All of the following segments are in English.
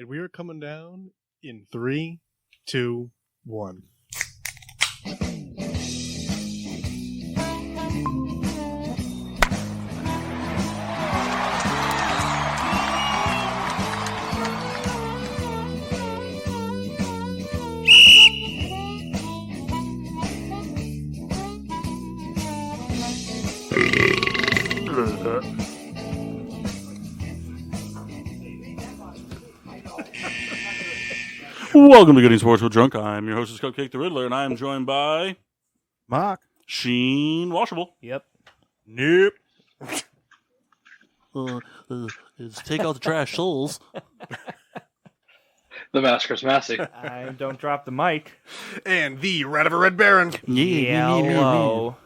And we are coming down in 3, 2, 1. Welcome to Getting Sports with Drunk. I'm your host, Cupcake the Riddler, and I am joined by Mark. Sheen Washable. Yep. Nope. It's take out the trash souls. The Masker's Massey. I don't drop the mic. And the Rat of a Red Baron. Yellow.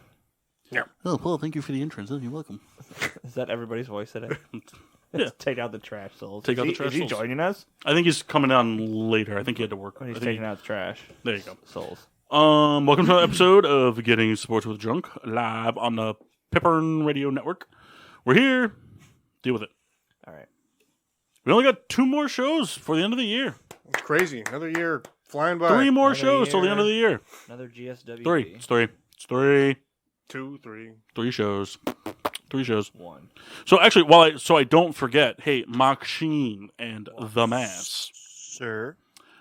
Oh, Paul, thank you for the entrance. Oh, you're welcome. Is that everybody's voice today? Yeah. Take out the trash souls. Take out the trash Is he souls. joining us? I think he's coming on later. I think he had to work. When he's I think taking out the trash There you go. souls. Welcome to another episode of Getting Sports with Drunk, live on the PPRN Radio Network. We're here. Deal with it. All right. We only got 2 more shows for the end of the year. It's crazy. Another year flying by. 3 more Another shows till the end of the year. Another GSWD. 3. It's 3. It's 3. 2, 3. 3 shows. 3 shows. 1. So actually, so I don't forget, hey, Mock Sheen and The Mass, Sir.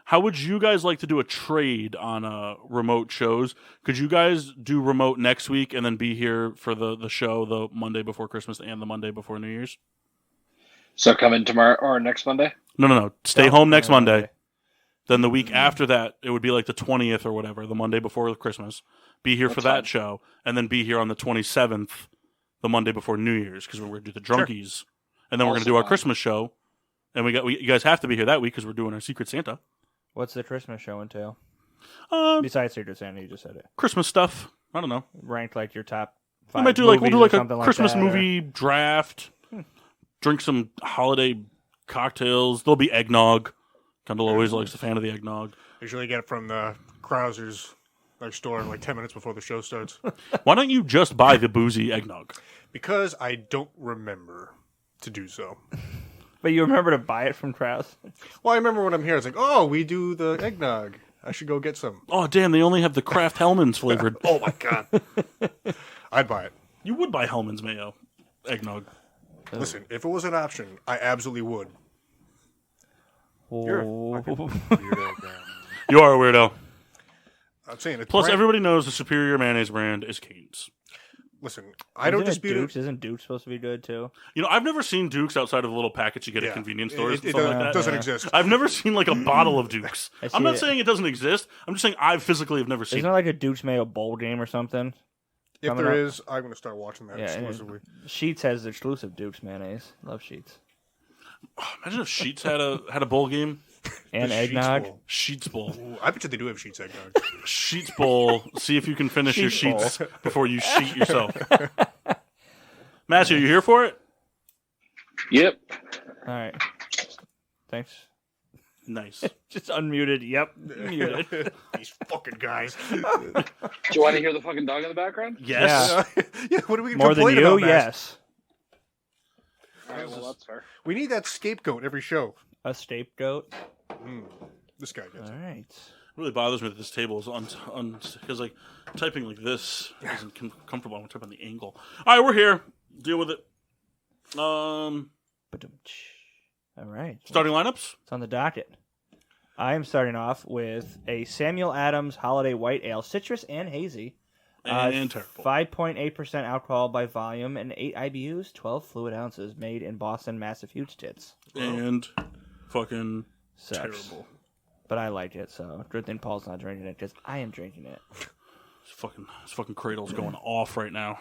how would you guys like to do a trade on remote shows? Could you guys do remote next week and then be here for the show the Monday before Christmas and the Monday before New Year's? So come in tomorrow or next Monday? No. Stay home next Monday. Monday. Then the week after that, it would be like the 20th or whatever, the Monday before Christmas. Be here for That's that fine. show, and then be here on the 27th, the Monday before New Year's, because we're going to do the Drunkies. And then we're going Also to do our fine. Christmas show. And you guys have to be here that week because we're doing our Secret Santa. What's the Christmas show entail? Besides Besides Secret Santa, you just said it. Christmas stuff. I don't know. Ranked like your top We 5 might do we'll do movies like or a something Christmas that, or- movie draft. Drink some holiday cocktails. There'll be eggnog. Kendall always likes a fan of the eggnog. Usually get it from the Krauser's next door like 10 minutes before the show starts. Why don't you just buy the boozy eggnog? Because I don't remember to do so. But you remember to buy it from Kraus? Well, I remember when I'm here, it's like, oh, we do the eggnog. I should go get some. Oh, damn, they only have the Kraft Hellman's flavored. Oh, my God. I'd buy it. You would buy Hellman's mayo eggnog. Listen, if it was an option, I absolutely would. You're a fucking weirdo, man. You are a weirdo. I'm saying it's Plus, brand- everybody knows the superior mayonnaise brand is Cane's. Listen, I don't Isn't it dispute Duke's? it. Isn't Duke's supposed to be good too? You know, I've never seen Duke's outside of the little packets you get Yeah. at convenience stores It and stuff like that. doesn't Yeah. exist. I've never seen like a bottle of Duke's. I see I'm not it. saying it doesn't exist. I'm just saying I physically have never seen Isn't it. there like a Duke's Mayo bowl game or something? If coming there up? is, I'm going to start watching that Yeah, exclusively. Sheets has the exclusive Duke's mayonnaise. Love Sheets. Imagine if Sheets had a bowl game. And The Sheets eggnog. Bowl. Sheets Bowl. Ooh, I bet you they do have sheets eggnog. Sheets Bowl. See if you can finish your Sheet bowl. sheets before you sheet yourself. Matthew, you here for it? Yep. All right. Thanks. Nice. Just unmuted. Yep. Muted. These fucking guys. Do you want to hear the fucking dog in the background? Yes. Yeah, what are we More than complain you? about, Matt? Yes. All right, well, that's fair. We need that scapegoat every show. A scapegoat. This guy gets All it. right. It really bothers me that this table is because like typing like this isn't comfortable. I want to type on the angle. All right, we're here. Deal with it. Ba-dum-tsh. All right. Starting lineups. It's on the docket. I am starting off with a Samuel Adams Holiday White Ale, citrus and hazy. And terrible. 5.8% alcohol by volume and 8 IBUs, 12 fluid ounces, made in Boston, Massachusetts. And fucking Sucks. terrible. But I like it, so good thing Paul's not drinking it because I am drinking it. This fucking cradle's going off right now.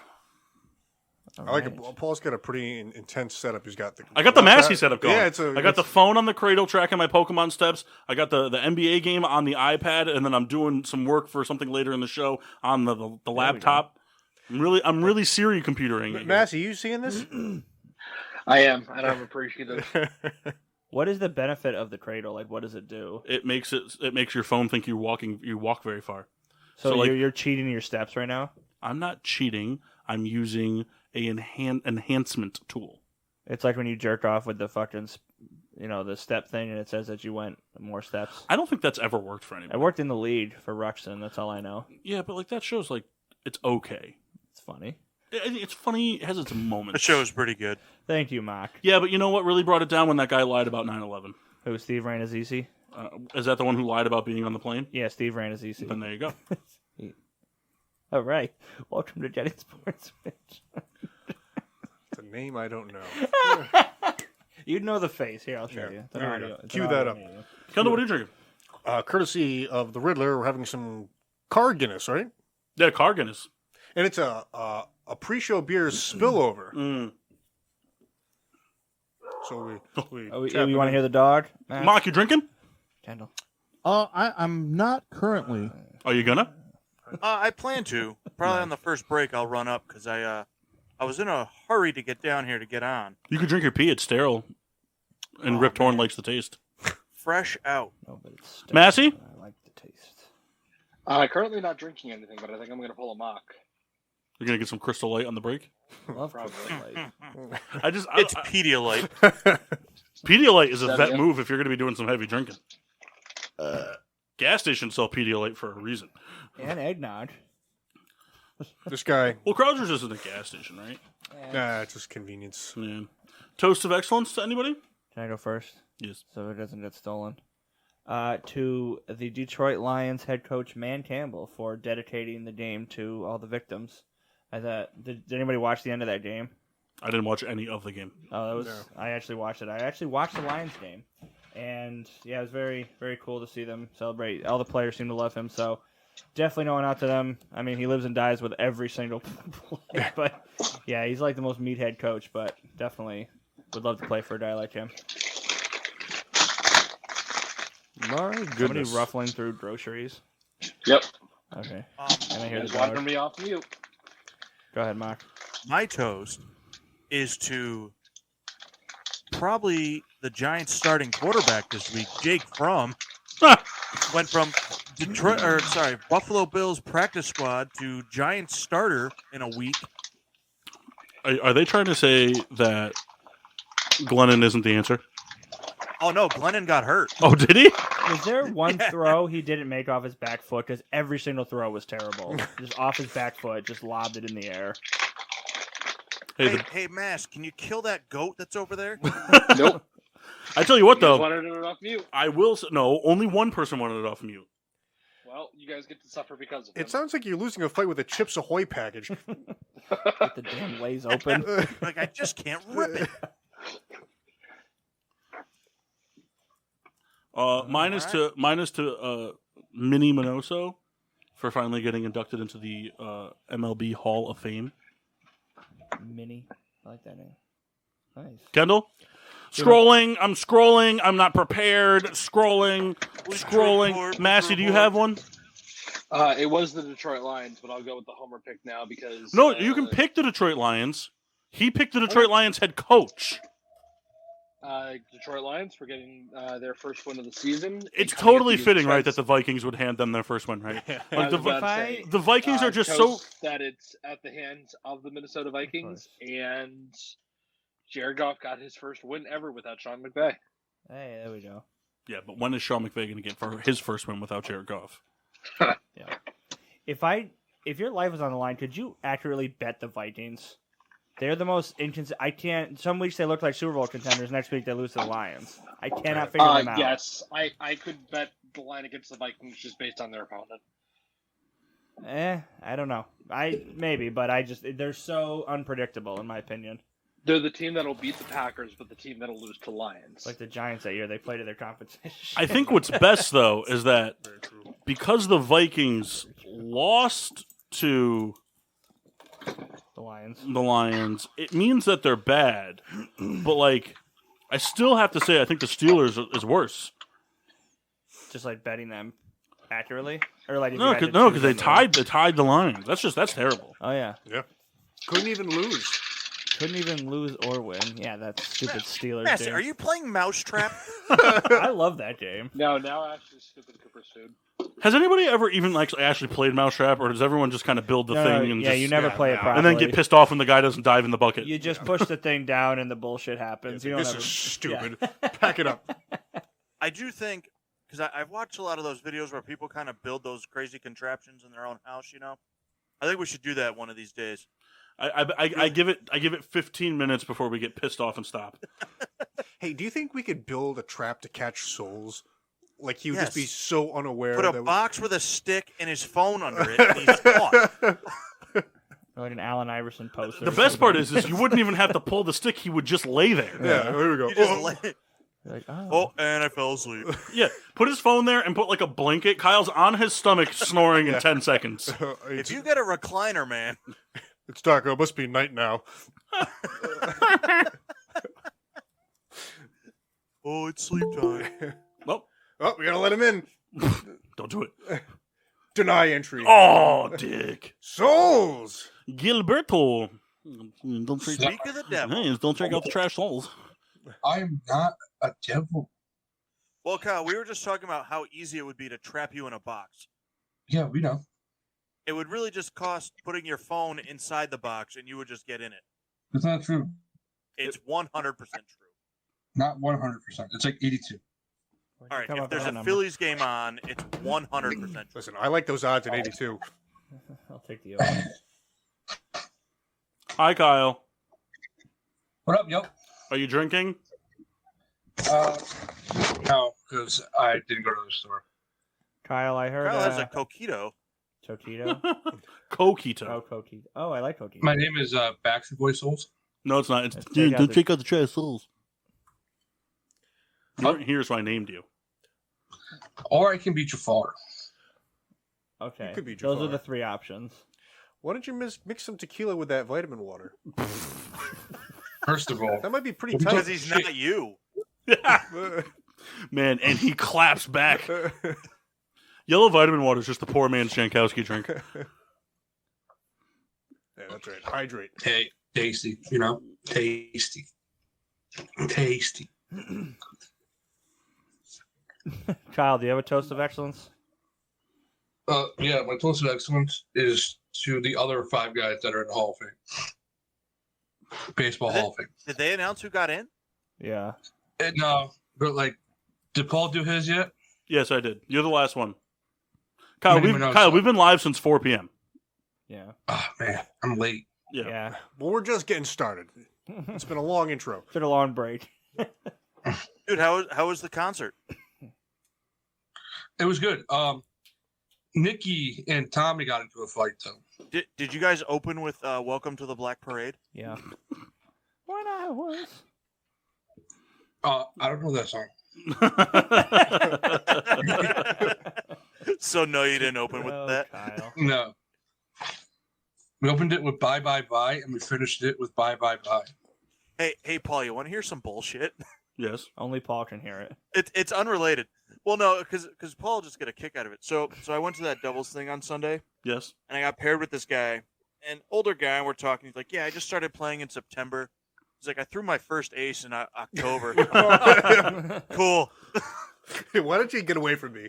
All I like right. it. Paul's got a pretty intense setup. He's got the. I got the Massey setup going. Yeah, I got the phone on the cradle tracking my Pokemon steps. I got the NBA game on the iPad, and then I'm doing some work for something later in the show on the laptop. I'm really Siri computering. it. Massey, you seeing this? I am, and I'm appreciative. What is the benefit of the cradle? Like, what does it do? It makes your phone think you walk very far. So, So, like- you're cheating your steps right now? I'm not cheating. I'm using a enhancement tool. It's like when you jerk off with the fucking the step thing, and it says that you went more steps. I don't think that's ever worked for anybody. I worked in the lead for Ruxin. That's all I know. Yeah, but like that show's like it's okay. It's funny. It's funny. It has its moments. The show's pretty good. Thank you, Mark. Yeah, but you know what really brought it down when that guy lied about 9/11? Who, Steve Rannazzisi? Is that the one who lied about being on the plane? Yeah, Steve Rannazzisi. Then there you go. All right. Welcome to Jetty Sports Pitch. It's a name I don't know. You'd know the face. Here, I'll show you. It's an There we audio. go. It's Cue an that audio up. medium. Kendall, what are you drinking? Courtesy of the Riddler, we're having some car Guinness, right? Yeah, car Guinness. And it's a pre-show beer spillover. Mm. So we You want to hear the dog? Matt? Mark, you drinking? Kendall. I'm not currently. Are you gonna? I plan to. Probably on the first break I'll run up because I was in a hurry to get down here to get on. You could drink your pee. It's sterile. And Rip Torn likes the taste. Fresh out. No, but it's still- Massey? I like the taste. Currently not drinking anything, but I think I'm going to pull a mock. You're gonna get some Crystal Light on the break. Love Probably. It's Pedialyte. Pedialyte is a That vet you? move if you're gonna be doing some heavy drinking. Gas stations sell Pedialyte for a reason. And eggnog. this guy, Well, Krauser's isn't a gas station, right? it's just convenience. Yeah. Toast of excellence to anybody? Can I go first? Yes. So it doesn't get stolen. To the Detroit Lions head coach Man Campbell for dedicating the game to all the victims. Did anybody watch the end of that game? I didn't watch any of the game. Oh, that was. No. I actually watched it. I actually watched the Lions game, and yeah, it was very, very cool to see them celebrate. All the players seem to love him, so definitely going out to them. I mean, he lives and dies with every single play, but yeah, he's like the most meathead coach. But definitely would love to play for a guy like him. My Somebody goodness. ruffling through groceries. Yep. Okay, Um, and I hear the Guys wanting dog. me off mute. Go ahead, Mark. my toast is to probably the Giants starting quarterback this week, Jake Fromm. Went from Buffalo Bills practice squad to Giants starter in a week. Are they trying to say that Glennon isn't the answer? Oh no, Glennon got hurt. Oh, did he? Was there one Yeah. throw he didn't make off his back foot? Because every single throw was terrible. Just off his back foot, just lobbed it in the air. Hey, Mass, can you kill that goat that's over there? Nope. I tell you what, You guys though, wanted it off mute. I will. No, only one person wanted it off mute. Well, you guys get to suffer because of It him. sounds like you're losing a fight with a Chips Ahoy package. Get the damn lays open. Like I just can't rip it. Mine is to Minnie Minoso for finally getting inducted into the MLB Hall of Fame. Mini. I like that name. Nice. Kendall? Scrolling. I'm scrolling. I'm not prepared. Scrolling. Report, Massey, do you have one? It was the Detroit Lions, but I'll go with the homer pick now because... No, you can pick the Detroit Lions. He picked the Detroit Lions head coach. Detroit Lions for getting their first win of the season. It's Coming totally up against fitting, right, Trent's- that the Vikings would hand them their first win, right? I Like was about to say, the Vikings are just so... toast that it's at the hands of the Minnesota Vikings, and Jared Goff got his first win ever without Sean McVay. Hey, there we go. Yeah, but when is Sean McVay going to get for his first win without Jared Goff? If your life was on the line, could you accurately bet the Vikings? They're the most inconsistent. I can't. Some weeks they look like Super Bowl contenders. Next week they lose to the Lions. I cannot figure them out. Yes, I could bet the line against the Vikings just based on their opponent. I don't know. They're so unpredictable in my opinion. They're the team that'll beat the Packers, but the team that'll lose to Lions. It's like the Giants that year. They play to their competition. I think what's best, though, is that because the Vikings lost to the Lions, it means that they're bad. But, like, I still have to say I think the Steelers is worse. Just like betting them accurately, or like if No, you had to because choose they them. tied the Lions. That's terrible. Oh yeah, Yeah. Couldn't even lose. couldn't even lose or win. Yeah, that's stupid Steelers. Mass, game. are you playing Mousetrap? I love that game. No, now actually stupid Cooper's food. Has anybody ever even actually played Mousetrap, or does everyone just kind of build the thing and you never play it properly, and then get pissed off when the guy doesn't dive in the bucket? You just push the thing down and the bullshit happens. This is stupid. Pack it up. I do think, because I've watched a lot of those videos where people kind of build those crazy contraptions in their own house. I think we should do that one of these days. I give it 15 minutes before we get pissed off and stop. Hey, do you think we could build a trap to catch souls? Like, he would just be so unaware. Put a box with a stick and his phone under it, and he's caught. Like an Allen Iverson poster. The best part is you wouldn't even have to pull the stick. He would just lay there. Yeah, here we go. You just lay. Like, And I fell asleep. Yeah, put his phone there and put like a blanket. Kyle's on his stomach snoring in 10 seconds. If you get a recliner, man. It's dark. It must be night now. Oh, it's sleep time. Oh, we gotta let him in. Don't do it. Deny entry. Oh, dick. Souls! Gilberto. Don't Speak of the devil. Hey, don't check out the trash souls. I'm not a devil. Well, Kyle, we were just talking about how easy it would be to trap you in a box. Yeah, we know. It would really just cost putting your phone inside the box, and you would just get in it. It's not true. It's 100% true. Not 100%. It's like 82. All right, if there's a Phillies game on, it's 100% true. Listen, I like those odds at 82. I'll take the over. Hi, Kyle. What up, yo? Are you drinking? No, because I didn't go to the store. Kyle, I heard. Kyle has a coquito. Totito? Coquito. Oh, Coquito. Oh, I like Coquito. My name is Backstreet Boy Souls. No, it's not. It's Don't check out the trash souls. Here's why I named you. Or I can beat your father. Okay. You could be Those Jafar. are the three options. Why don't you mix some tequila with that vitamin water? First of all, That might be pretty Because tight. he's not you. Man, and he claps back. Yellow vitamin water is just the poor man's Jankowski drink. Yeah, that's right. Hydrate. hey, tasty, tasty. Tasty. Kyle, do you have a toast of excellence? Yeah, my toast of excellence is to the other 5 guys that are in the Hall of Fame. Baseball Hall of Fame. Did they announce who got in? Yeah. And, but did Paul do his yet? Yes, I did. You're the last one. Kyle, Many minutes. we've been live since 4 p.m. Yeah. Oh, man, I'm late. Yeah. Yeah. Well, we're just getting started. It's been a long intro. It's been a long break. Dude, how was the concert? It was good. Nikki and Tommy got into a fight, though. Did you guys open with Welcome to the Black Parade? Yeah. When I was. I don't know that song. So no, you didn't open with that? Kyle. No. We opened it with Bye Bye Bye, and we finished it with Bye Bye Bye. Hey, Paul, you want to hear some bullshit? Yes. Only Paul can hear it. It's unrelated. Well, no, because Paul just get a kick out of it. So I went to that doubles thing on Sunday, Yes. and I got paired with this guy, an older guy, and we're talking. He's like, "Yeah, I just started playing in September." He's like, "I threw my first ace in October." Cool. Why don't you get away from me?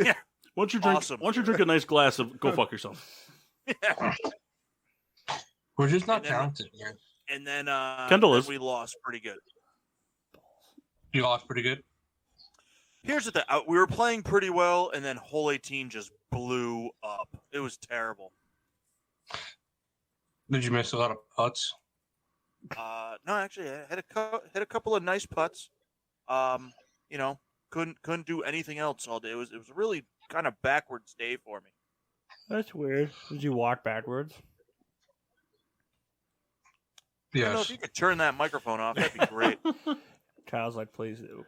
Yeah. Once you drink, Awesome. once you drink a nice glass of, go fuck yourself. Yeah. We're just not And then- talented, man. And then Kendall then is. we lost pretty good. You lost pretty good. Here's the thing. We were playing pretty well, and then Hole 18 just blew up. It was terrible. Did you miss a lot of putts? No, actually, I had a couple of nice putts. Couldn't do anything else all day. It was a really kind of backwards day for me. That's weird. Did you walk backwards? I don't know Yes. if you could turn that microphone off. That'd be great. Kyle's like, please do.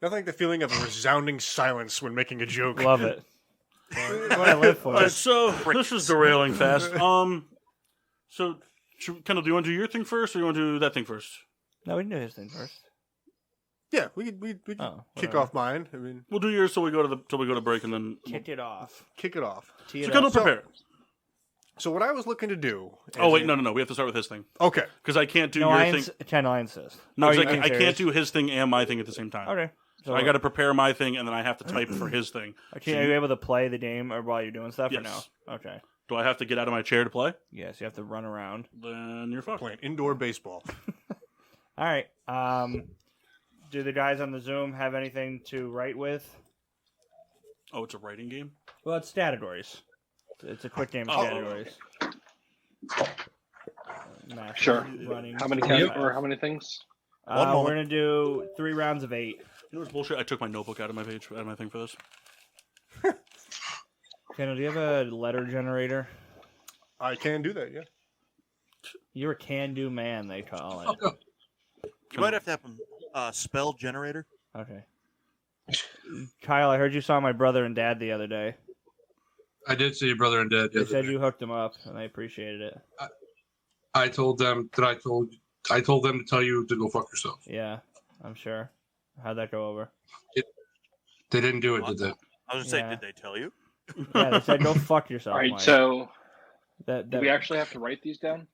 Nothing like the feeling of a resounding silence when making a joke. Love it. That's what I live for. All right, so this is derailing fast. So Kendall, do you want to do your thing first, or you want to do that thing first? No, we can do his thing first. Yeah, we can kick whatever. off mine. I mean, We'll do yours till we go to break, and then Kick it off. kick it off. Tee so it Kendall, up. prepare. So what I was looking to do. Oh wait, no. We have to start with his thing Okay. because I can't do No, your I thing. Kendall, I insist. No, Are 'cause you being I can't serious? do his thing and my thing at the same time. Okay. So I got to prepare my thing, and then I have to type for his thing. Okay, are you able to play the game or while you're doing stuff or no? Okay. Do I have to get out of my chair to play? Yes, you have to run around. Then you're fucked. Playing indoor baseball. All right. Do the guys on the Zoom have anything to write with? Oh, it's a writing game? Well, it's Scattergories. It's a quick game of Scattergories. Sure. Running. How many things? We're gonna do 3 rounds of 8. You know what's bullshit? I took my notebook out of my thing for this. Kendall, do you have a letter generator? I can do that, yeah. You're a can-do man, they call it. Okay. You might have to have a spell generator. Okay. Kyle, I heard you saw my brother and dad the other day. I did see your brother and dad. They said you hooked them up, and I appreciated it. I told them that I told them to tell you to go fuck yourself. Yeah, I'm sure. How'd that go over? They didn't do it, did they? I was gonna say, did they tell you? Yeah, they said go fuck yourself. All right, Mike. so do we actually have to write these down?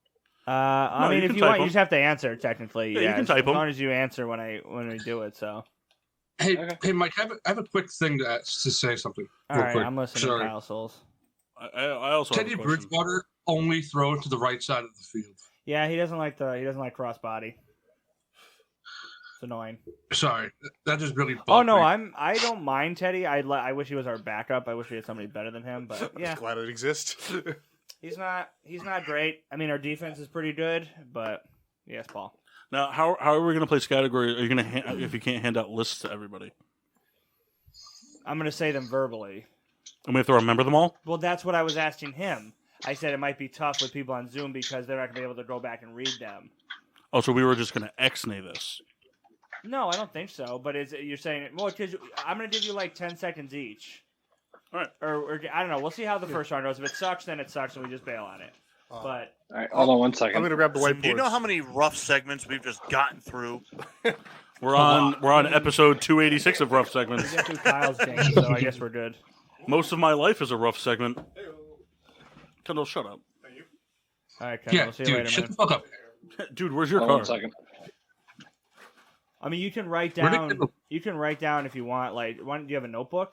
I mean, if you want, you just have to answer. Technically, Yeah, you can type as long as you answer when we do it. So. Hey, Okay. hey, Mike, I have a quick thing to say something. All real right, quick. I'm listening, Sorry. Kyle Souls. I also have Teddy a question. Bridgewater only throws to the right side of the field. Yeah, he doesn't like crossbody. It's annoying. Sorry, that just really. Oh bugged no, me. I don't mind Teddy. I wish he was our backup. I wish we had somebody better than him. But yeah, Glad it exists. he's not great. I mean, our defense is pretty good, but yes, Paul. Now, how are we going to play category? Are you going to if you can't hand out lists to everybody? I'm going to say them verbally. And we have to remember them all? Well, that's what I was asking him. I said it might be tough with people on Zoom because they're not going to be able to go back and read them. Oh, so we were just going to X-nay this. No, I don't think so. But you're saying it? Well, because I'm going to give you like 10 seconds each. All right. Or I don't know. We'll see how the first round goes. If it sucks, then it sucks, and we just bail on it. But All right, hold on one I'm second. going to grab the whiteboard. Do you know how many rough segments we've just gotten through? We're on episode 286 of Rough Segments. we get through Kyle's game, so I guess we're good. Most of my life is a rough segment. Kendall, shut up. All right, Kendall. Yeah, We'll see you dude, later, shut man. the fuck up. Dude, where's your Hold on car? one second. I mean, you can write Where did down. Kendall- You can write down if you want. Like, do you have a notebook?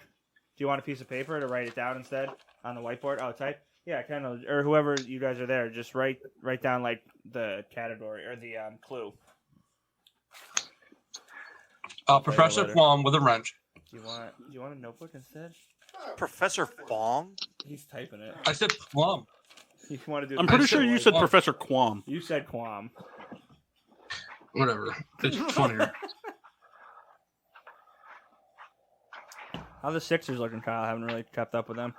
Do you want a piece of paper to write it down instead on the whiteboard? Oh, type. Yeah, Kendall, or whoever you guys are there, just write down like the category or the clue. Professor later. Plum with a wrench. Do you want a notebook instead? Professor Fong? He's typing it. I said Plum. You want to do? I'm pretty I sure said you said Quam. Professor Quam. You said Quam. Whatever. It's funnier. How the Sixers looking, Kyle? I haven't really kept up with them.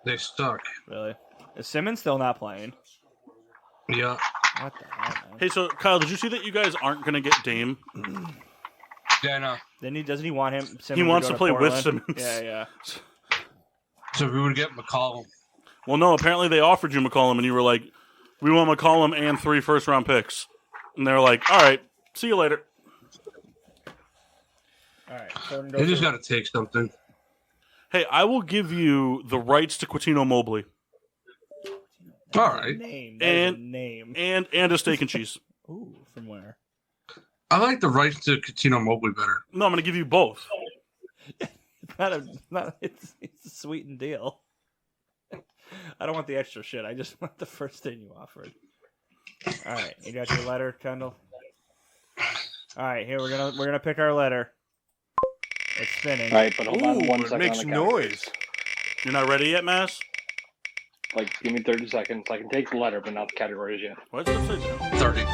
They suck. Really? Is Simmons still not playing? Yeah. What the hell, man? Hey, so Kyle, did you see that you guys aren't going to get Dame? Yeah, no. Doesn't he want him? Simmons He wants go to play with Portland? Simmons. Yeah. So we would get McCollum. Well, no, apparently they offered you McCollum, and you were like, we want McCollum and 3 first-round picks. And they were like, all right, see you later. All right. So They just got to take something. Hey, I will give you the rights to Quintino Mobley All right. Name. That is a And- name. and a steak and cheese. Ooh, from where? I like the rights to Coutinho Mobley better. No, I'm going to give you both. It's a sweetened deal. I don't want the extra shit. I just want the first thing you offered. All right, you got your letter, Kendall. All right, here we're gonna pick our letter. It's spinning. All right, but hold on Ooh, one it second. makes on the count. noise. You're not ready yet, Mass? Like, give me 30 seconds. I can take the letter, but not the categories yet. What's that say? 30.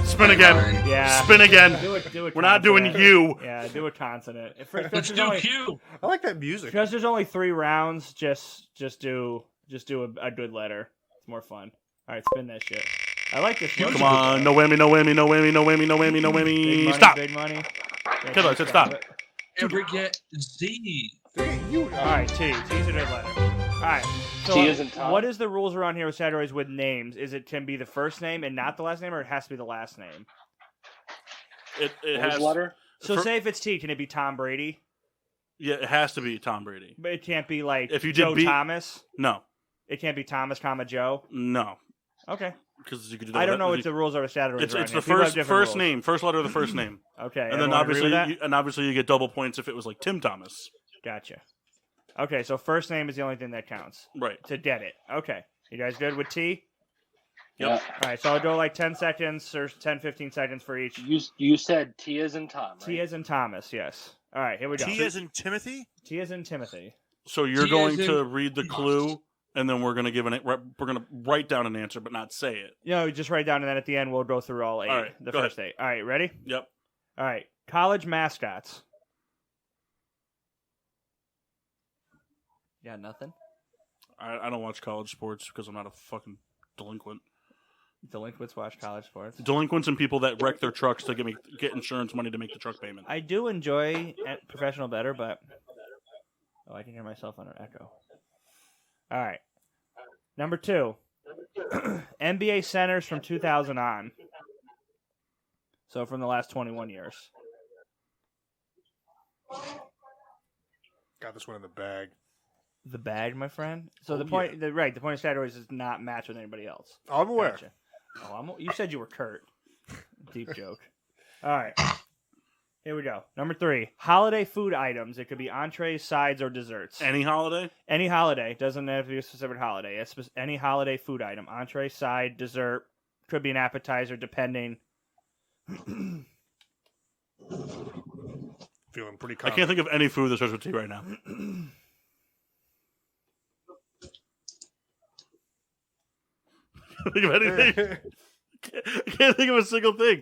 Spin again. Yeah. Spin again. Do it. We're not doing consonant. you. Yeah, do a consonant. Let's do Q. I like that music. Because there's only 3 rounds. Just do a good letter. It's more fun. All right, spin that shit. I like this. Come on, no whammy, no whammy, no whammy, no whammy, no whammy, no Big whammy. money, Stop. Big money. Kendall, I said stop. Ever get Z? All All right, T. T's a good letter. All right. So, T isn't Tom. what is the rules around here with categories with names? Is it can be the first name and not the last name, or it has to be the last name? It What has was the letter? So, For- say if it's T, can it be Tom Brady? Yeah, it has to be Tom Brady. But it can't be like If you did Joe B- Thomas. No, It can't be Thomas, Joe. no. Okay. Because you could do that. I don't know what the rules are with Scattergories. It's the first name, first letter of the first name. Okay, and then obviously you get double points if it was like Tim Thomas. Gotcha. Okay, so first name is the only thing that counts. Right. To get it. Okay. You guys good with T? Yep. All right, so I'll go like 10 seconds or 10, 15 seconds for each. You said T as in Tom, right? T as in Thomas, yes. All right, here we go. T as in Timothy? T as in Timothy. So you're going to read the clue, and then we're going to write down an answer, but not say it. Just write down, and then at the end we'll go through all 8. All right, the first ahead. 8. All right, ready? Yep. All right, college mascots. You got nothing? I don't watch college sports because I'm not a fucking delinquent. Delinquents watch college sports. Delinquents and people that wreck their trucks to get insurance money to make the truck payment. I do enjoy professional better, but I can hear myself on an echo. All right, number 2, NBA centers from 2000 on. So from the last 21 years. Got this one in the bag. The bag, my friend. So the point of Scattergories is not match with anybody else. I'm aware. Gotcha. You said you were Kurt. Deep joke. All right. Here we go. Number 3. Holiday food items. It could be entrees, sides, or desserts. Any holiday? Any holiday. Doesn't have to be a specific holiday. Any holiday food item. Entree, side, dessert. Could be an appetizer, depending. Feeling pretty confident. I can't think of any food that starts with T right now. Think of anything. I can't think of a single thing.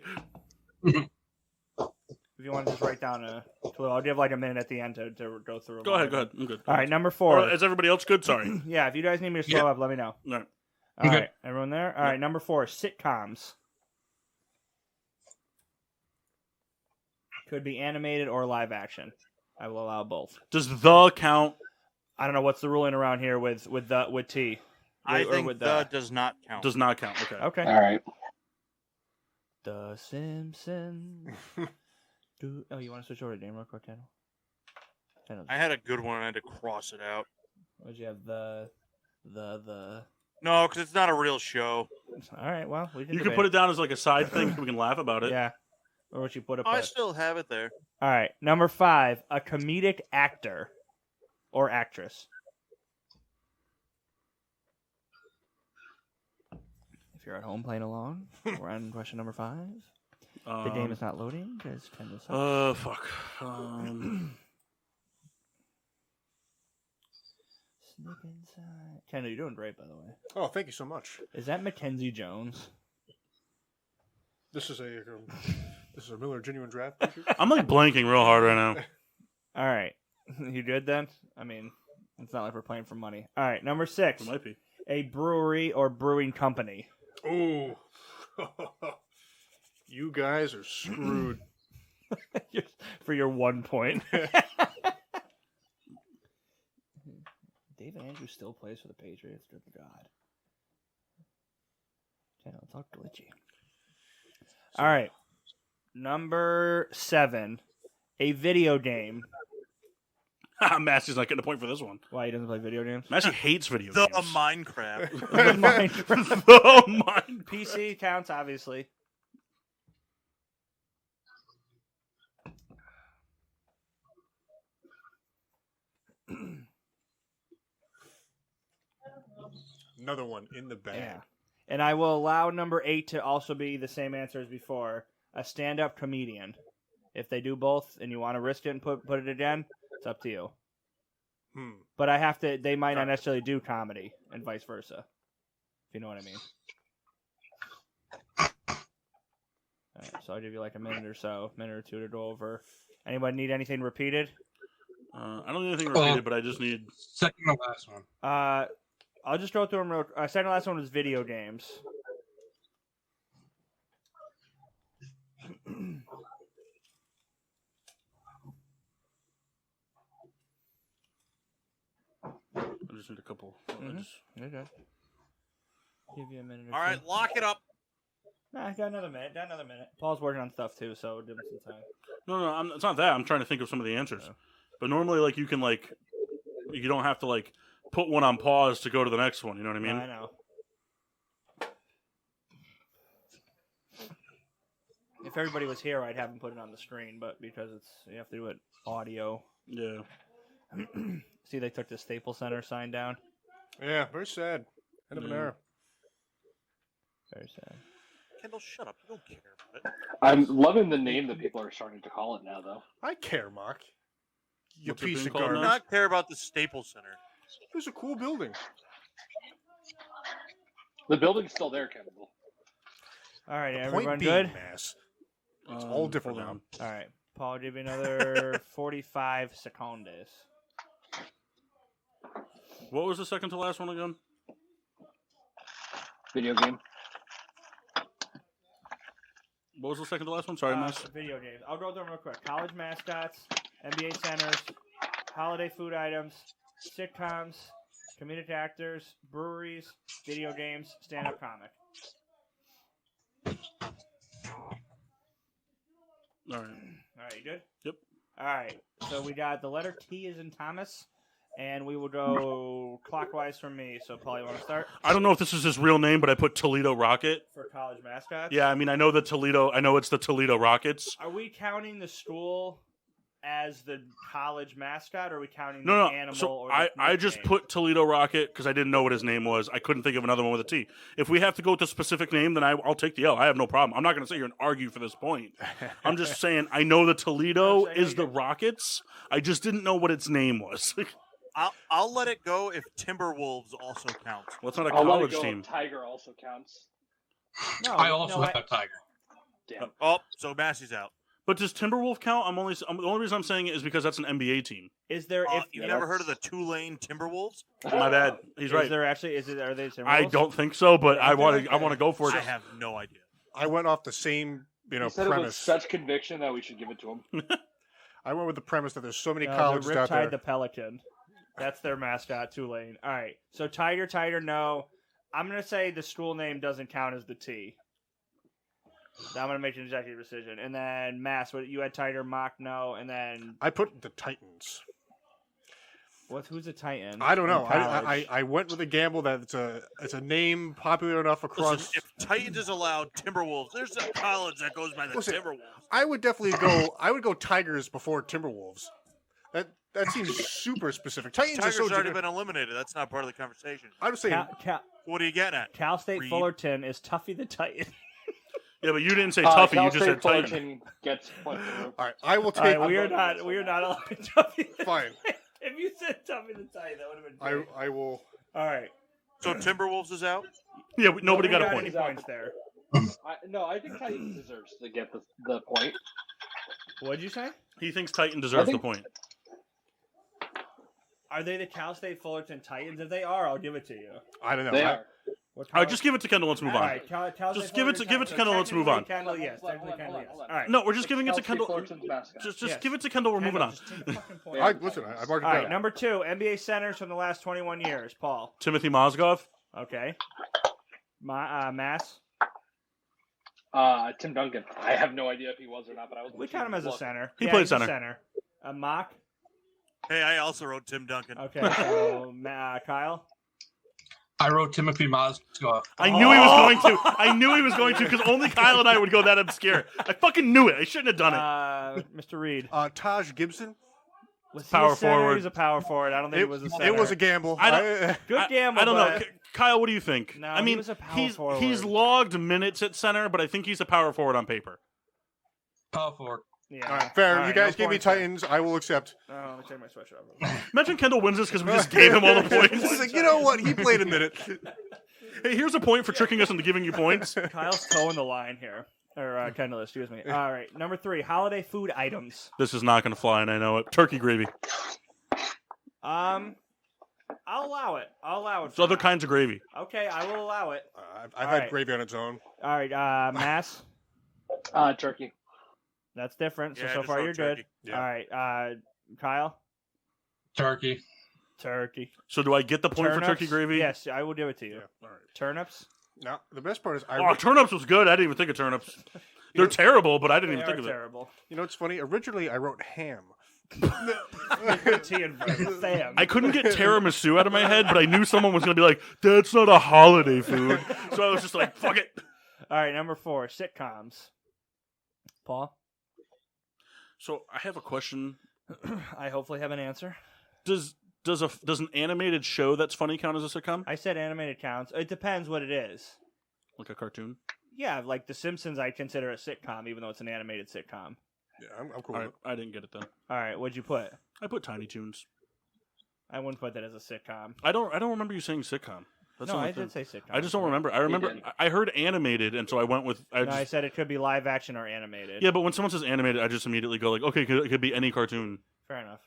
If you want to just write down a clue, I'll give like a minute at the end to go through. Go ahead. I'm good. All right, number 4. Is everybody else good? Sorry. Yeah, if you guys need me to slow up, let me know. No. All right, everyone there? All right, number 4, sitcoms. Could be animated or live action. I will allow both. Does the count? I don't know what's the ruling around here with T. I think the does not count. Does not count. Okay. Okay. All right. The Simpsons. You want to switch over to name real quick, Kendall? I had a good one. I had to cross it out. Would you have the? No, because it's not a real show. All right. Well, we can. You can put it down as like a side thing. We can laugh about it. Yeah. Or would you put it? I still have it there. All right. Number 5, a comedic actor or actress. If you're at home playing along, we're on question number 5. The game is not loading because Kendall sucks. Fuck. Snip inside. Kendall, you're doing great, by the way. Oh, thank you so much. Is that Mackenzie Jones? This is a Miller Genuine Draft t-shirt? I'm like blanking real hard right now. All right. You good then? I mean, it's not like we're playing for money. All right. Number 6. It might be. A brewery or brewing company. Ooh. You guys are screwed. For your 1 point. David Andrews still plays for the Patriots. Good God. Channel, it's all glitchy. All right. Number 7. A video game. Massey's not getting a point for this one. Why, he doesn't play video games? Massey hates video The games. Minecraft. The Minecraft. PC counts, obviously. Another one in the bag. Yeah. And I will allow number 8 to also be the same answer as before. A stand-up comedian. If they do both and you want to risk it and put it again, it's up to you. But I have to. They might not necessarily do comedy and vice versa. If you know what I mean. All right, so I'll give you like a minute or two to go over. Anybody need anything repeated? I don't need anything repeated, but I just need second to last one. I'll just go through them real. Second to last one was video games. I just need a couple. Okay. Give you a minute. All right, lock it up. Nah, I got another minute. Paul's working on stuff too, so give him some time. No, it's not that. I'm trying to think of some of the answers. Yeah. But normally, like, you can, like, you don't have to, like, put one on pause to go to the next one. You know what I mean? I know. If everybody was here, I'd have them put it on the screen, but because you have to do it audio. Yeah. See, they took the Staples Center sign down. Yeah, very sad. End of an era. Very sad. Kendall, shut up. You don't care about it. I'm loving the name that people are starting to call it now, though. I care, Mark. You What's it piece being of called I do garbage. not care about the Staples Center. It was a cool building. The building's still there, Kendall. All right, The everyone point being, good? Mass, it's all different now. hold All right, Paul, I'll give you another 45 seconds. What was the second to last one again? Video game. What was the second to last one? Sorry, Mass. Video games. I'll go through them real quick. College mascots, NBA centers, holiday food items, sitcoms, comedic actors, breweries, video games, stand-up comic. All right. All right, you good? Yep. All right, so we got the letter T is in Thomas, and we will go clockwise from me. So, Paul, you want to start? I don't know if this is his real name, but I put Toledo Rocket. For college mascots? Yeah, I mean, I know it's the Toledo Rockets. Are we counting the school as the college mascot, or are we counting No, the animal? So or I just nickname? put Toledo Rocket because I didn't know what his name was. I couldn't think of another one with a T. If we have to go with a specific name, then I'll take the L. I have no problem. I'm not going to sit here and argue for this point. I'm just saying I know the Toledo is the Rockets. I just didn't know what its name was. I'll let it go if Timberwolves also counts. Well, it's not a I'll let it college go team. if Tiger also counts. No, I also no, have Tiger. Damn. Oh, so Massey's out. But does Timberwolf count? The only reason I'm saying it is because that's an NBA team. Is there? You never heard of the Tulane Timberwolves? My bad. He's right. Is there actually? Are they? I Timberwolves? don't think so, but I want to go for it. I have no idea. I went off the same, He said it with premise. such conviction that we should give it to him. I went with the premise that there's so many No, colleges the out there. Riptide the Pelican. That's their mascot, Tulane. All right. So Tiger, no. I'm gonna say the school name doesn't count as the T. I'm gonna make an executive decision, and then Mass. What you had Tiger, Mock, no, and then I put the Titans. who's a Titan? I don't know. in college? I went with a gamble that it's a name popular enough across. Listen, if Titans is allowed, Timberwolves. There's a college that goes by the Listen, Timberwolves. I would definitely go. I would go Tigers before Timberwolves. That seems super specific. Titans Tigers are so already been eliminated. That's not part of the conversation. I would say What are you getting at? Cal State Reed. Fullerton is Tuffy the Titan. Yeah, but you didn't say Tuffy. Cal You just said State Titan. Fullerton gets point for all right. I will All right, take. we are not allowed to Tuffy. The Fine. If you said Tuffy the Titan, that would have been great. I will. All right. So Timberwolves is out? Yeah, nobody got a any point. points there. I think Titan deserves to get the point. What'd you say? He thinks Titan deserves the think- point. Are they the Cal State Fullerton Titans? If they are, I'll give it to you. I don't know. They I- are. What All right, just give it to Kendall. Let's move All on. right, Cal Just State give it Fullerton to Titans. Kendall, let's move on. Kendall, yes. Hold on, Technically, Kendall, yes. hold on. All right. No, we're just giving it Cal to State Kendall. Fullerton's mascot. Just Yes. give it to Kendall. We're moving Kendall, on. just take the fucking point. Listen. I marked it All down. right, number 2, NBA centers from the last 21 years. Paul. Timothy Mozgov. Okay. Mass. Tim Duncan. I have no idea if he was or not, but I was. We count him as a center. He played he's a center. Mock. Hey, I also wrote Tim Duncan. Okay, so Kyle. I wrote Timothy Mozgov. I knew he was going to. I knew he was going to because only Kyle and I would go that obscure. I fucking knew it. I shouldn't have done it. Mr. Reed. Taj Gibson. Was he Power a center? forward. He was a power forward. I don't think he was a center. It was a gamble. good gamble. I don't know. but- Kyle, what do you think? No, I he mean, was a power he's forward. logged minutes at center, but I think he's a power forward on paper. Power forward. Yeah. All right, fair. All You right, guys no gave me points there. Titans. I will accept. Oh, let me take my sweatshirt off. Imagine Kendall wins this because we just gave him all the points. He's like, you know what? He played a minute. Hey, here's a point for tricking us into giving you points. Kyle's towing the line here. Or Kendall, excuse me. All right, number 3, holiday food items. This is not going to fly, and I know it. Turkey gravy. I'll allow it. There's for other now. kinds of gravy. Okay, I will allow it. I've All had right. gravy on its own. All right, Mass. Turkey. That's different. So Yeah, so just far wrote you're turkey. good. Yeah. All right, Kyle. Turkey. Turkey. So do I get the point for turkey gravy? Yes, I will give it to you. Yeah. All right. Turnips. Now the best part is Oh, turnips was good. I didn't even think of turnips. They're terrible, but I didn't They even are think of it. terrible. You know what's funny? Originally I wrote ham. Tea and Sam. I couldn't get tiramisu out of my head, but I knew someone was going to be like, that's not a holiday food. So I was just like, fuck it. All right, number 4, sitcoms. Paul? So I have a question. I hopefully have an answer. Does an animated show that's funny count as a sitcom? I said animated counts. It depends what it is. Like a cartoon? Yeah, like The Simpsons I consider a sitcom, even though it's an animated sitcom. Yeah, I'm cool All with right, I didn't get it then. All right, what'd you put? I put Tiny Toons. I wouldn't put that as a sitcom. I don't remember you saying sitcom. That's No, the only I did thing. say sitcom. I just don't remember. I remember did. I heard animated, and so I went with. I said it could be live action or animated. Yeah, but when someone says animated, I just immediately go like, okay, it could be any cartoon. Fair enough.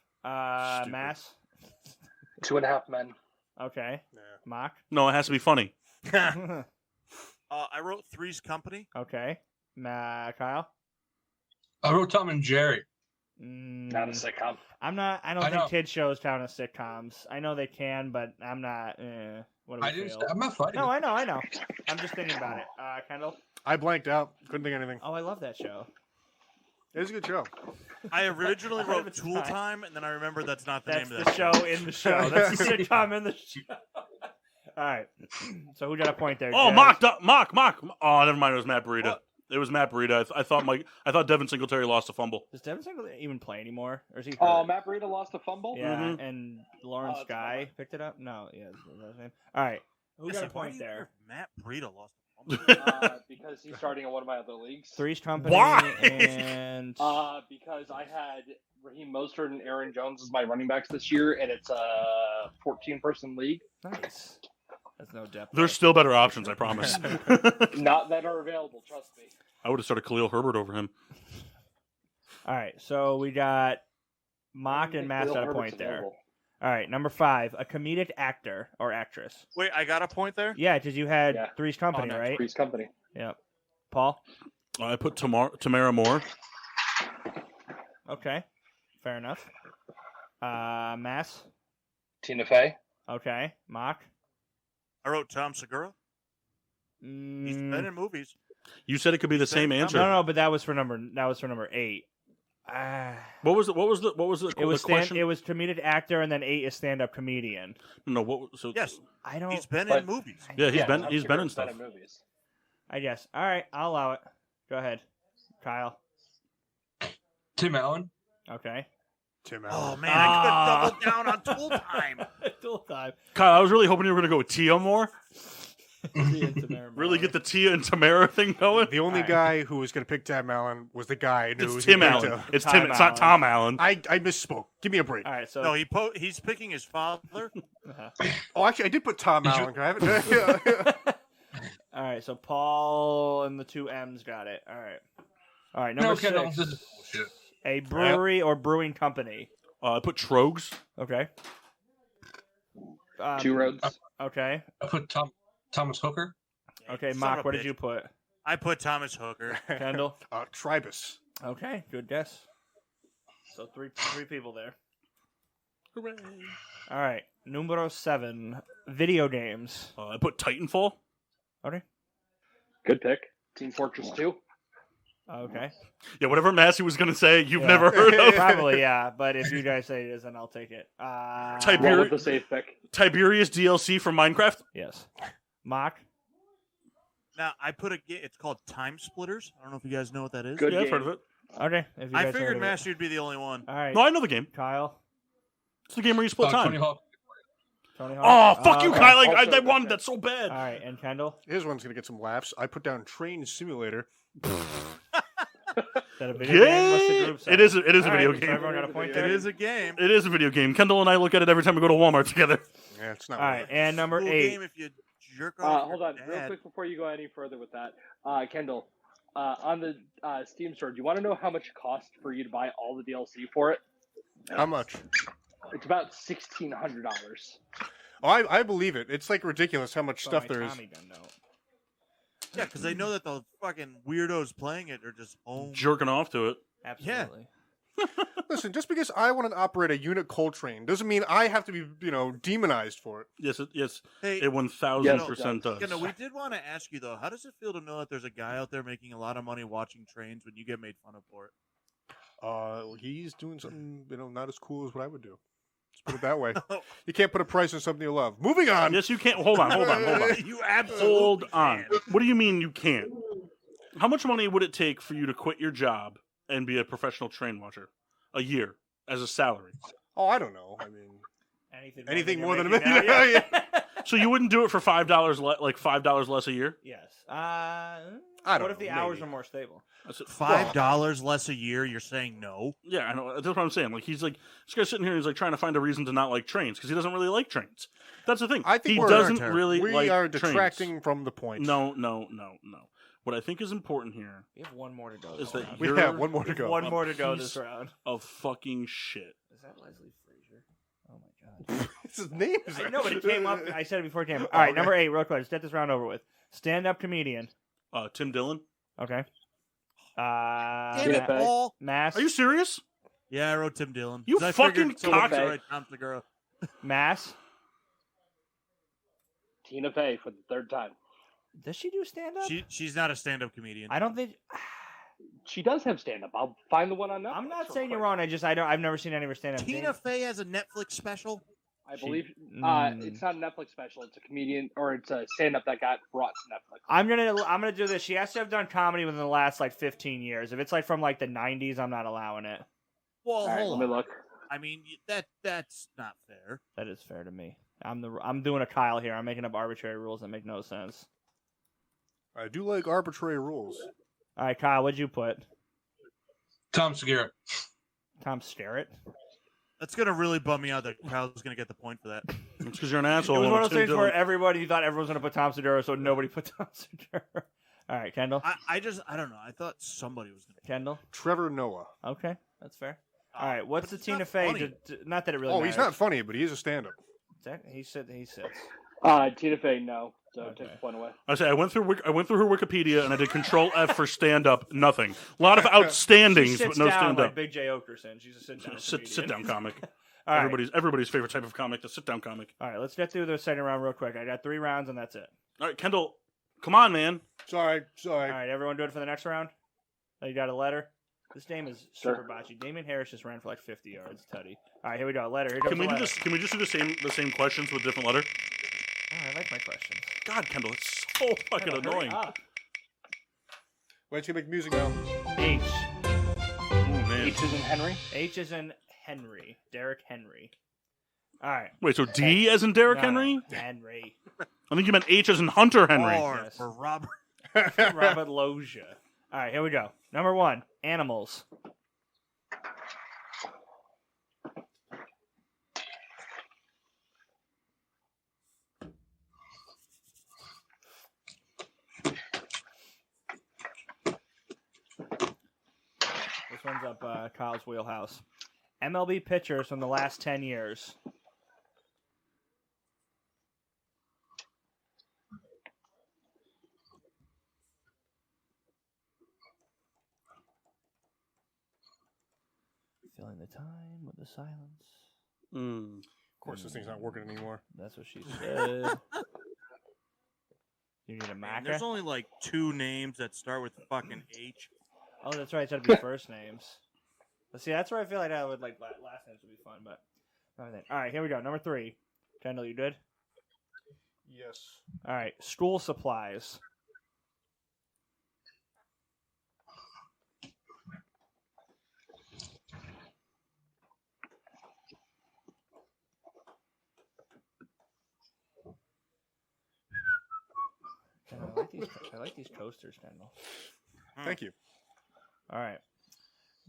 Stupid. Mass? 2.5 Men. Okay. Yeah. Mock? No, it has to be funny. I wrote Three's Company. Okay. Kyle? I wrote Tom and Jerry. Not a sitcom. I don't I think know. kid shows count as sitcoms. I know they can, but I'm not. What do we I didn't. feel? I'm not fighting. No, I know. I'm just thinking about it. Kendall? I blanked out. Couldn't think of anything. Oh, I love that show. It was a good show. I originally Ahead of wrote its Tool time. Time, and then I remembered that's not the That's name of the that show in the show. That's the sitcom in the show. All right. So who got a point there? Oh, Jazz? mock. Oh, never mind. It was Matt Burita. What? It was Matt Burita. I thought Devin Singletary lost a fumble. Does Devin Singletary even play anymore? Or is he hurt? Oh, Matt Breida lost a fumble? Yeah, Mhm. and Lawrence that's Guy picked it up? No, yeah. Is that his name? All right. Who Yes, got a like, why point do you there? think Matt Breida lost. Because he's starting in one of my other leagues. Three's Company Why? and... Because I had Raheem Mostert and Aaron Jones as my running backs this year, and it's a 14-person league. Nice. That's no depth. There's still better options, I promise. Not that are available, trust me. I would have started Khalil Herbert over him. All right, so we got Mock and Matt Khalil got a Herbert's point there. available. All right, number 5, a comedic actor or actress. Wait, I got a point there. Yeah, because you had Yeah. Three's Company, nice. right? Three's Company. Yep. Paul? I put Tamara Moore. Okay. Fair enough. Mass? Tina Fey. Okay. Mock? I wrote Tom Segura. He's been in movies. You said it could be the same answer. No, but that was for number 8. What was the It was question? it was comedic actor, and then 8 is stand-up comedian. No, what? So Yes, I don't. he's been But- in movies. yeah, he's Tom been in Segura's stuff. movies. I guess. All right, I'll allow it. Go ahead, Kyle. Tim Allen. Okay. Tim Oh Allen. man, I could have doubled down on Tool Time. Dual time. Kyle, I was really hoping you were going to go with Tia more. Really Really get the Tia and Tamara thing going. The only Alright. guy who was going to pick Tim Allen was the guy I knew. It's was Tim gonna pick Allen. Tim. It's Tom Tim. It's not Allen. Tom Allen. I misspoke. Give me a break. All right, so No, he's picking his father. Oh, actually, I did put Tom Did you- Allen. Can I have it? all right, so Paul and the 2 M's got it. All right. No, Number Kendall, 6, this is bullshit. a brewery or brewing company. I put Trogs. Okay. Two Roads. Okay. I put Thomas Hooker. Okay, Son Mock, of a what did bitch. you put? I put Thomas Hooker. Kendall. Tribus. Okay, good guess. So three people there. Hooray. All right, numero 7, video games. I put Titanfall. Okay. Good pick. Team Fortress 2. Okay. Yeah, whatever Massey was going to say, you've Yeah. never heard of. Probably, yeah. But if you guys say it is, then I'll take it. Type Roll Beer- with the safe pick. Tiberius DLC from Minecraft. Yes. Mock. Now I put it's called Time Splitters. I don't know if you guys know what that is. Good Yeah, I've game. heard of it. Okay. If you I guys figured heard of it. Master would be the only one. All right. No, I know the game. Kyle. It's the game where you split Tony time. Hawk. Tony Oh, Hawk. fuck you, okay. Kyle. I Also wanted good. that so bad. All right, and Kendall. His one's going to get some laughs. I put down Train Simulator. Is that a video game? What's the Yeah, group say? it is a All video right, game. So everyone got a point there? It is a game. It is a video game. Kendall and I look at it every time we go to Walmart together. Yeah, it's not. All right, and number Cool 8. game if you jerk off. Hold your on, real dad. quick before you go any further with that. Kendall, on the Steam store, do you want to know how much it costs for you to buy all the DLC for it? How much? It's about $1,600. Oh, I believe it. It's like ridiculous how much stuff there is. Tommy gun note. Yeah, because they know that the fucking weirdos playing it are just home. Jerking off to it. Absolutely. Listen, just because I want to operate a unit Coltrane doesn't mean I have to be, demonized for it. Yes, Hey, it 1000% does. you know, we did want to ask you though, how does it feel to know that there's a guy out there making a lot of money watching trains when you get made fun of for it? He's doing something, not as cool as what I would do. Let's put it that way. You can't put a price on something you love. Moving on. Yes, you can't. Hold on. You absolutely Hold on. can. What do you mean you can't? How much money would it take for you to quit your job and be a professional train watcher? A year as a salary. Oh, I don't know. I mean, anything more than a you're million. making now, yeah. So you wouldn't do it for $5, like $5 less a year? Yes. I don't What if know, the hours maybe. are more stable? That's it. $5 less a year. You're saying no? Yeah, I know. That's what I'm saying. Like this guy's sitting here and he's like trying to find a reason to not like trains because he doesn't really like trains. That's the thing. I think he we're- doesn't We really We like are trains. detracting from the point. No. What I think is important here We have one more to go. is this that round. We you're have one more to go. One more to go piece this round. of fucking shit. Is that Leslie Frazier? Oh my god. His name is I know, but it came up. I said it before it came up. All right, Okay. number 8, real quick. Let's get this round over with. Stand-up comedian. Tim Dillon. Okay. Damn it, Yeah. Paul. Mass. Are you serious? Yeah, I wrote Tim Dillon. You 'Cause I fucking figured someone cock- would write Tom Segura. Mass. Tina Fey for the third time. Does she do stand-up? She's not a stand-up comedian. I don't think. She does have stand up. I'll find the one on Netflix. I'm not real saying you're quick. wrong. I've never seen any of her stand-up. Tina Fey has a Netflix special. I She- believe Mm. it's not a Netflix special. It's a comedian or it's a stand up that got brought to Netflix. I'm gonna do this. She has to have done comedy within the last 15 years. If it's from the 90s, I'm not allowing it. Well, All right, hold let on. me look. I mean, that's not fair. That is fair to me. I'm doing a Kyle here. I'm making up arbitrary rules that make no sense. I do like arbitrary rules. All right, Kyle, what'd you put? Tom Segura. Tom Sterrett. That's gonna really bum me out that Kyle's gonna get the point for that. It's because you're an It asshole. was and one of Tim those things Dillon- where everybody you thought everyone was gonna put Tom Segura, so nobody put Tom Segura. All right, Kendall. I don't know. I thought somebody was gonna. Kendall. Trevor Noah. Okay, that's fair. All right, what's But the it's Tina not Fey? funny. Not that it really. Oh, matters. he's not funny, but he is a stand-up. He sits. Tina Fey, no. So Okay. take the point away. I say I went through her Wikipedia and I did Control F for stand up. Nothing. A lot of outstandings, She sits but no down stand like up. Big J Okerson. She's a sit-down. Sit down comic. All right. Everybody's favorite type of comic, the sit down comic. All right, let's get through the second round real quick. I got 3 rounds and that's it. All right, Kendall, come on, man. Sorry. All right, everyone do it for the next round? Oh, you got a letter? This game is super Sure. botchy. Damien Harris just ran for 50 yards, Tutty. All right, here we go. Letter. Here comes Can we the do letter. this? Can we just do the same questions with different letter? Oh, I like my questions. God, Kendall, it's so fucking Kendall, hurry annoying. up. Wait till you make music now. H. Oh man. H is in Henry. H is in Henry. Derek Henry. All right. Wait, so D as in Derrick No, Henry? Henry. I think you meant H as in Hunter Henry. Or Yes. for Robert. Robert Loggia. All right, here we go. Number 1, animals. This one's up Kyle's wheelhouse. MLB pitchers from the last 10 years. Filling the time with the silence. Of course, this thing's not working anymore. That's what she said. You need a Man, marker? there's only like 2 names that start with fucking H. Oh, that's right. It's got to be first names. But see, that's where I feel like I would like last names would be fun, but everything. All right, here we go. Number 3. Kendall, you good? Yes. All right, school supplies. Kendall, I like these coasters, Kendall. Thank you. All right.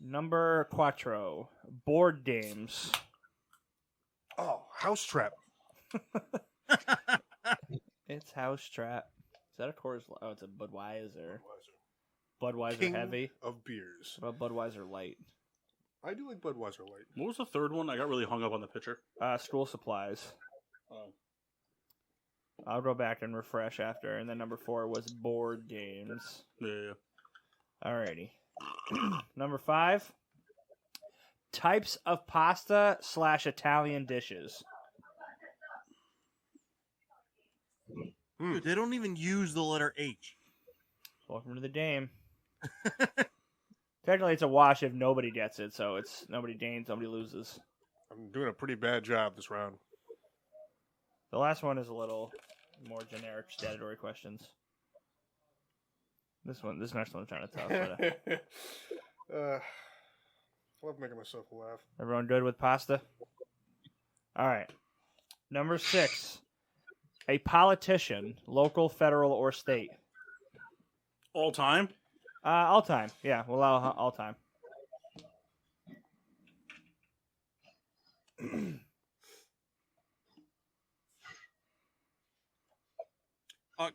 Number 4. Board games. Oh, House Trap. It's House Trap. Is that a Coors? Oh, it's a Budweiser. Budweiser King Heavy. of beers. What about Budweiser Light? I do like Budweiser Light. What was the third one? I got really hung up on the picture. School supplies. Oh. I'll go back and refresh after. And then number 4 was board games. Yeah. Alrighty. Number 5. Types of pasta / Italian dishes. Dude, they don't even use the letter H. Welcome to the game. Technically, it's a wash if nobody gets it, so it's nobody gains, nobody loses. I'm doing a pretty bad job this round. The last one is a little more generic statutory questions. This next one's kind of tough. But, I love making myself laugh. everyone good with pasta? All right. Number 6. A politician, local, federal, or state. All time? All time. Yeah, we'll allow all time.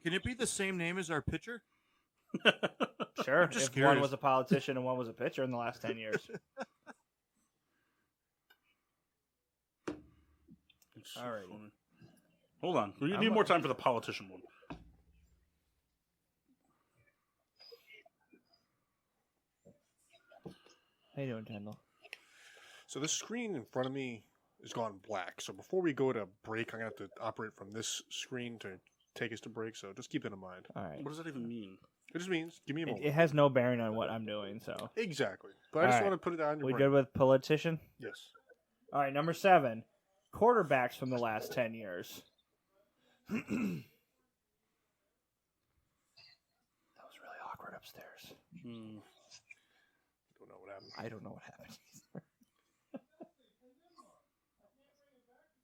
Can it be the same name as our pitcher? Sure. I'm just If curious. one was a politician and one was a pitcher in the last 10 years. All right. Hold on. We need more time for the politician one. How you doing, Kendall? So this screen in front of me is gone black. So before we go to break, I'm going to have to operate from this screen to take us to break. So just keep that in mind. All right. What does that even mean? It just means, give me a moment. It has no bearing on what I'm doing, so. Exactly. But I just All right. want to put it on your We brain. good with politician? Yes. All right, number 7. Quarterbacks from the last 10 years. That was really awkward upstairs. Don't know what happened. I don't know what happened.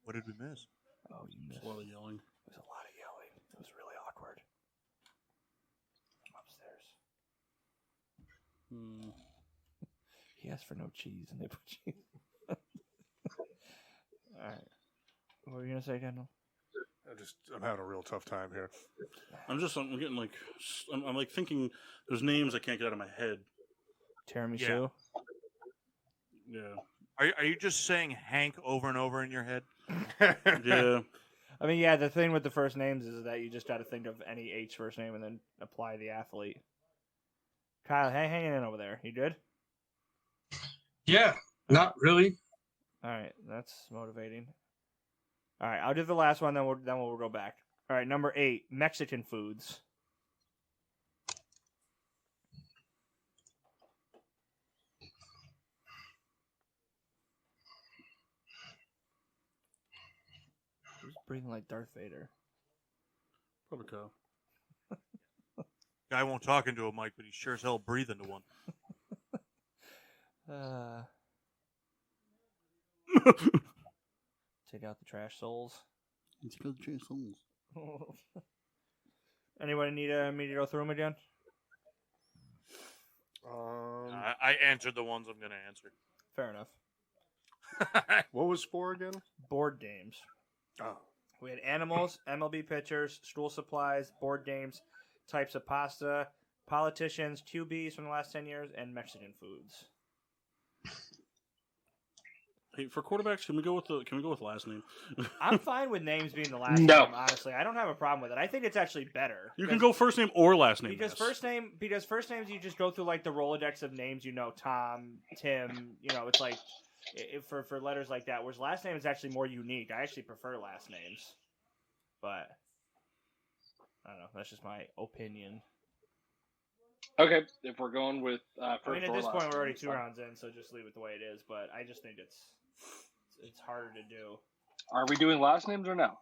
What did we miss? Oh, you missed. A lot of yelling. It was a lot of yelling. It was really awkward. I'm upstairs. He asked for no cheese, and they put cheese. All right. What were you gonna say, Kendall? I'm having a real tough time here. I'm getting like, I'm like thinking there's names I can't get out of my head. Tiramisu. Yeah. Are you just saying Hank over and over in your head? Yeah. I mean, yeah. The thing with the first names is that you just got to think of any H first name and then apply the athlete. Kyle, hang in over there. You good? Yeah, not really. All right, that's motivating. All right, I'll do the last one, then we'll go back. All right, number 8, Mexican foods. Who's breathing like Darth Vader? Probably Kyle. Guy won't talk into a mic, but he sure as hell breathe into one. Take out the trash souls. Take out the trash souls. Anybody need me to go through them again? I answered the ones I'm going to answer. Fair enough. What was 4 again? Board games. Oh. We had animals, MLB pitchers, school supplies, board games, types of pasta, politicians, QBs from the last 10 years, and Mexican foods. Hey, for quarterbacks, can we go with last name? I'm fine with names being the last No. name, honestly. I don't have a problem with it. I think it's actually better. You can go first name or last name. Because yes. first names you just go through like the Rolodex of names, Tom, Tim, it's like for letters like that. Whereas last name is actually more unique. I actually prefer last names. But I don't know, that's just my opinion. Okay, if we're going with I first mean, at or this last, point, we're already that's 2 fine. rounds in, so just leave it the way it is. But I just think it's harder to do. Are we doing last names or no?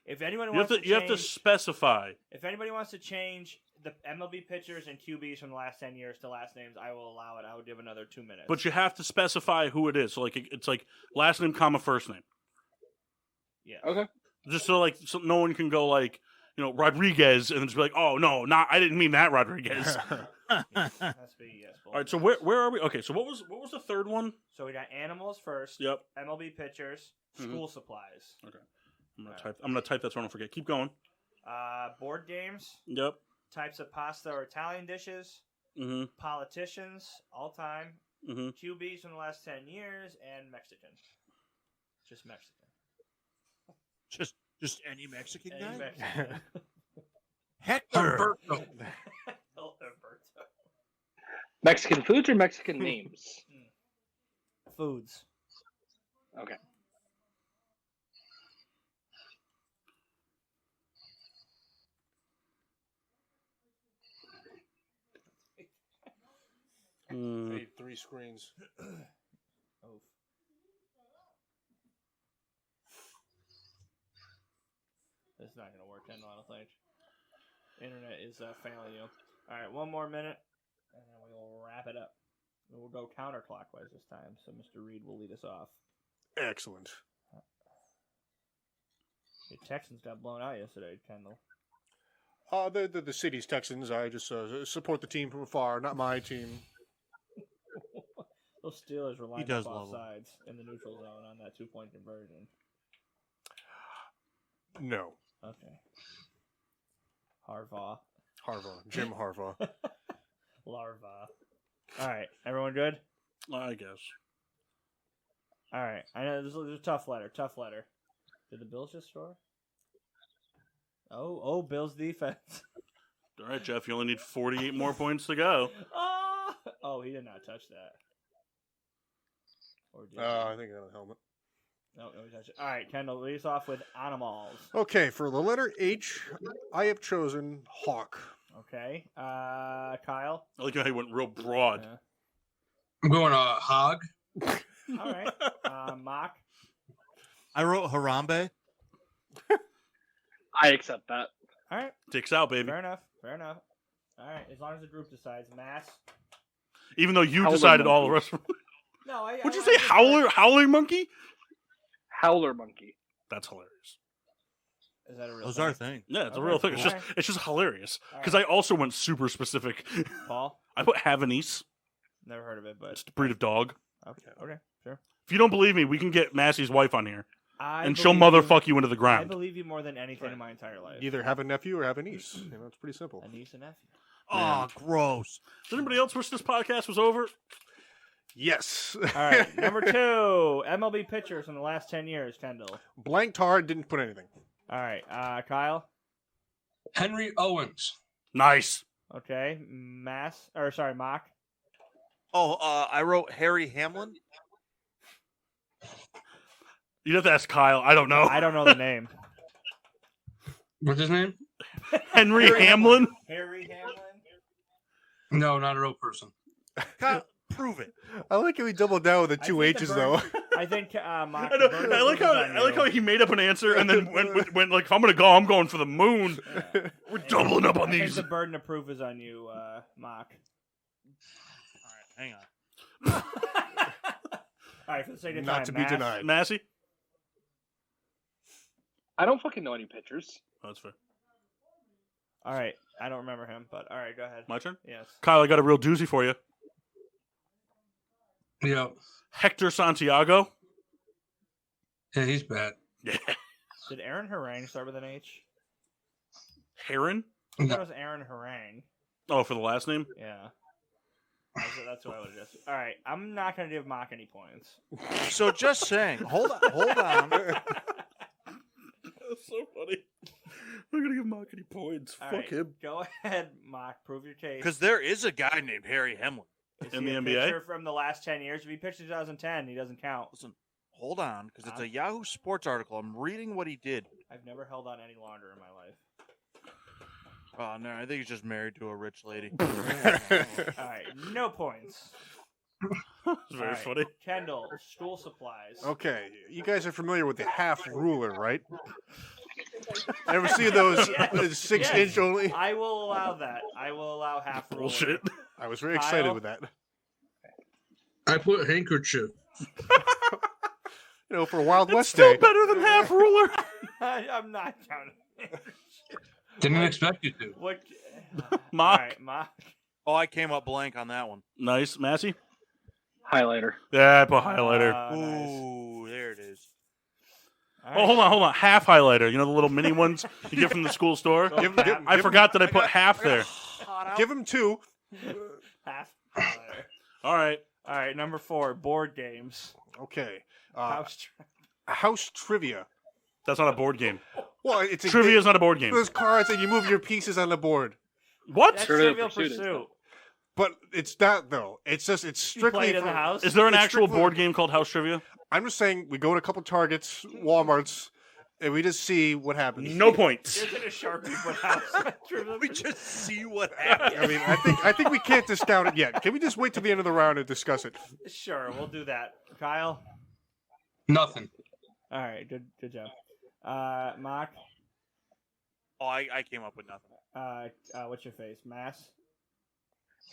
If anyone You have wants to you have to specify. if anybody wants to change the MLB pitchers and QBs from the last 10 years to last names, I will allow it. I would give another 2 minutes. But you have to specify who it is. So it's like last name, comma, first name. yeah, Okay. Just so no one can go Rodriguez and then just be like, oh no, I didn't mean that Rodriguez. has to be yes. All right, so where are we? Okay, so what was the third one? So we got animals first. Yep. MLB pitchers, school supplies, Okay. I'm gonna type that so I don't forget. Keep going. board games, Yep. types of pasta or Italian dishes, Mm-hmm. politicians, all time, Mm-hmm. QBs from the last 10 years, and Mexican. Just Mexican. Just any Mexican guy? Any Mexican. Hector. Humberto. Alberto. Mexican foods or Mexican names? Foods. Okay. I need 3 screens. Oof. It's not going to work, I don't think. Internet is failing you. All right, one more minute, and then we will wrap it up. We'll go counterclockwise this time, so Mr. Reed will lead us off. Excellent. The Texans got blown out yesterday, Kendall. The city's Texans. I just support the team from afar, not my team. Those Steelers were lined does up love off them. sides in the neutral zone on that 2-point conversion. No. Okay. Harbaugh. Jim Harbaugh. Larva. All right, everyone good? I guess. All right, I know this is a tough letter. Did the Bills just score? Oh, Bills defense. All right, Jeff, you only need 48 more points to go. Oh, he did not touch that. Or did I think I got a helmet. No, he touched it. All right, Kendall, lead us off with animals. Okay, for the letter H, I have chosen hawk. Okay, Kyle. I like how he went real broad. Yeah. I'm going hog. All right, Mock. I wrote Harambe. I accept that. All right, Dicks out, baby. fair enough. All right, as long as the group decides. Mass. Even though you Howler decided all the monkey. rest. No, Would you say howling monkey? Howler monkey. That's hilarious. Is that a real Those thing? are things. Yeah, it's a Okay, real thing. cool. It's just hilarious All because right. I also went super specific. Paul? I put Havanese. Never heard of it, but It's the breed of dog. okay, sure. If you don't believe me, we can get Massey's wife on here, I and she'll believe you- motherfuck you into the I ground. believe you more than anything in my entire life. Either have a nephew or have a niece. It's pretty simple. A niece and nephew. Oh, gross. Does anybody else wish this podcast was over? Yes. All right, number 2, MLB pitchers in the last 10 years, Kendall. Blanked hard, didn't put anything. All right, Kyle. Henry Owens. Nice. Okay, Mock. Oh, I wrote Harry Hamlin. You'd have to ask Kyle. I don't know. I don't know the name. What's his name? Henry Hamlin. Harry Hamlin. No, not a real person. God, prove it. I like how he doubled down with the two think the H's, bird- though. I think Mock. I, know, I like how he made up an answer and then went like, if I'm gonna go, I'm going for the moon. We're doubling up on I think these. the burden of proof is on you, Mock. All right, hang on. All right, for the sake of Not time, to be Mass. denied. Massey. I don't fucking know any pitchers. Oh, that's fair. All right, I don't remember him, but all right, go ahead. My turn. Yes. Kyle, I got a real doozy for you. Yeah. Hector Santiago. Yeah, he's bad. Yeah. Did Aaron Harang start with an H? Heron. I thought No. it was Aaron Harang. Oh, for the last name. Yeah. That's what I would have guessed. All right, I'm not going to give Mock any points. So just saying, hold on. That's so funny. I'm gonna give Mock any points. All Fuck right, him. Go ahead, Mock. Prove your case. Because there is a guy named Harry Hamlin. Is in he the a NBA? pitcher from the last 10 years? If he pitched in 2010, he doesn't count. Listen, hold on, because it's a Yahoo Sports article. I'm reading what he did. I've never held on any longer in my life. Oh, no, I think he's just married to a rich lady. All right, no points. It's very All right, funny. Kendall, school supplies. Okay, you guys are familiar with the half ruler, right? Ever see those Yes. 6-inch only? I will allow that. I will allow half ruler. Bullshit. I was very excited Kyle? with that. I put handkerchief. For a Wild It's West still day. better than half ruler. I'm not counting. Didn't expect you to. What? Mock. All right, Mock. Oh, I came up blank on that one. Nice, Massey. Highlighter. Yeah, I put highlighter. Nice. Ooh, there it is. All Oh, hold on. Half highlighter. You know the little mini ones you get from the school store. I forgot that I put half there. Give him 2. Half highlighter. All right. All right, number 4, board games. Okay. House trivia. That's not a board game. Well, it's a Trivia is not a board game. Those cards and you move your pieces on the board. What? That's Trivial Trivial Pursuit, Pursuit. isn't it? But it's not though. It's just it's You strictly play it in for the house? Is there an It's actual strictly- board game called House Trivia? I'm just saying we go to a couple Targets, Walmarts, and we just see what happens. No points. Is it a Sharpie put house? Trivial We Pursuit? just see what happens. I mean, I think we can't discount it yet. Can we just wait till the end of the round and discuss it? Sure, we'll do that. Kyle. Nothing. All right, good job. Mock. Oh, I came up with nothing. What's your face? Mass.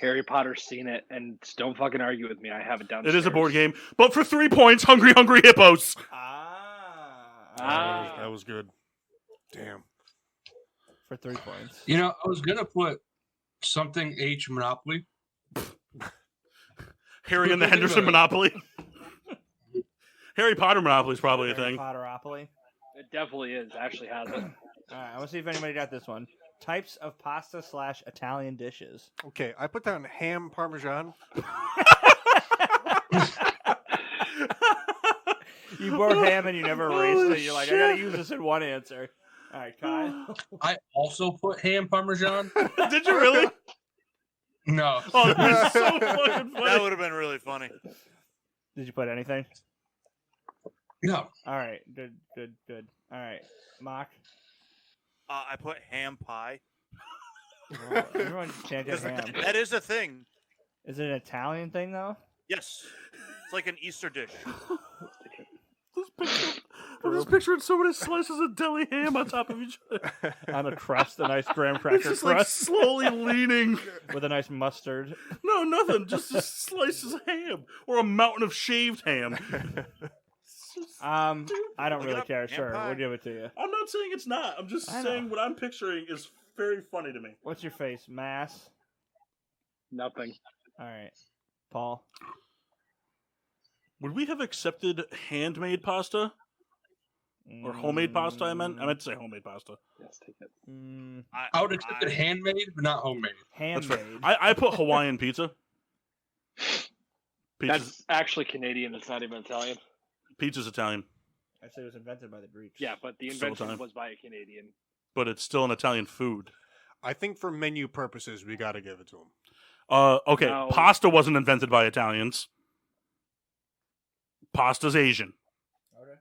Harry Potter's seen it, and don't fucking argue with me. I have it downstairs. It is a board game, but for 3 points, Hungry Hungry Hippos. That was good. Damn. For 3 points. You know, I was gonna put something H Monopoly. Harry and the Henderson Monopoly. Harry Potter Monopoly is probably a thing. Potteropoly. It definitely is. Ashley has it. All right, I want to see if anybody got this one. Types of pasta / Italian dishes. Okay, I put down ham parmesan. You brought ham and you never erased it. You're like, I gotta use this in one answer. All right, Kyle. I also put ham parmesan. Did you really? No. Oh, that was so fucking funny. That would have been really funny. Did you put anything? No. All right, good. All right, Mock. I put ham pie. Everyone can't get ham. That is a thing. Is it an Italian thing though? Yes. It's like an Easter dish. I'm just picturing so many slices of deli ham on top of each other. On a crust, a nice graham cracker It's just crust like slowly leaning. with a nice mustard. No, nothing. Just slices of ham or a mountain of shaved ham. I don't Look it really up. care. Ham Sure, pie. we'll give it to you. I'm not saying it's not. I'm just I know. saying what I'm picturing is very funny to me. What's your face? Mass. Nothing. All right, Paul. Would we have accepted handmade pasta or homemade pasta? I meant to say homemade pasta. Yes, take it. I would accept it handmade, but not homemade. That's Handmade. fair. I put Hawaiian pizza. That's actually Canadian. It's not even Italian. Pizza's Italian, I'd say it was invented by the Greeks. Yeah, but the Still invention Italian. was by a Canadian. but it's still an Italian food. I think for menu purposes, we got to give it to him. Okay, No. pasta wasn't invented by Italians. Pasta's Asian. Okay.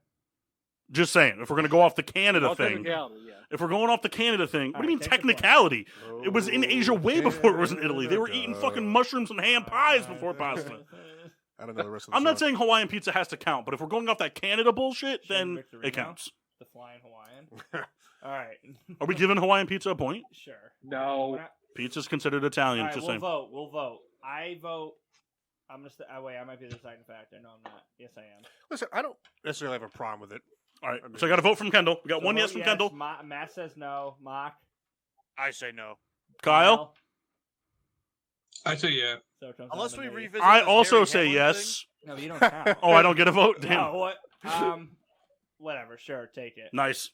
Just saying. If we're going to go off the Canada Well, thing. technicality, yeah. If we're going off the Canada thing, what do you mean Alright, take the point. technicality? It was in Asia way before it was in Italy. They were eating fucking mushrooms and ham pies before pasta. I don't know the rest of the I'm not song. saying Hawaiian pizza has to count, but if we're going off that Canada bullshit, then Victorino? it counts. The flying Hawaiian. All right. Are we giving Hawaiian pizza a point? Sure. No. We're not- Pizza's considered Italian. All right, Just we'll saying. vote. We'll vote. I vote. I'm gonna. Wait, I might be the deciding factor. No, I'm not. Yes, I am. Listen, I don't necessarily have a problem with it. All right, so I got a vote from Kendall. We got So one vote yes from Kendall. Matt says no. Mock. I say no. Kyle? I say yeah. So it comes Unless down we to me. revisit. I this also Harry say Hamlin yes. No, you don't count. Oh, I don't get a vote? Damn. No, what? Whatever. Sure, take it. Nice.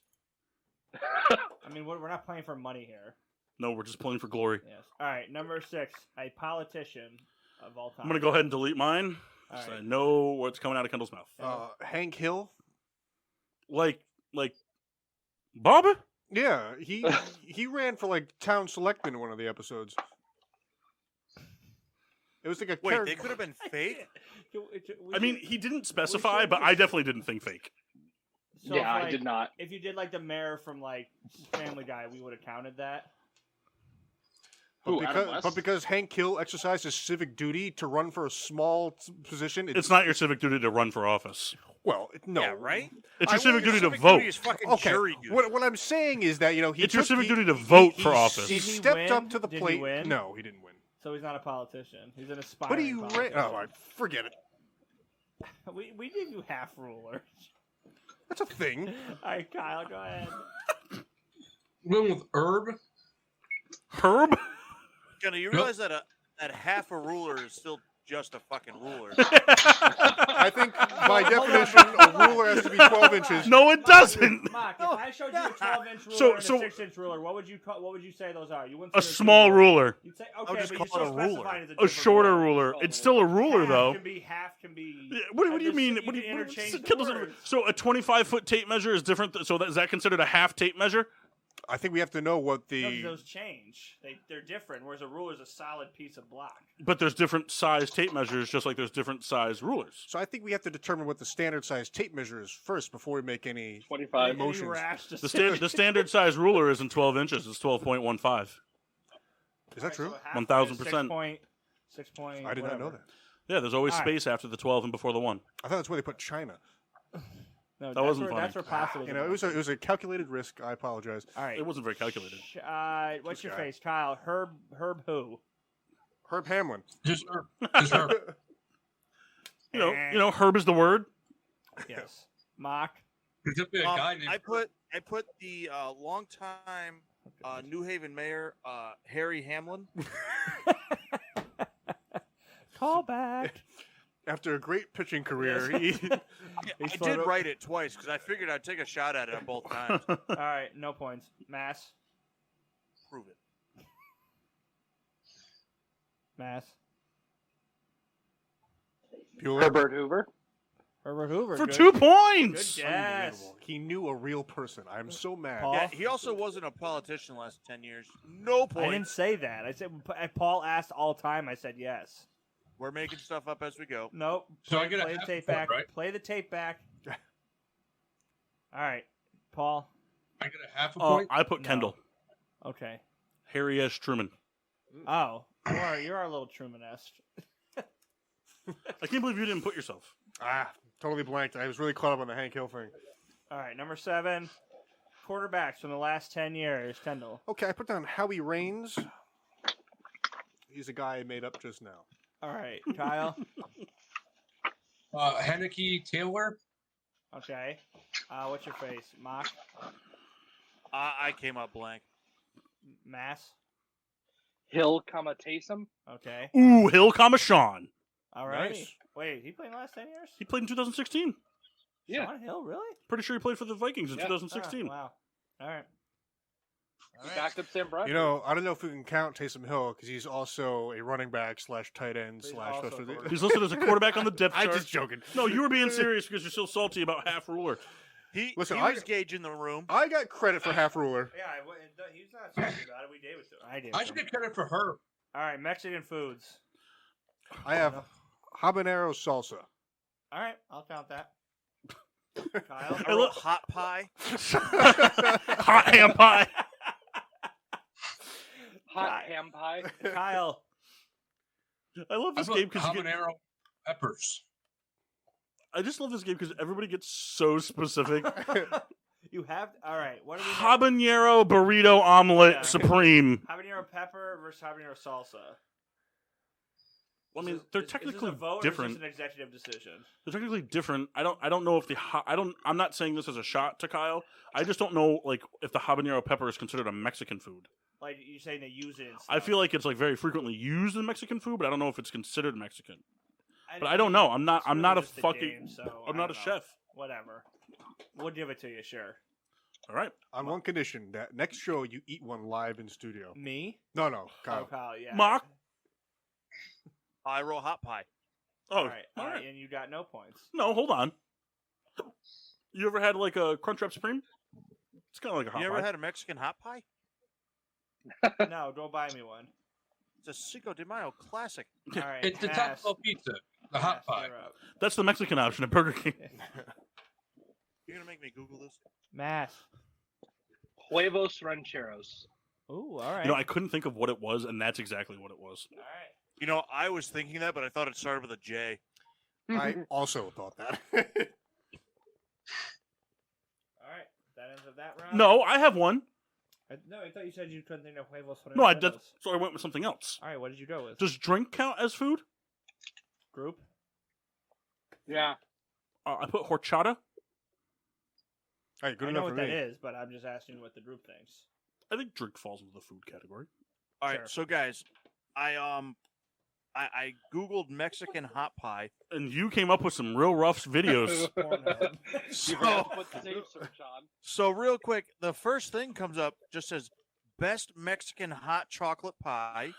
I mean, we're not playing for money here. No, we're just playing for glory. Yes. All right. Number 6. A politician of all time. I'm going to go ahead and delete mine. All So I right. know what's coming out of Kendall's mouth. Hank Hill. Like Bob? Yeah, he ran for like town selectman in one of the episodes. It was like a Wait, character. they could have been fake. I mean, he didn't specify, but I definitely didn't think fake. So yeah, if, I did not. If you did like the mayor from like Family Guy, we would have counted that. Who, Adam West? But because Hank Hill exercised his civic duty to run for a small position, It's not your civic duty to run for office. well, no, Yeah, right. It's your civic duty to Civic vote. duty is fucking Okay, jury duty. what I'm saying is that he It's your took- civic he- duty to vote for he- office. He Did he stepped win? up to the Did he plate. win? No, he didn't win. So he's not a politician. He's an aspiring But he ran. politician. Oh, all right, forget it. We give you half rulers. That's a thing. All right, Kyle, go ahead. Went with Herb. Herb? Kenny, you realize that that half a ruler is still just a fucking ruler. I think by definition, a ruler has to be 12 inches. No, it doesn't. Mark, if I showed you a 12-inch ruler So- and so- a 6-inch ruler, what would you say those are? You wouldn't A say they're small two ruler. You'd say would okay, just but you call it still a ruler. specified as a A different shorter ruler. ruler. It's still a ruler, though. Half can be. Yeah, What do you mean? You What do can you interchange the Kendall's- words. So a 25-foot tape measure is different. So is that considered a half tape measure? I think we have to know what No, 'cause the. those change. They're different. Whereas a ruler is a solid piece of block. But there's different size tape measures, just like there's different size rulers. So I think we have to determine what the standard size tape measure is first before we make any. 25. Any Emotions. rash The, decision. the standard size ruler isn't 12 inches. It's 12.15. Is that true? 1000%. 6 point. I did not know that. Yeah, there's always All right. space after the 12 and before the 1. I thought that's where they put China. No, That wasn't That's funny. where pasta was. You know, it was a calculated risk. I apologize. All right. It wasn't very calculated. What's This your guy. face, Kyle? Herb who? Herb Hamlin. Just Herb. Just Herb. You know, Herb is the word. Yes. Mock. There's definitely a guy named I put the longtime New Haven mayor Harry Hamlin. Call back. After a great pitching career, I did write it twice because I figured I'd take a shot at it on both times. All right, no points. Mass. Prove it. Mass. Bueller. Herbert Hoover. Herbert Hoover. For good. 2 points. Good guess. Unbelievable. He knew a real person. I'm so mad. Paul? Yeah, he also wasn't a politician the last 10 years. No points. I didn't say that. I said Paul asked all time. I said yes. We're making stuff up as we go. Nope. So I Play get a the half tape point, back. right? Play the tape back. All right, Paul. I get a half a Oh, point. I put No. Kendall. Okay. Harry S. Truman. Oh, you're our little Truman-esque. I can't believe you didn't put yourself. Totally blanked. I was really caught up on the Hank Hill thing. All right, number 7. Quarterbacks from the last 10 years. Kendall. Okay, I put down Howie Raines. He's a guy I made up just now. All right, Kyle. Henneke Taylor. Okay. What's your face? Mock. I came up blank. Mass. Hill, Taysom. Okay. Ooh, Hill, Sean. All right. Nice. Wait, he played in the last 10 years? He played in 2016. Yeah. Sean Hill, really? Pretty sure he played for the Vikings in Yeah. 2016. Wow. All right. He backed up Sam Bradford. You know, I don't know if we can count Taysom Hill because he's also a running back / tight end He's / also a special. quarterback. He's listed as a quarterback on the depth I'm chart. just joking. No, you were being serious because you're so salty about half ruler. Listen, he was gauging the room. I got credit for half ruler. Yeah, he's not talking about it. We gave it to him. I did. I should get credit for Herb. All right, Mexican foods. I have habanero salsa. All right, I'll count that. Kyle. I wrote hot pie. Hot ham pie. Hot ham pie. Kyle. I love I this put game because habanero peppers. I just love this game because everybody gets so specific. You have all right. What do we have? Habanero burrito omelet Yeah. supreme. Habanero pepper versus habanero salsa. Well, I mean, Is they're this technically a vote different. Or is this an executive decision? They're technically different. I don't know if I'm not saying this as a shot to Kyle. I just don't know like if the habanero pepper is considered a Mexican food. Like you're saying they use it. In I stuff. feel like it's like very frequently used in Mexican food, but I don't know if it's considered Mexican. But I don't know. I'm not It's a really just fucking game, so I'm I not a don't know. chef. Whatever. We'll give it to you, sure. All right. On one condition, that next show you eat one live in studio. Me? No, Kyle. Oh, Kyle, yeah. Mock. I wrote hot pie. Oh, All right, and you got no points. No, hold on. You ever had like a Crunchwrap Supreme? It's kind of like a hot You pie. ever had a Mexican hot pie? No, don't buy me one. It's a Cinco de Mayo classic. All right, It's the pass. Taco Bell pizza, the hot Pass, pie. you're up. That's the Mexican option at Burger King. You're gonna make me Google this? Mass. Huevos rancheros. Ooh, all right. You know, I couldn't think of what it was, and that's exactly what it was. All right. You know, I was thinking that, but I thought it started with a J. I also thought that. All right. That ends of that round. No, I have one. No, I thought you said you couldn't think of huevos. No, I rancheros. did. So I went with something else. All right, what did you go with? Does drink count as food? Group. Yeah. I put horchata. Hey, good I enough know for what me. that is, but I'm just asking what the group thinks. I think drink falls into the food category. All right, Sure. so guys, I Googled Mexican hot pie. And you came up with some real rough videos. Pornhub. You forgot to put the safe search on. So real quick, the first thing comes up just says best Mexican hot chocolate pie.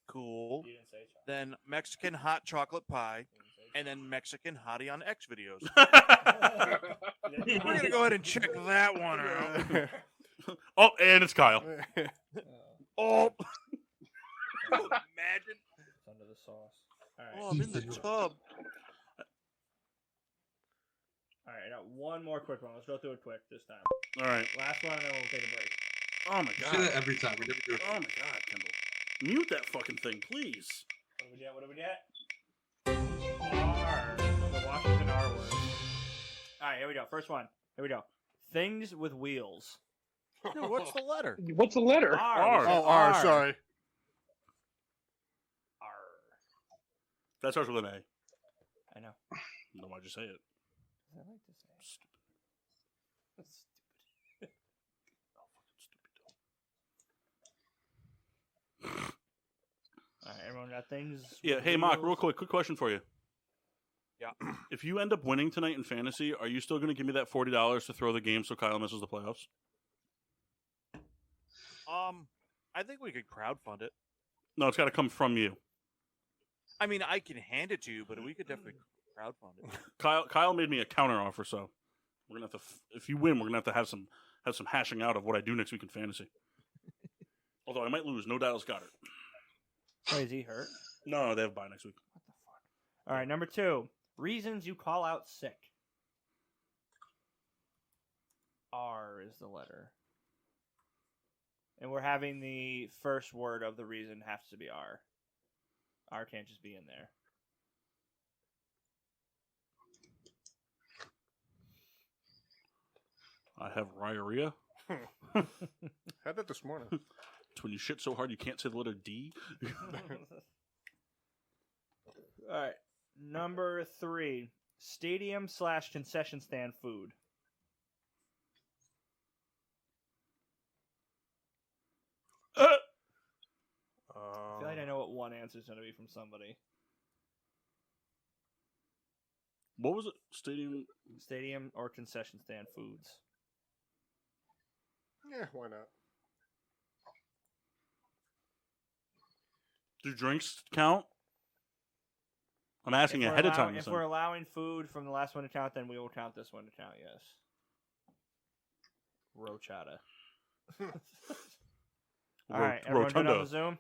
Cool. You didn't say chocolate. Then Mexican hot chocolate pie, and then Mexican hottie on X videos. We're gonna go ahead and check that one out. Oh, and it's Kyle. Oh, imagine! It's under the sauce. All right. Oh, I'm in the tub. All right, I got one more quick one. Let's go through it quick this time. All right. Last one, and then we'll take a break. Oh, my You say that God. every time. We never do it. Oh, my God, Kendall. Mute that fucking thing, please. What do we get? What do we get? R. The Washington R word. All right, here we go. First one. Here we go. Things with wheels. Dude, what's the letter? What's the letter? R. R. We said Oh, R, sorry. That starts with an A. I know. Then why'd you say it? I like this name. Stupid. That's stupid. Oh, fucking stupid. All right, everyone got things? Yeah. Hey, Mark, real quick question for you. Yeah. If you end up winning tonight in fantasy, are you still going to give me that $40 to throw the game so Kyle misses the playoffs? I think we could crowdfund it. No, it's got to come from you. I mean, I can hand it to you, but we could definitely crowdfund it. Kyle made me a counter offer, so we're gonna have to. If you win, we're gonna have some hashing out of what I do next week in fantasy. Although I might lose, no doubt. Got it. Oh, is he hurt? No, they have a bye next week. What the fuck? All right, number 2. Reasons you call out sick. R is the letter. And we're having the first word of the reason has to be R. R can't just be in there. I have rhinorrhea. Had that this morning. It's when you shit so hard you can't say the letter D. All right. Number 3. Stadium/concession stand food. I feel like I know what one answer is going to be from somebody. What was it? Stadium or concession stand foods. Yeah, why not? Do drinks count? I'm asking ahead of time. If we're allowing food from the last one to count, then we will count this one to count, yes. Rochata. All right, everyone good on the Zoom?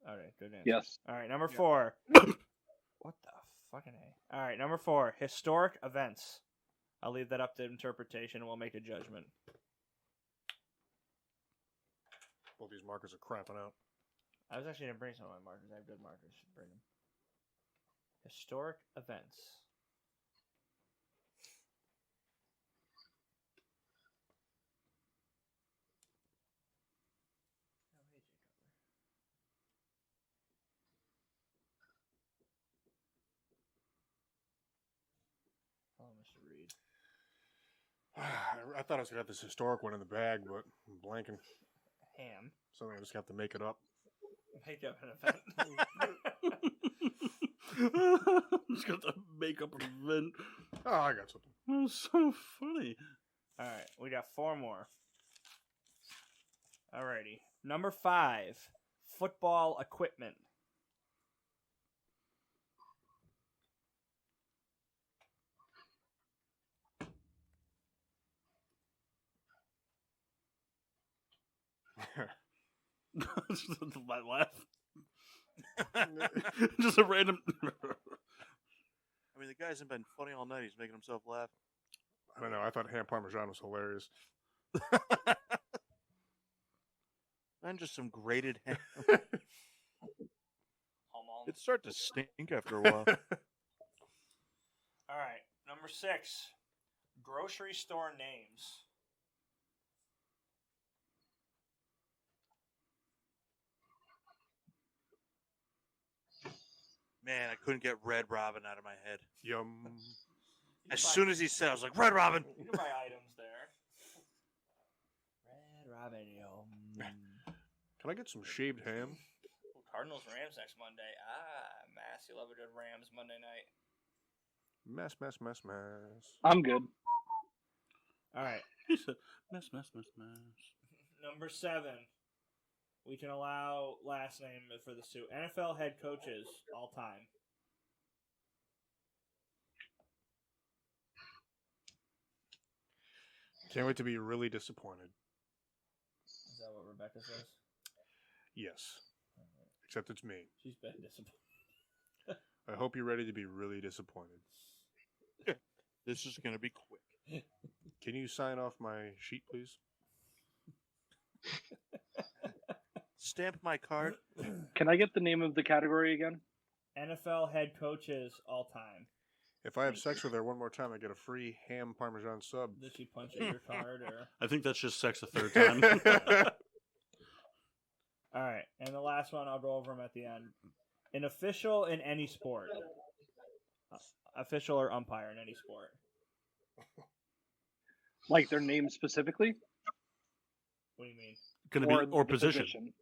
All right, good answer. Yes. All right, number 4. What the fucking A? All right, number 4. Historic events. I'll leave that up to interpretation and we'll make a judgment. Both these markers are crapping out. I was actually going to bring some of my markers. I have good markers. Should bring them. Historic events. Oh, hey, Jay Cutler. Hello, Mr. Reed. I thought I was going to have this historic one in the bag, but I'm blanking. Ham. Something I just have to make it up. Make up an event. Just got to make up an event. Oh, I got something. That was so funny. All right, we got 4 more. Alrighty. Number 5. Football equipment. My laugh. Just a random. I mean, the guy hasn't been funny all night. He's making himself laugh. I don't know. I thought ham parmesan was hilarious. And just some grated ham. Almost. It'd start to stink after a while. All right, number 6. Grocery store names. Man, I couldn't get Red Robin out of my head. Yum. As soon as he said, I was like, Red Robin! You can buy items there. Red Robin, yo. Can I get some shaved ham? Cardinals Rams next Monday. Mass, you love a good Rams Monday night. Mess. I'm good. All right. Mess. Number 7. We can allow last name for this too. NFL head coaches all time. Can't wait to be really disappointed. Is that what Rebecca says? Yes. Except it's me. She's been disappointed. I hope you're ready to be really disappointed. This is going to be quick. Can you sign off my sheet, please? Stamp my card. Can I get the name of the category again? NFL head coaches all time. If I have sex with her one more time, I get a free ham parmesan sub. Did she punch at your card or? I think that's just sex a third time. All right, and the last one, I'll go over them at the end. An official in any sport. Official or umpire in any sport. Like their name specifically? What do you mean? Going to be or the position.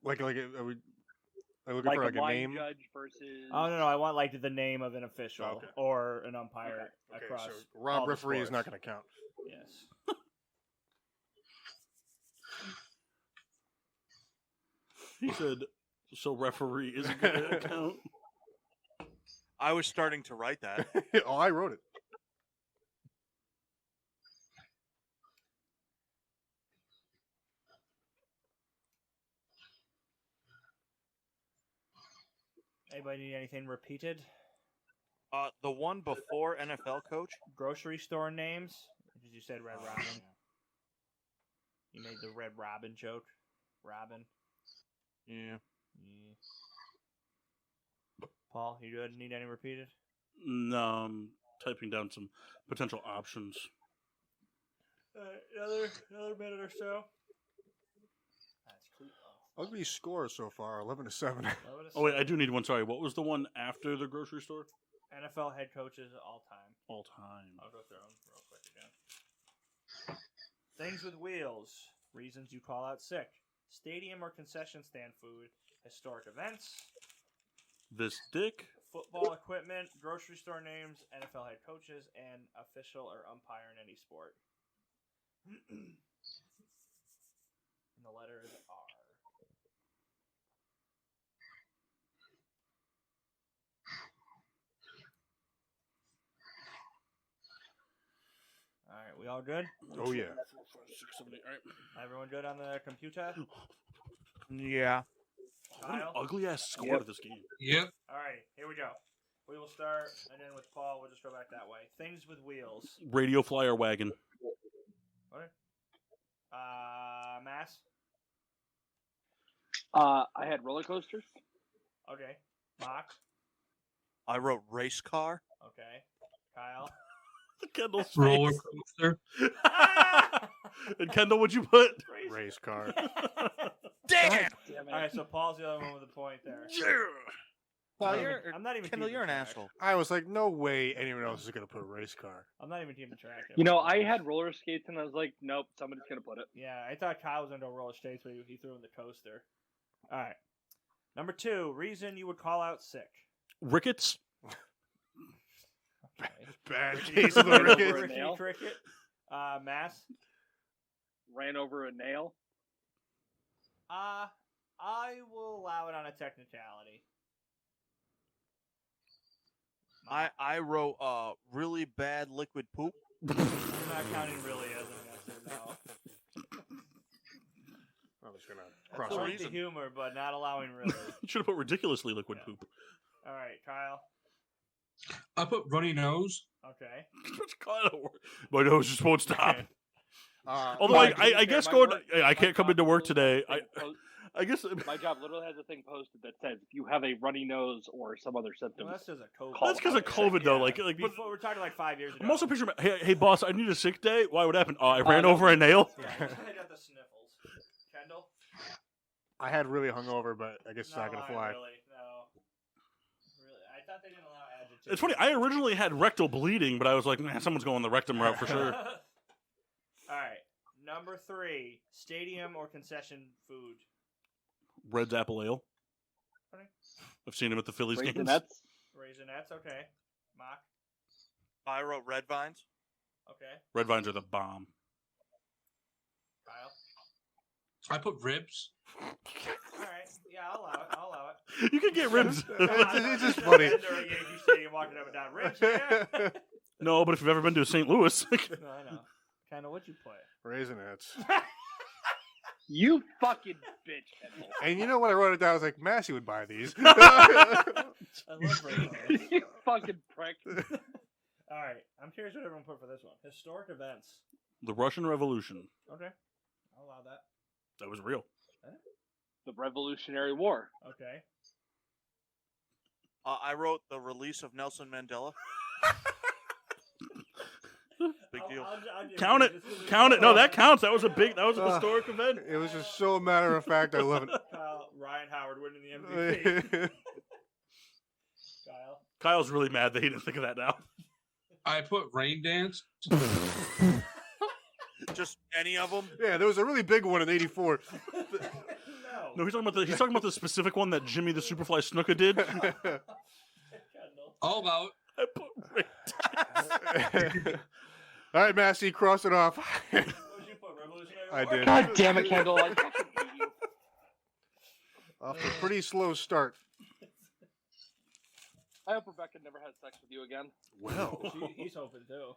Like are we looking Like for a like a line name? judge versus. Oh, no, I want like the name of an official Okay. or an umpire Okay, across. so Rob all the referee is sports. not going to count. Yes. He said, so referee isn't going to count. I was starting to write that. Oh, I wrote it. Anybody need anything repeated? The one before NFL coach. Grocery store names? Because you said Red Robin. You made the Red Robin joke. Robin. Yeah. Paul, you good? Need any repeated? No, I'm typing down some potential options. Another minute or so. That's cool. Ugly score so far, 11-7. Oh, wait, I do need one. Sorry, what was the one after the grocery store? NFL head coaches all time. All time. I'll go through them real quick again. Things with wheels. Reasons you call out sick. Stadium or concession stand food. Historic events. This dick. Football equipment. Grocery store names. NFL head coaches. And official or umpire in any sport. And the letter is R. All right, we all good? Oh, yeah. 4, 5, 6, 7, 8. All right. Everyone good on the computer? Yeah. What an Kyle? ugly ass score to this game. Yep. All right, here we go. We will start, and then with Paul, we'll just go back that way. Things with wheels. Radio flyer wagon. What? Mass? I had roller coasters. Okay. Mock? I wrote race car. Okay. Kyle? Kendall's Roller face. coaster. And Kendall, what'd you put? Race car. Damn. Damn it. All right, so Paul's the other one with a point there. Well, I'm not even Kendall, keeping you're an track. asshole. I was like, no way anyone else is going to put race car. I'm not even keeping track. You know, I had roller skates and I was like, nope, somebody's gonna put it. Yeah, I thought Kyle was into roller skates, but he threw in the coaster. All right. Number 2, reason you would call out sick. Ricketts. Okay. Bad case of the Ran over rickets. a nail. Cricket. Mass. Ran over a nail. I will allow it on a technicality. I wrote really bad liquid poop. I'm not counting really as an answer, no. I'm just going to That's cross the I out. like the reason. humor, but not allowing really. You should have put ridiculously liquid Yeah. poop. All right, Kyle. I put runny nose. Okay. My nose just won't stop. Uh, Although Well, I guess going, I can't come into work today. I guess My job literally has a thing posted that says if you have a runny nose or some other symptoms. Well, that's just a COVID. Call that's because of COVID though. Like, but Before, we're talking like 5 years ago. I'm also picturing. Hey, boss, I need a sick day. Why? What happened? Oh, I ran over a nail. Yeah, I got the sniffles. Kendall? I had really hungover, but I guess it's not going to fly. Really, no. Really, I thought they didn't allow adjectives. It's funny. I originally had rectal bleeding, but I was like, man, someone's going the rectum route for sure. All right. Number 3, stadium or concession food. Red's apple ale. Okay. I've seen him at the Phillies games. Raisinets. Raisinets, okay. Mock, I wrote red vines. okay. Red vines are the bomb. Kyle? I put ribs. All right. Yeah, I'll allow it. You can get ribs. It's just funny. During Yankee Stadium, walking up and down. Ribs, yeah. No, but if you've ever been to St. Louis, No, I know. Kind of what'd you play? Raisinets. You fucking bitch. Kendall. And you know what? I wrote it down. I was like, Massey would buy these. I love Raisinets. You fucking prick. All right. I'm curious what everyone put for this one. Historic events. the Russian Revolution. Okay. I'll allow that. That was real. The Revolutionary War. Okay. I wrote the release of Nelson Mandela. Big deal. Count it. Count it. No, that counts. That was a historic event. It was just so matter of fact. I love it. Ryan Howard winning the MVP. Kyle. Kyle's really mad that he didn't think of that now. I put Rain Dance. Just any of them? Yeah, there was a really big one in '84. No, he's talking about the specific one that Jimmy the Superfly Snuka did. All about. I put Ray. All right, Massey, cross it off. What did you put? Revolutionary I War? did. God damn it, Kendall! I fucking hate you. Off to a pretty slow start. I hope Rebecca never has sex with you again. Well, He's hoping too.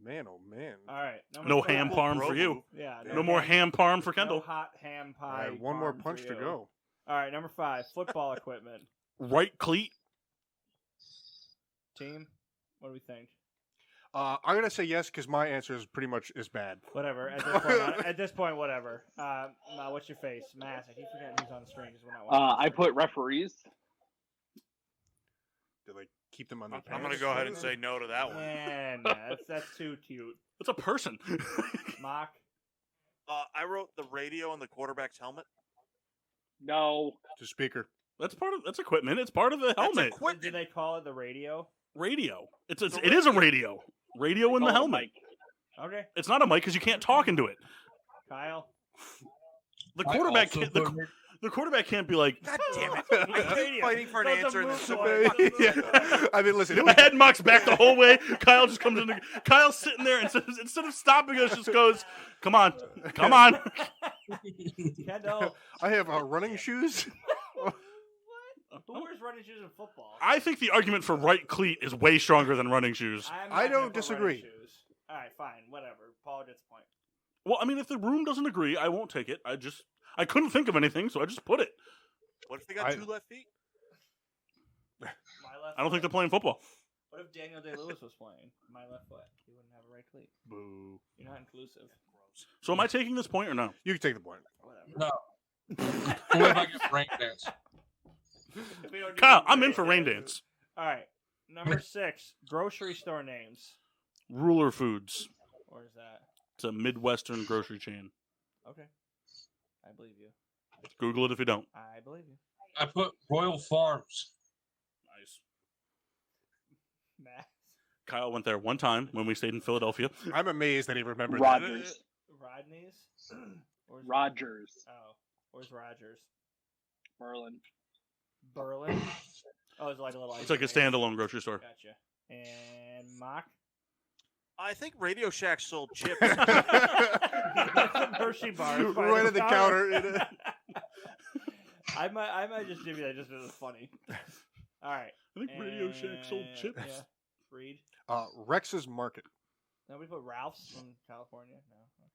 man, oh man. All right. No ham parm for you. Yeah. No more ham parm for No Kendall. hot ham All pie. right, one more parm punch for to you. go. All right, number 5, football equipment. Right cleat. Team, what do we think? I'm gonna say yes because my answer is pretty much is bad. Whatever. At this point, whatever. What's your face? Mass. I keep forgetting who's on the screen because we're not watching. I put referees. To like keep them on their I'm pants. going to go ahead and say no to that one. Man, that's too cute. It's a person. Mock. I wrote the radio and the quarterback's helmet. No. To speaker. That's equipment. It's part of the helmet. Do they call it the radio? Radio. It is a radio. Radio in the helmet. Okay. It's not a mic because you can't talk into it. Kyle. The quarterback can't. The quarterback can't be like, God damn it. I keep fighting for an answer in this Yeah. I mean, listen. my head mucks back the whole way. Kyle just comes in. Kyle's sitting there and instead of stopping us, just goes, "Come on, come on." Kendall. I have running shoes. Who wears running shoes in football? I think the argument for right cleat is way stronger than running shoes. I don't disagree. All right, fine, whatever. Paul gets a point. Well, I mean, if the room doesn't agree, I won't take it. I couldn't think of anything, so I just put it. What if they got 2 left feet? My left. I don't think they're playing football. What if Daniel Day-Lewis was playing? My left foot. He wouldn't have a right cleat. Boo. You're not inclusive. So am I taking this point or no? You can take the point. Whatever. No. What if I get Rain Dance? Kyle, I'm in for rain dance. All right, number 6, grocery store names. Ruler Foods. Where's that? It's a Midwestern grocery chain. Okay, I believe you. Google it if you don't. I believe you. I put Royal Farms. Nice. Matt. Kyle went there one time when we stayed in Philadelphia. I'm amazed that he remembered Rogers. Rodney's. Where's Rogers. Oh, where's Rogers? Merlin. Berlin. Oh, it's like a little. It's like a standalone grocery store. Gotcha. And Mock. I think Radio Shack sold chips. Hershey bars right at the counter. I might just give you that just because it's funny. All right. I think Radio Shack sold chips. Yeah. Reed. Rex's Market. No, we put Ralph's from California. No. Okay.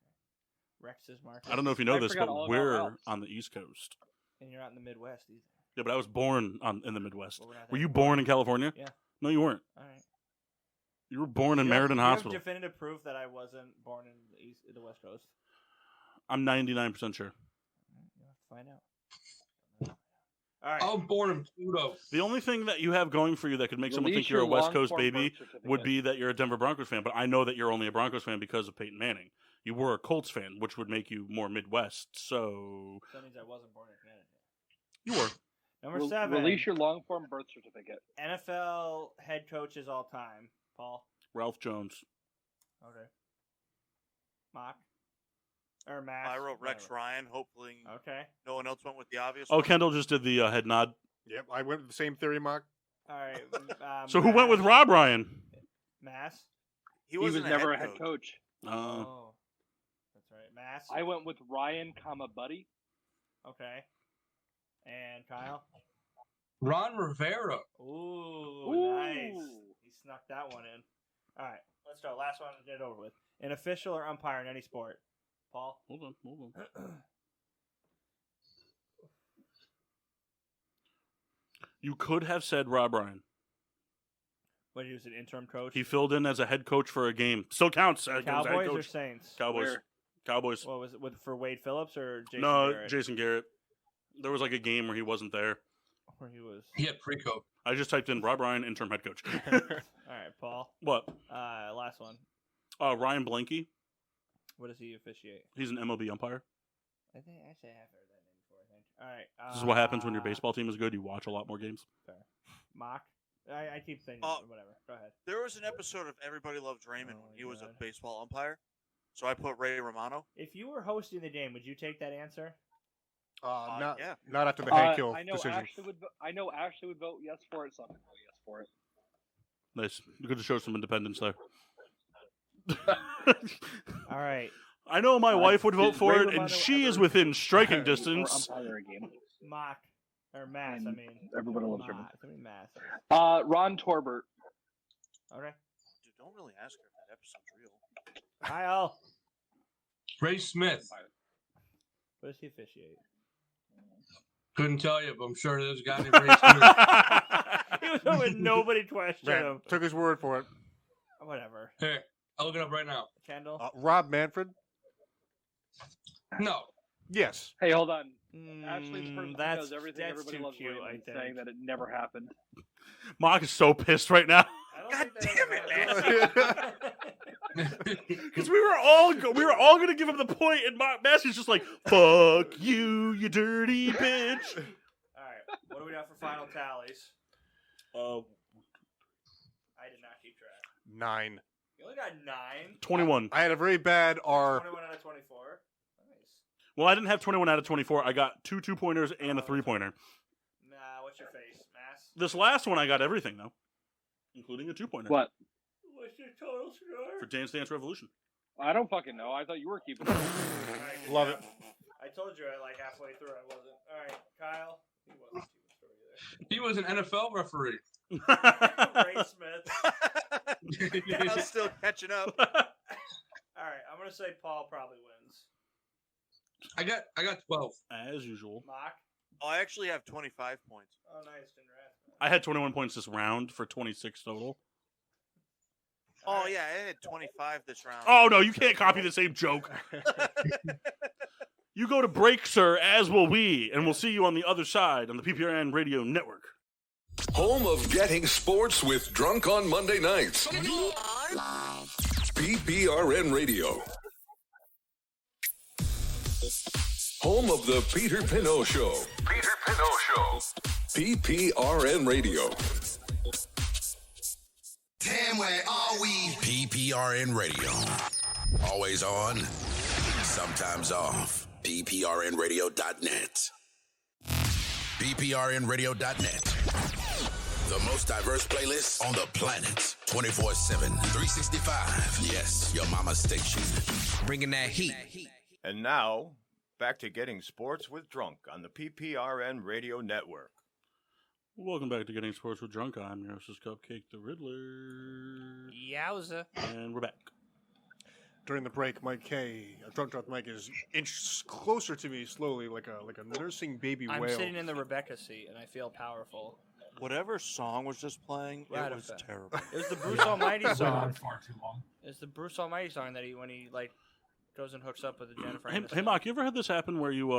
Rex's Market. I don't know if you know I this, forgot but all about we're Ralph's. on the East Coast. And you're not in the Midwest either. Yeah, but I was born in the Midwest. Well, we're not Were there. you born in California? Yeah. No, you weren't. All right. You were born in You have- Meriden you have Hospital. definitive proof that I wasn't born in the West Coast. I'm 99% sure. You'll have to find out. All right. I'm born in Pluto. The only thing that you have going for you that could make someone think you're a West Coast baby would be that you're a Denver Broncos fan. But I know that you're only a Broncos fan because of Peyton Manning. You were a Colts fan, which would make you more Midwest. So That means I wasn't born in Connecticut. you were. Number 7. Release your long form birth certificate. NFL head coaches all time. Paul. Ralph Jones. Okay. Mock. Or Max. I wrote Rex whatever. Ryan. Hopefully Okay. no one else went with the obvious Oh, one. Kendall just did the head nod. Yep, I went with the same theory, Mark. All right. So who went with Rob Ryan? Mass. He was wasn't never a head coach. Oh. That's right. Mass. I went with Ryan, Buddy. Okay. And Kyle. Ron Rivera. Ooh, nice. He snuck that one in. All right. Let's go. Last one to get it over with. An official or umpire in any sport. Paul. Hold on. You could have said Rob Ryan. What, he was an interim coach? He filled in as a head coach for a game. Still counts. As a head Cowboys or coach. Saints? Cowboys. Where? Cowboys. What was it for Wade Phillips or Jason No, Garrett? Jason Garrett. There was like a game where he wasn't there. Where he was. He had pre-COVID. I just typed in Rob Ryan, interim head coach. All right, Paul. What? Last one. Ryan Blanke. What does he officiate? He's an MLB umpire. I think actually I have heard that name before. I think. All right. This is what happens when your baseball team is good. You watch a lot more games. Fair. Mock. I keep saying whatever. Go ahead. There was an episode of Everybody Loves Raymond when he was a God. baseball umpire. So I put Ray Romano. If you were hosting the game, would you take that answer? Not yeah. not after the Hank Hill I know decision. Ashley would vote yes for it, so I'm going to vote yes for it. Nice. Good to show some independence there. All right. I know my wife would vote did for Ray it, and Romano she is ever- within striking Or distance. umpire a game. Mock. Or Mass, I mean. Everybody loves Mock. Raymond. I mean Mass. Ron Torbert. Okay. Dude, don't really ask her if that episode's real. Kyle. Ray Smith. What does he officiate? Couldn't tell you, but I'm sure there's a guy named Ray Smith. He was hoping nobody questioned Man, him. took his word for it. Whatever. Here, I'll look it up right now. Kendall. Rob Manfred? No. Yes. Hey, hold on. Ashley's the person who that's knows everything. that's Everybody too loves cute, Raymond, I think. saying that it never happened. Mock is so pissed right now. God damn it, Because we were all going to give him the point, and Massey's just like, fuck you, you dirty bitch. All right. What do we got for final tallies? I did not keep track. 9. You only got 9. 21. I had a very bad R. 21 out of 24. Nice. Well, I didn't have 21 out of 24. I got 2 2-pointers and a 3-pointer. Nah, what's your face, Mass? This last one, I got everything, though, including a 2-pointer. What? What's your total score? For Dance Dance Revolution. I don't fucking know. I thought you were keeping it. Alright, Love it. I told you like halfway through I wasn't. All right, Kyle. He wasn't keeping He was an NFL referee. story either. Ray Smith. Yeah, I'm still catching up. All right, I'm gonna say Paul probably wins. I got 12. As usual. Mock. Oh, I actually have 25 points. Oh, nice, congrats. I had 21 points this round for 26 total. Oh, yeah, I had 25 this round. Oh, no, you can't copy the same joke. You go to break, sir, as will we, and we'll see you on the other side on the PPRN Radio Network. Home of getting sports with Drunk on Monday nights. PPRN Radio. Home of the Peter Pinot Show. Peter Pinot Show. PPRN Radio. Damn, where are we? PPRN Radio. Always on, sometimes off. PPRNradio.net. PPRNradio.net. The most diverse playlist on the planet. 24/7, 365. Yes, your mama's station. Bringing that heat. And now, back to getting sports with Drunk on the PPRN Radio Network. Welcome back to Getting Sports with Drunk. I'm your hostess, Cupcake the Riddler. Yowza. And we're back. During the break, Mike K, Drunk Mike, is inched closer to me slowly, like a nursing baby I'm whale. sitting in the Rebecca seat, and I feel powerful. Whatever song was just playing, Right it was effect. terrible. It was the Bruce Almighty song. far too long. It's the Bruce Almighty song that when he goes and hooks up with the Jennifer Hey, Aniston. hey, Mark, you ever had this happen where you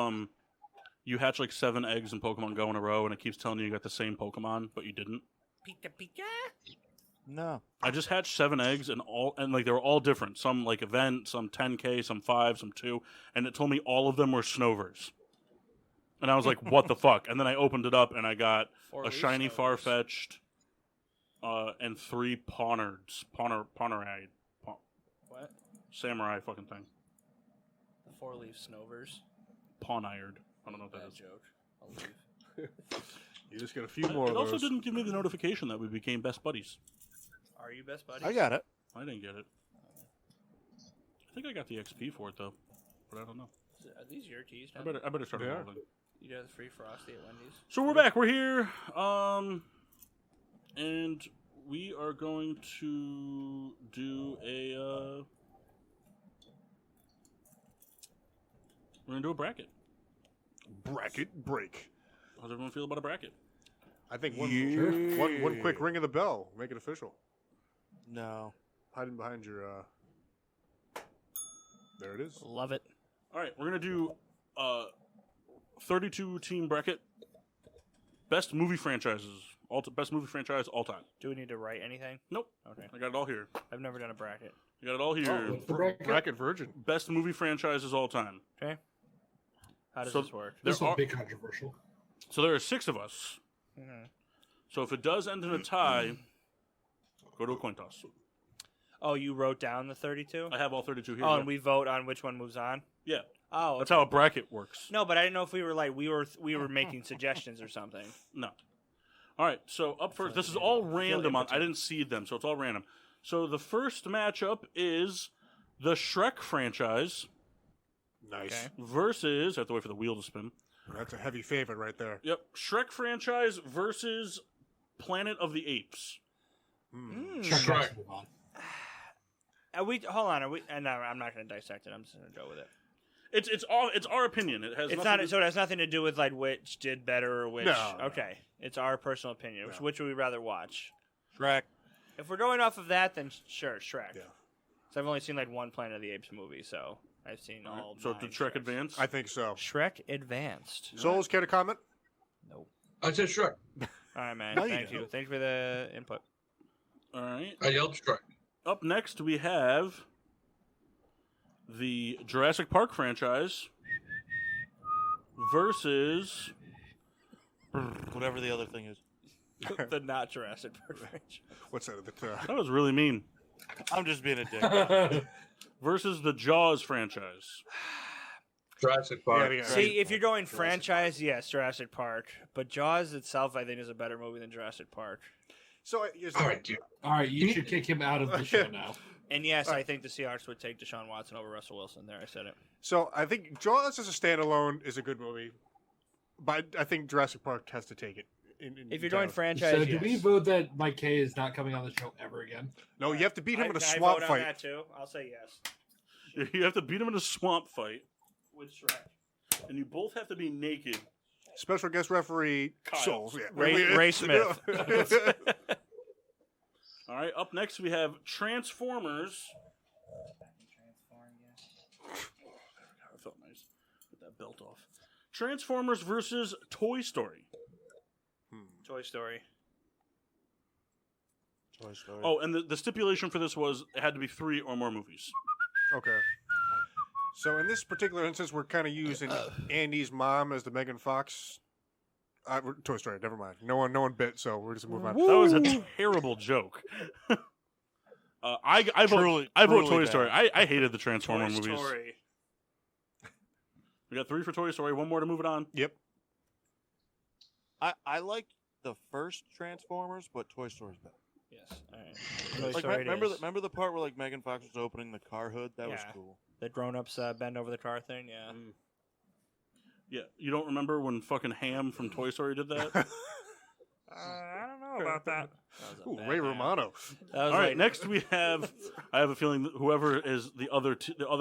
hatch like 7 eggs in Pokemon Go in a row, and it keeps telling you got the same Pokemon, but you didn't? Pika Pika. No. I just hatched 7 eggs, and they were all different. Some like event, some 10K, some 5, some 2, and it told me all of them were Snovers. And I was like, what the fuck? And then I opened it up, and I got a shiny Snovers. Farfetch'd, and 3 Pawnards. Pawneride. What? Samurai fucking thing. The 4-leaf Snovers. Pawnired. I don't know what that Bad is. joke. I'll leave. You just get a few more It of also those. didn't give me the notification that we became best buddies. Are you best buddies? I got it. I didn't get it. I think I got the XP for it though, but I don't know. Are these your teas now? I better start They are. evolving. You got the free Frosty at Wendy's? So we're back. We're here, and we are going to do a bracket. Bracket break. How's everyone feel about a bracket? I think one quick ring of the bell, make it official. No. Hiding behind your. There it is. Love it. All right, we're gonna do 32 team bracket. Best movie franchises Best movie franchise all time. Do we need to write anything? Nope. Okay. I got it all here. I've never done a bracket. I got it all here. Bracket Virgin. Best movie franchises all time. Okay. How does this work? This will be controversial. So there are 6 of us. Mm-hmm. So if it does end in a tie, go to a coin toss. Oh, you wrote down the 32? I have all 32 here. Oh, yeah. and we vote on which one moves on? Yeah. Oh, That's how a bracket works. No, but I didn't know if we were we were making suggestions or something. No. All right, so up first, this is all random. I didn't seed them, so it's all random. So the first matchup is the Shrek franchise. Nice. Versus, I have to wait for the wheel to spin. That's a heavy favorite right there. Yep, Shrek franchise versus Planet of the Apes. Shrek. Hold on. No, I'm not going to dissect it. I'm just going to go with it. It's our opinion. It has so it has nothing to do with like which did better or which. No. Okay, it's our personal opinion. Which would we rather watch? Shrek. If we're going off of that, then sure, Shrek. Yeah. So I've only seen like one Planet of the Apes movie, so I've seen all. So did Shrek advance? I think so. Shrek advanced. Souls, care to comment? Nope. I said Shrek. All right, man. No, you Thank you. don't. Thank you for the input. All right. I yelled Shrek. Up next, we have the Jurassic Park franchise versus Whatever the other thing is. The not Jurassic Park franchise. What's that? that was really mean. I'm just being a dick. Versus the Jaws franchise. Jurassic Park. Yeah. See, if you're going franchise, yes, Jurassic Park. But Jaws itself, I think, is a better movie than Jurassic Park. So, All right, dude. All right, you should kick him out of the show now. And yes, I think the Seahawks would take Deshaun Watson over Russell Wilson. There, I said it. So I think Jaws as a standalone is a good movie, but I think Jurassic Park has to take it. If you're going franchise, So, yes. do we vote that Mike K is not coming on the show ever again? No, you have to beat him in a Can I swamp vote on fight. that too? I'll say yes. You have to beat him in a swamp fight, With Shrek. and you both have to be naked. Special guest referee Kyle. Souls. Yeah. Ray Smith. All right, up next we have Transformers. That felt nice. Put that belt off. Transformers versus Toy Story. Toy Story. Toy Story. Oh, and the stipulation for this was it had to be 3 or more movies. Okay. So in this particular instance, we're kind of using Andy's mom as the Megan Fox. Toy Story. Never mind. No one bit. So we're just moving on. That was a terrible joke. I vote Toy bad. Story. I hated the Transformer Toy movies. Story. We got 3 for Toy Story. One more to move it on. Yep. I like the first Transformers, but Toy Story's better. Yes. All right. Toy Like, Story. remember the part where like Megan Fox was opening the car hood? That was Yeah. cool. The grown-ups bend over the car thing. Yeah. Yeah, you don't remember when fucking Ham from Toy Story did that? I don't know about that. Ooh, Ray Romano. All right, next we have. I have a feeling that whoever is the other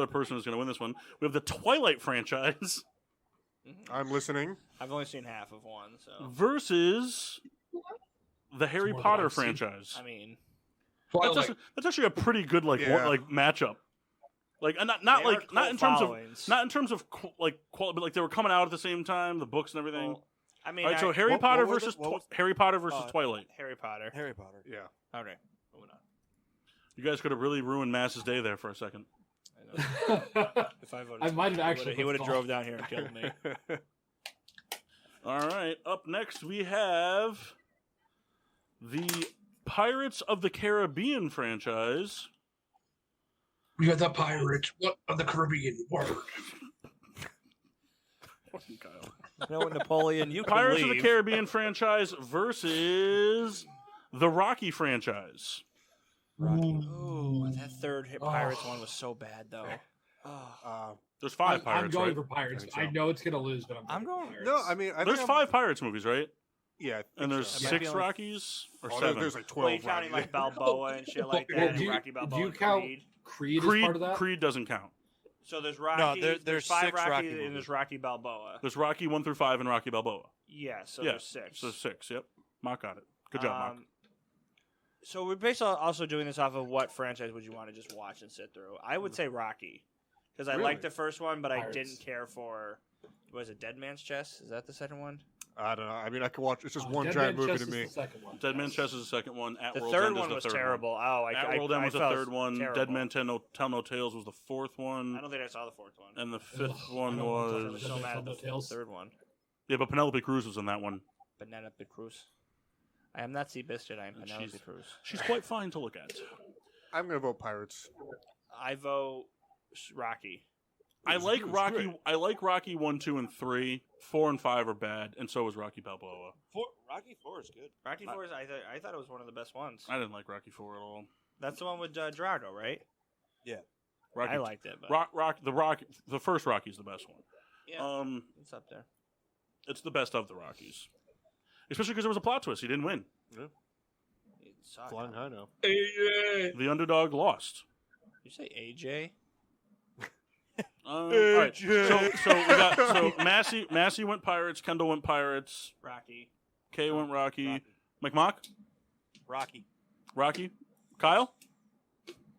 person is going to win this one. We have the Twilight franchise I'm listening. I've only seen half of one, so versus the Harry more than Potter I've seen. franchise. I mean, Twilight. That's actually a pretty good like matchup. Like and not They are like cult followings. not in terms of quality, but like they were coming out at the same time, the books and everything. well, I mean, All right, so I- Harry what Potter was it? versus What was- Harry Potter versus Twilight. Harry Potter. Harry Potter. Yeah. Okay, moving on. You guys could have really ruined Mass's day there for a second. I know. If I voted, I might have actually he would have withdrawn. drove down here and killed me. All right, up next we have the Pirates of the Caribbean franchise. We got the Pirates. What of the Caribbean word? Fucking Kyle. You know what, Napoleon? You Pirates can of leave. the Caribbean franchise versus the Rocky franchise. Ooh, that third Pirates one was so bad, though. There's 5 I'm Pirates, going right? for Pirates. I think so. I know it's going to lose, but I'm going. Pirates. No, I mean, I There's think 5 Pirates movies, right? Yeah, I think And there's so. Yeah. 6 Might be Rockies or Oh, 7. there's like Well, 12. you counting right? like Balboa and shit like that, Well, and Rocky Balboa do you and count Creed. Creed as part of that? Creed doesn't count. So there's Rocky. there's there's 5 6 Rocky, Rocky and movies. there's Rocky Balboa. There's Rocky 1 through 5 and Rocky Balboa. Yeah, so Yeah, there's 6. So 6, yep. Mock got it. Good job, Mock. So we're basically also doing this off of what franchise would you want to just watch and sit through? I would say Rocky, because I Really? liked the first one, but I Pirates. didn't care for. Was it Dead Man's Chest? Is that the second one? I don't know. I mean, I could watch. It's just one Dead giant Man movie Chest to is me. the second one. Dead Man Chest is the second one. At The World's third End one is was the third terrible. One. Oh, At World End was the felt third one. terrible. Dead Man Tell No Tales was the fourth one. I don't think I saw the fourth one. And the fifth Ugh, one I don't want to talk was... about So Dead Man mad Tell at No the Tales. third one. Yeah, but Penelope Cruz was in that one. Penelope Cruz. I am not Seabiscuit. I am Penelope Cruz. She's quite fine to look at. I'm going to vote Pirates. I vote Rocky. I like Rocky 1, 2, and 3. 4 and 5 are bad, and so is Rocky Balboa. Rocky 4 is good. Rocky 4 is, I thought it was one of the best ones. I didn't like Rocky 4 at all. That's the one with Drago, right? Yeah. Rocky, I liked it. But... the first Rocky's the best one. Yeah, it's up there. It's the best of the Rockies. Especially because there was a plot twist. He didn't win. Yeah. It sucked. Flying high now. The underdog lost. You say AJ? All right. So Massey went Pirates. Kendall went Pirates. Rocky. Kay went Rocky. McMock? Rocky. Kyle?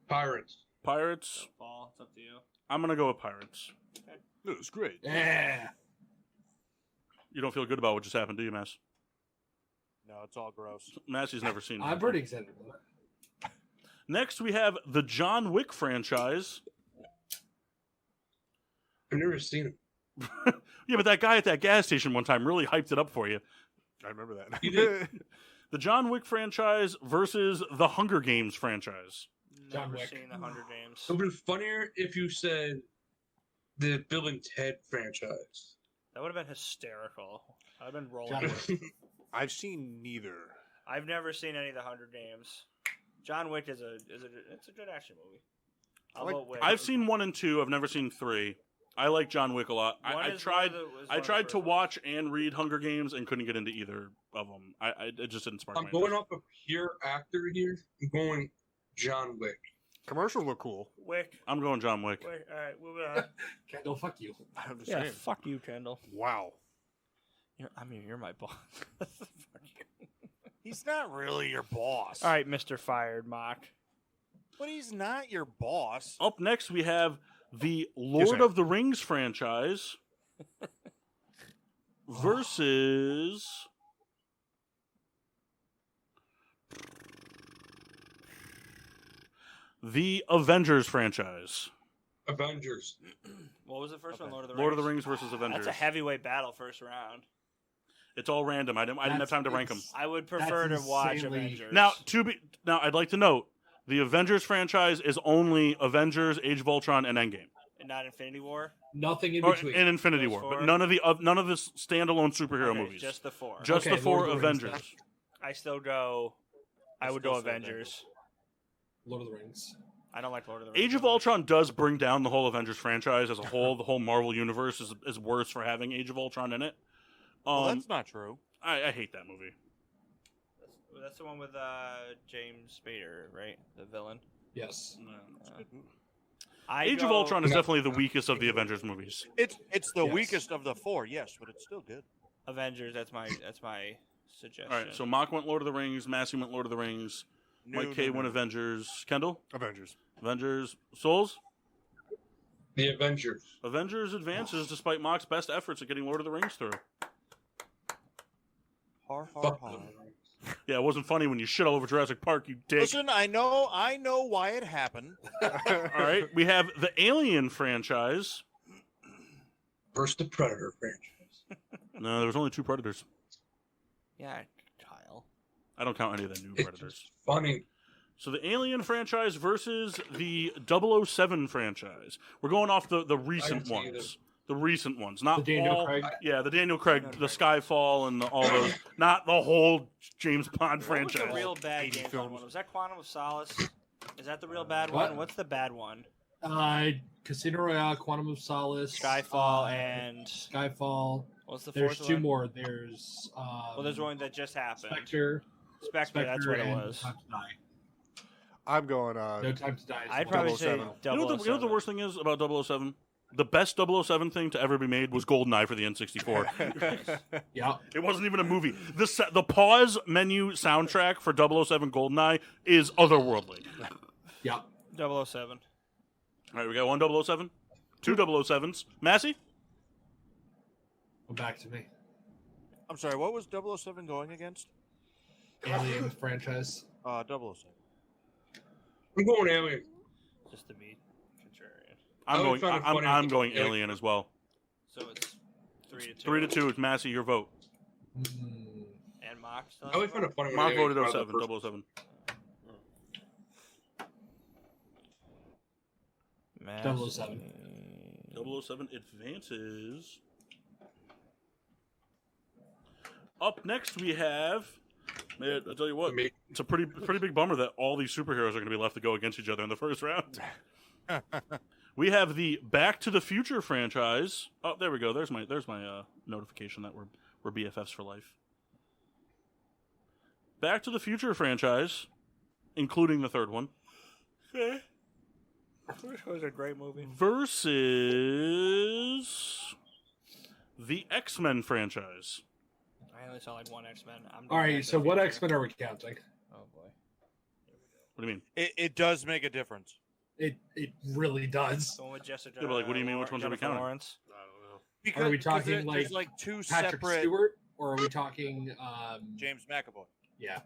Pirates. Paul, it's up to you. I'm gonna go with Pirates. It was great. Yeah. You don't feel good about what just happened, do you, Mass? No, it's all gross. Massey's never seen it. I'm pretty excited about it. Next, we have the John Wick franchise. I've never seen it. Yeah, but that guy at that gas station one time really hyped it up for you. I remember that. You did. The John Wick franchise versus the Hunger Games franchise. John Never Wick. seen the Hunger Games. It would have been funnier if you said the Bill and Ted franchise. That would have been hysterical. I've been rolling. John Wick. I've seen neither. I've never seen any of the Hunger Games. John Wick is a good action movie. I'll vote Wick. I've seen 1 and 2. I've never seen 3. I like John Wick a lot. I tried to watch and read Hunger Games and couldn't get into either of them. It just didn't spark my I'm going interest. off a pure actor here. I'm going John Wick. Commercials look cool. Wick. I'm going John Wick. All right, moving on. Kendall, fuck you. I'm just Yeah, saying. fuck you, Kendall. Wow. You're my boss. Fuck you. He's not really your boss. All right, Mr. Fired Mock. But he's not your boss. Up next, we have the Lord of the Rings franchise versus the Avengers franchise. Avengers. What was the first one? Lord of the Rings. Lord of the Rings versus Avengers. That's a heavyweight battle first round. It's all random. I didn't have time to rank them. I would prefer to watch Avengers. Now, I'd like to note the Avengers franchise is only Avengers, Age of Ultron, and Endgame. And not Infinity War. Nothing in Or between. in Infinity War, but none of the standalone superhero movies. Just the 4. Just Okay, the 4 Lord of the Rings, Avengers. I still go. I would go Avengers. Lord of the Rings. I don't like Lord of the Rings. Age of Ultron does bring down the whole Avengers franchise as a whole. The whole Marvel universe is worse for having Age of Ultron in it. Well, that's not true. I hate that movie. That's the one with James Spader, right? The villain. Yes. Age of Ultron is definitely the weakest of the Avengers movies. It's the weakest of the 4, yes, but it's still good. Avengers. That's my suggestion. All right, so Mock went Lord of the Rings, Massey went Lord of the Rings, Mike K went Avengers. Kendall? Avengers. Souls? The Avengers. Avengers advances despite Mock's best efforts at getting Lord of the Rings through. Har. Yeah, it wasn't funny when you shit all over Jurassic Park, you dick. Listen, I know why it happened. All right, we have the Alien franchise versus the Predator franchise. No, there was only 2 Predators. Yeah, Kyle. I don't count any of the new Predators. Funny. So the Alien franchise versus the 007 franchise. We're going off the recent ones. The recent ones, not the Daniel all. Craig. Yeah, the Daniel Craig, the Skyfall, and all those. Not the whole James Bond franchise. What's the real bad James Bond one? Was that Quantum of Solace? Is that the real bad one? What's the bad one? Casino Royale, Quantum of Solace, Skyfall, and Skyfall. What's the There's fourth 2 one? more. There's well, there's one that just happened. Spectre. That's what it and was. No Time to Die. I'm going. No Time to Die. I'd probably say 007. You know what the worst thing is about 007? The best 007 thing to ever be made was GoldenEye for the N64. Yeah. It wasn't even a movie. The pause menu soundtrack for 007 GoldenEye is otherworldly. Yeah. 007. All right, we got 1 007, 2 007s. Massey? Come back to me. I'm sorry. What was 007 going against? Alien franchise. 007. I'm going Alien. Just to be contrarian. I'm going Alien as well. So it's 3-2. 3-2. It's Massey. Your vote. And Mock still. I always find it funny when Mark Alien voted comes out 07. the first- 007. 007. 007 advances. Up next, we have. Man, I'll tell you what. It's a pretty big bummer that all these superheroes are going to be left to go against each other in the first round. We have the Back to the Future franchise. Oh, there we go. There's my notification that we're BFFs for life. Back to the Future franchise, including the third one. Okay. Which was a great movie. Versus the X-Men franchise. I only saw like one X-Men. All right, so what X-Men are we counting? Oh boy. What do you mean? It does make a difference. It really does. The one with Jessica. Yeah, but like, what do you mean? Which ones are we counting? Lawrence? I don't know. Because Are we talking there's like two Patrick separate Stewart, or are we talking James McAvoy? Yeah.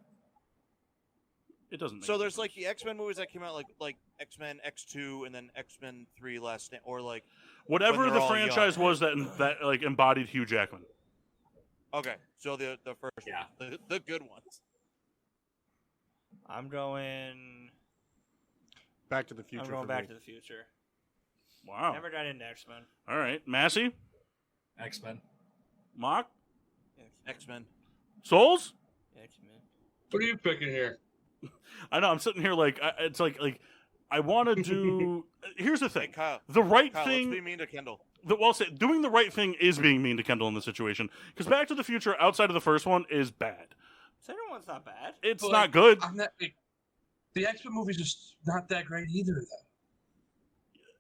It doesn't. Make So a there's difference. like the X-Men movies that came out like X-Men X2 and then X-Men 3 Last Stand, or like whatever when the they're all franchise young. was that like embodied Hugh Jackman. Okay, so the first the good ones. I'm going. Back to the Future. I'm going for Back me. to the Future. Wow. Never got into X-Men. All right, Massey, X-Men. Mock, X-Men. Souls. X-Men. What are you picking here? I know. I'm sitting here like it's like I want to do. Here's the Hey, thing. Kyle. The right Kyle, thing. let's be mean to Kendall. Doing the right thing is being mean to Kendall in this situation because Back to the Future, outside of the first one, is bad. Second one's not bad. It's But, not good. I'm not, the X-Men movies are not that great either, though.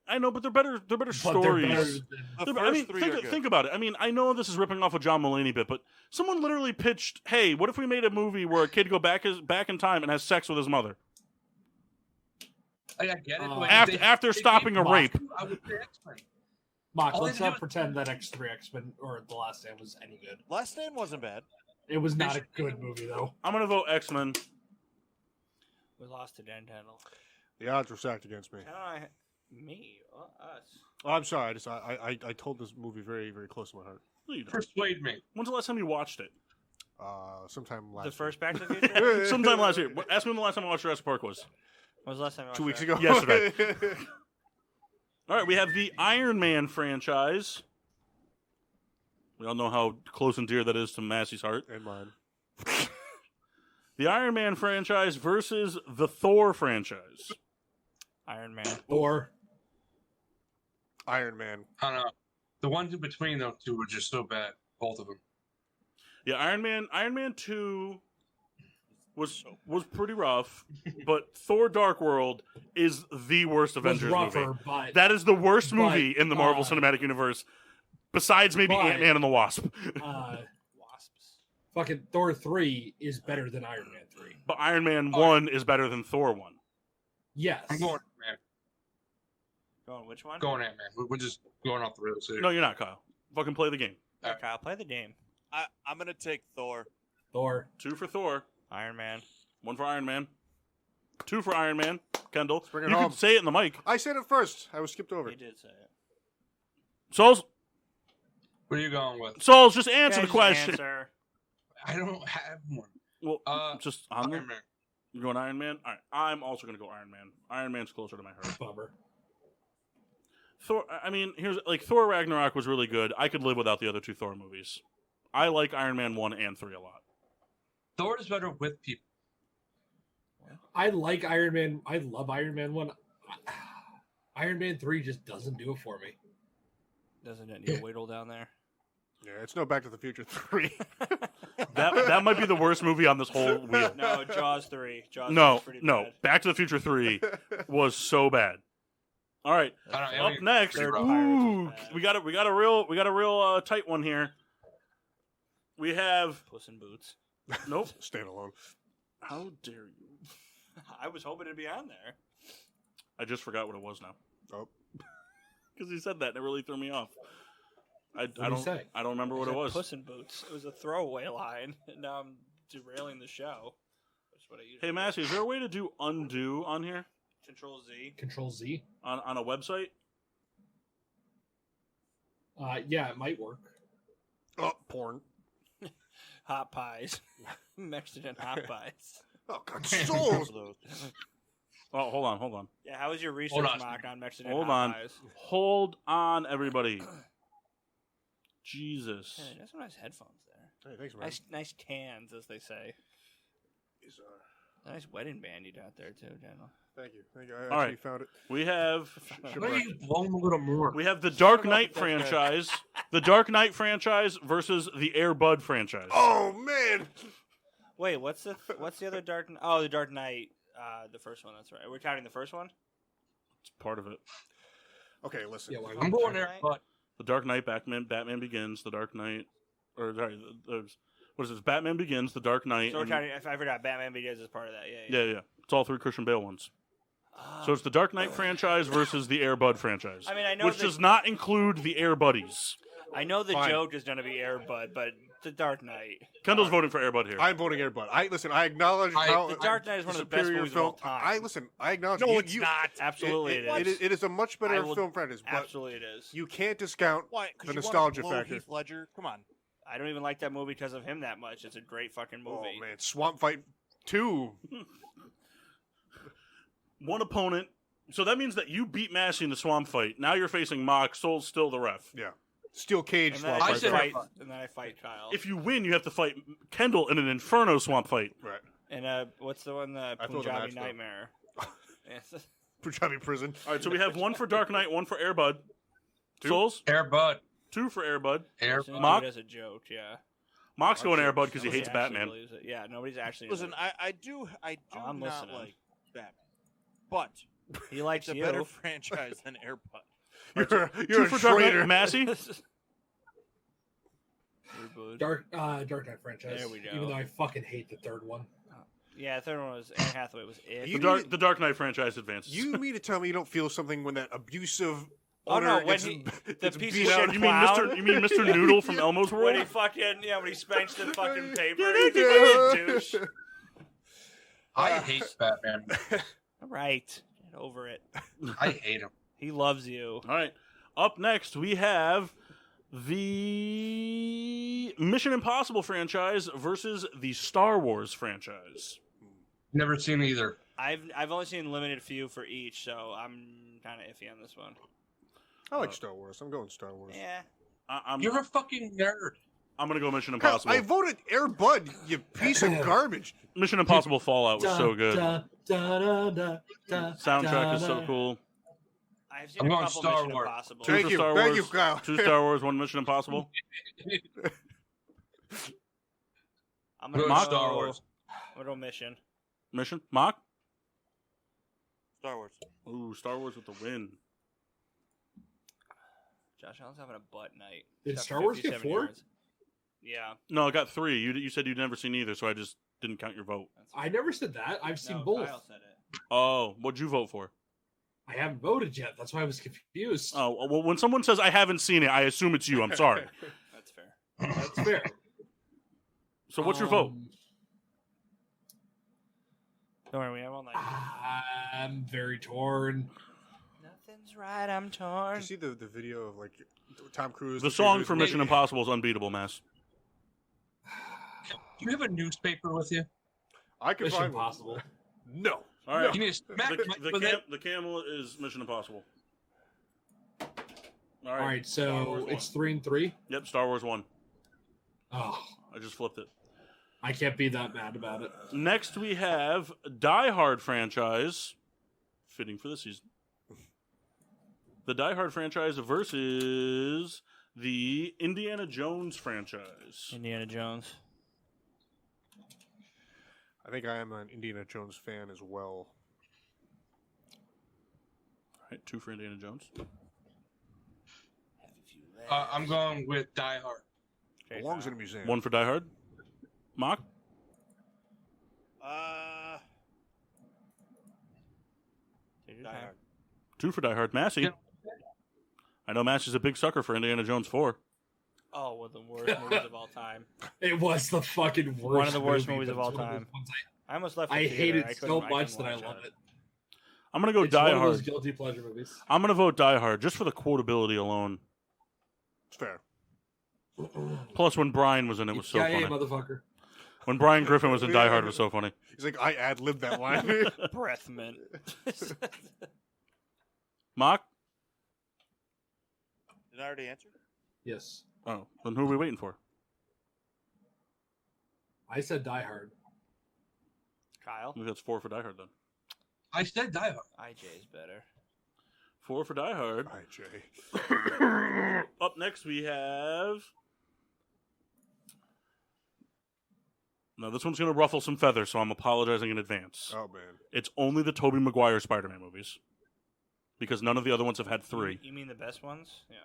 I know, but they're better. They're better But they're stories. better The I first mean, three are good. think about it. I mean, I know this is ripping off a John Mulaney bit, but someone literally pitched, "Hey, what if we made a movie where a kid go back in time and has sex with his mother I get it. but after they stopping a rape?" I would say X-Men. Mark, All they let's had to not do pretend that X3 X-Men or The Last Stand was any good. Last Stand wasn't bad. It was not a good movie, though. I'm gonna vote X-Men. We lost to Dan Tendall. The odds were stacked against me. Me? Us? Oh, I'm sorry. I told this movie very, very close to my heart. No, you don't. Persuade me. When's the last time you watched it? Sometime last. The first week. Back to the Future? Sometime last year. Ask me when the last time I watched Jurassic Park was. When was the last time I watched 2 weeks that? ago. Yesterday. All right, we have the Iron Man franchise. We all know how close and dear that is to Massey's heart. And mine. The Iron Man franchise versus the Thor franchise. Iron Man. Or Iron Man. I don't know. The ones in between those two were just so bad. Both of them. Yeah, Iron Man 2 was pretty rough, but Thor Dark World is the worst Avengers rougher, movie. but- That is the worst but, movie in the Marvel Cinematic Universe, besides maybe but- Ant-Man and the Wasp. Wasps. fucking Thor 3 is better than Iron Man 3. But Iron Man 1 is better than Thor 1. Yes. I'm going Ant-Man. Going which one? Going Ant-Man. We're just going off the rails here. No, you're not, Kyle. Fucking play the game. Yeah, Kyle, play the game. I'm gonna take Thor. Thor. 2 for Thor. Iron Man. 1 for Iron Man. 2 for Iron Man. Kendall, Bring you it can home. say it in the mic. I said it first. I was skipped over. He did say it. Souls, What are you going with? Souls, just answer Guys, the question. answer. I don't have one. Well, just on Iron Man. You're going Iron Man? All right. I'm also going to go Iron Man. Iron Man's closer to my heart. Bummer. Thor, I mean, here's like Thor Ragnarok was really good. I could live without the other 2 Thor movies. I like Iron Man 1 and 3 a lot. Thor is better with people. I like Iron Man. I love Iron Man 1. Iron Man 3 just doesn't do it for me. Doesn't it need a wiggle down there? Yeah, it's no Back to the Future 3. That might be the worst movie on this whole wheel. No, Jaws 3. Jaws No, 3 is pretty no. bad. Back to the Future 3 was so bad. All right. I don't know, Up next, pretty rough. ooh, we got a real tight one here. We have Puss in Boots. nope. Stand alone. How dare you? I was hoping to be on there. I just forgot what it was now. Oh. Because he said that and it really threw me off. I What did he say? don't remember what it was. Puss in Boots. It was a throwaway line. And now I'm derailing the show. That's what I usually Hey, Massey, is there a way to do undo on here? Control Z. Control Z. On a website? Yeah, it might work. Oh, porn. Hot pies. Mexican hot pies. Oh, God, souls. Oh, hold on. Yeah, how was your research, Mock, on Mexican hot pies? Hold on, everybody. Jesus. Hey, that's some nice headphones there. Hey, thanks, man. Nice cans, as they say. Nice wedding band you got there, too, General. Thank you. I actually found it. We have... Maybe blow them a little more. We have the Dark Knight franchise. The Dark Knight franchise versus the Air Bud franchise. Oh, man. Wait, what's the other Dark... Oh, the Dark Knight. The first one, that's right. We're counting the first one? It's part of it. Okay, listen. Yeah, I'm going there, but... The Dark Knight, Batman Begins, The Dark Knight... Or, sorry, what is this? Batman Begins, The Dark Knight... So we're counting... I forgot, Batman Begins is part of that. Yeah. It's all 3 Christian Bale ones. So it's the Dark Knight franchise versus the Air Bud franchise. I mean, I know which does not include the Air Buddies. I know the joke is going to be Air Bud, but the Dark Knight. Kendall's voting for Air Bud here. I'm voting Air Bud. I acknowledge how the Dark Knight is one of the best superior movies film. of all time. I acknowledge. No, it's not. Absolutely, it is a much better film franchise. But absolutely, it is. You can't discount the you nostalgia wanna blow factor. Heath Ledger? Come on. I don't even like that movie because of him that much. It's a great fucking movie. Oh man, Swamp Fight 2. One opponent. So that means that you beat Massey in the Swamp Fight. Now you're facing Mock. Soul's still the ref. Yeah. Steel Cage and Swamp Fight. And then I fight Kyle. If you win, you have to fight Kendall in an Inferno Swamp Fight. Right. And what's the one? The Punjabi Nightmare. Punjabi Prison. All right, so we have one for Dark Knight, one for Air Bud. Souls? Air Bud. 2 for Air Bud. Air Mock? As a joke, yeah. Mock's going Air Bud because he hates Batman. Yeah, nobody's actually. Listen, I do I'm not listening. like Batman, but he likes it's a better franchise than Air Bud. You're for a Dark traitor. Knight, Massey. Dark Knight franchise. There we go. Even though I fucking hate the third one. Yeah, the third one was Anne Hathaway was it. The Dark Knight franchise advances. You mean to tell me you don't feel something when that abusive Oh no! When gets, he, gets the piece beat of out. shit clown. You mean Mr. Noodle from Elmo's World? When he when he spanks the fucking paper. He douche. I hate Batman. All right, get over it. I hate him. He loves you. All right. Up next, we have the Mission Impossible franchise versus the Star Wars franchise. Never seen either. I've only seen limited few for each, so I'm kind of iffy on this one. I like Star Wars. I'm going Star Wars. Yeah. You're a fucking nerd. I'm going to go Mission Impossible. I voted Air Bud, you piece of garbage. Mission Impossible Fallout was so good. Soundtrack is so cool. I've seen a couple Star Mission Wars. Impossible. Thank you, Kyle. 2 Star Wars, 1 Mission Impossible. I'm going gonna Star Wars. I'm gonna go Mission. Mission? Mock? Star Wars. Ooh, Star Wars with the win. Josh Allen's having a butt night. Did Shot Star Wars get 57 4? yards. Yeah. No, I got 3. You said you'd never seen either, so I just didn't count your vote. I never said that. I've seen both. Kyle said it. Oh, what'd you vote for? I haven't voted yet. That's why I was confused. Oh, well, when someone says I haven't seen it, I assume it's you. I'm sorry. That's fair. That's fair. So what's your vote? Don't worry, we have all night. I'm very torn. Nothing's right, I'm torn. Did you see the video of like Tom Cruise? The song for Mission Impossible is unbeatable, Mass. Do you have a newspaper with you? I can Mission find Impossible. one. No. All right. Can you smack The camel is Mission Impossible. All All right, so it's 3 and 3. Yep, Star Wars 1. Oh, I just flipped it. I can't be that mad about it. Next, we have Die Hard franchise, fitting for this season. The Die Hard franchise versus the Indiana Jones franchise. Indiana Jones. I think I am an Indiana Jones fan as well. All right, 2 for Indiana Jones. I'm going with Die Hard. Belongs in a museum. 1 for Die Hard. Mock? Die Hard. 2 for Die Hard. Massey? Yeah. I know Massey's a big sucker for Indiana Jones 4. Oh, one of the worst movies of all time. It was the fucking worst. One of the worst movie, movies but of all it's one of time. those ones I almost left. I the hate theater. it so much that I watch love it. I'm gonna go It's Die one of those Hard. guilty pleasure movies. I'm gonna vote Die Hard just for the quotability alone. It's fair. Plus, when Brian was in it, was so Yeah, funny. motherfucker. When Brian Griffin was in Die Hard, it was so funny. He's like, I ad-libbed that line. Breath mint. Mock? Did I already answer? Yes. Oh, then who are we waiting for? I said Die Hard. Kyle? I think that's 4 for Die Hard then. I said Die Hard. IJ is better. 4 for Die Hard. IJ. Up next we have... Now this one's going to ruffle some feathers, so I'm apologizing in advance. Oh, man. It's only the Tobey Maguire Spider-Man movies. Because none of the other ones have had 3. You mean the best ones? Yeah.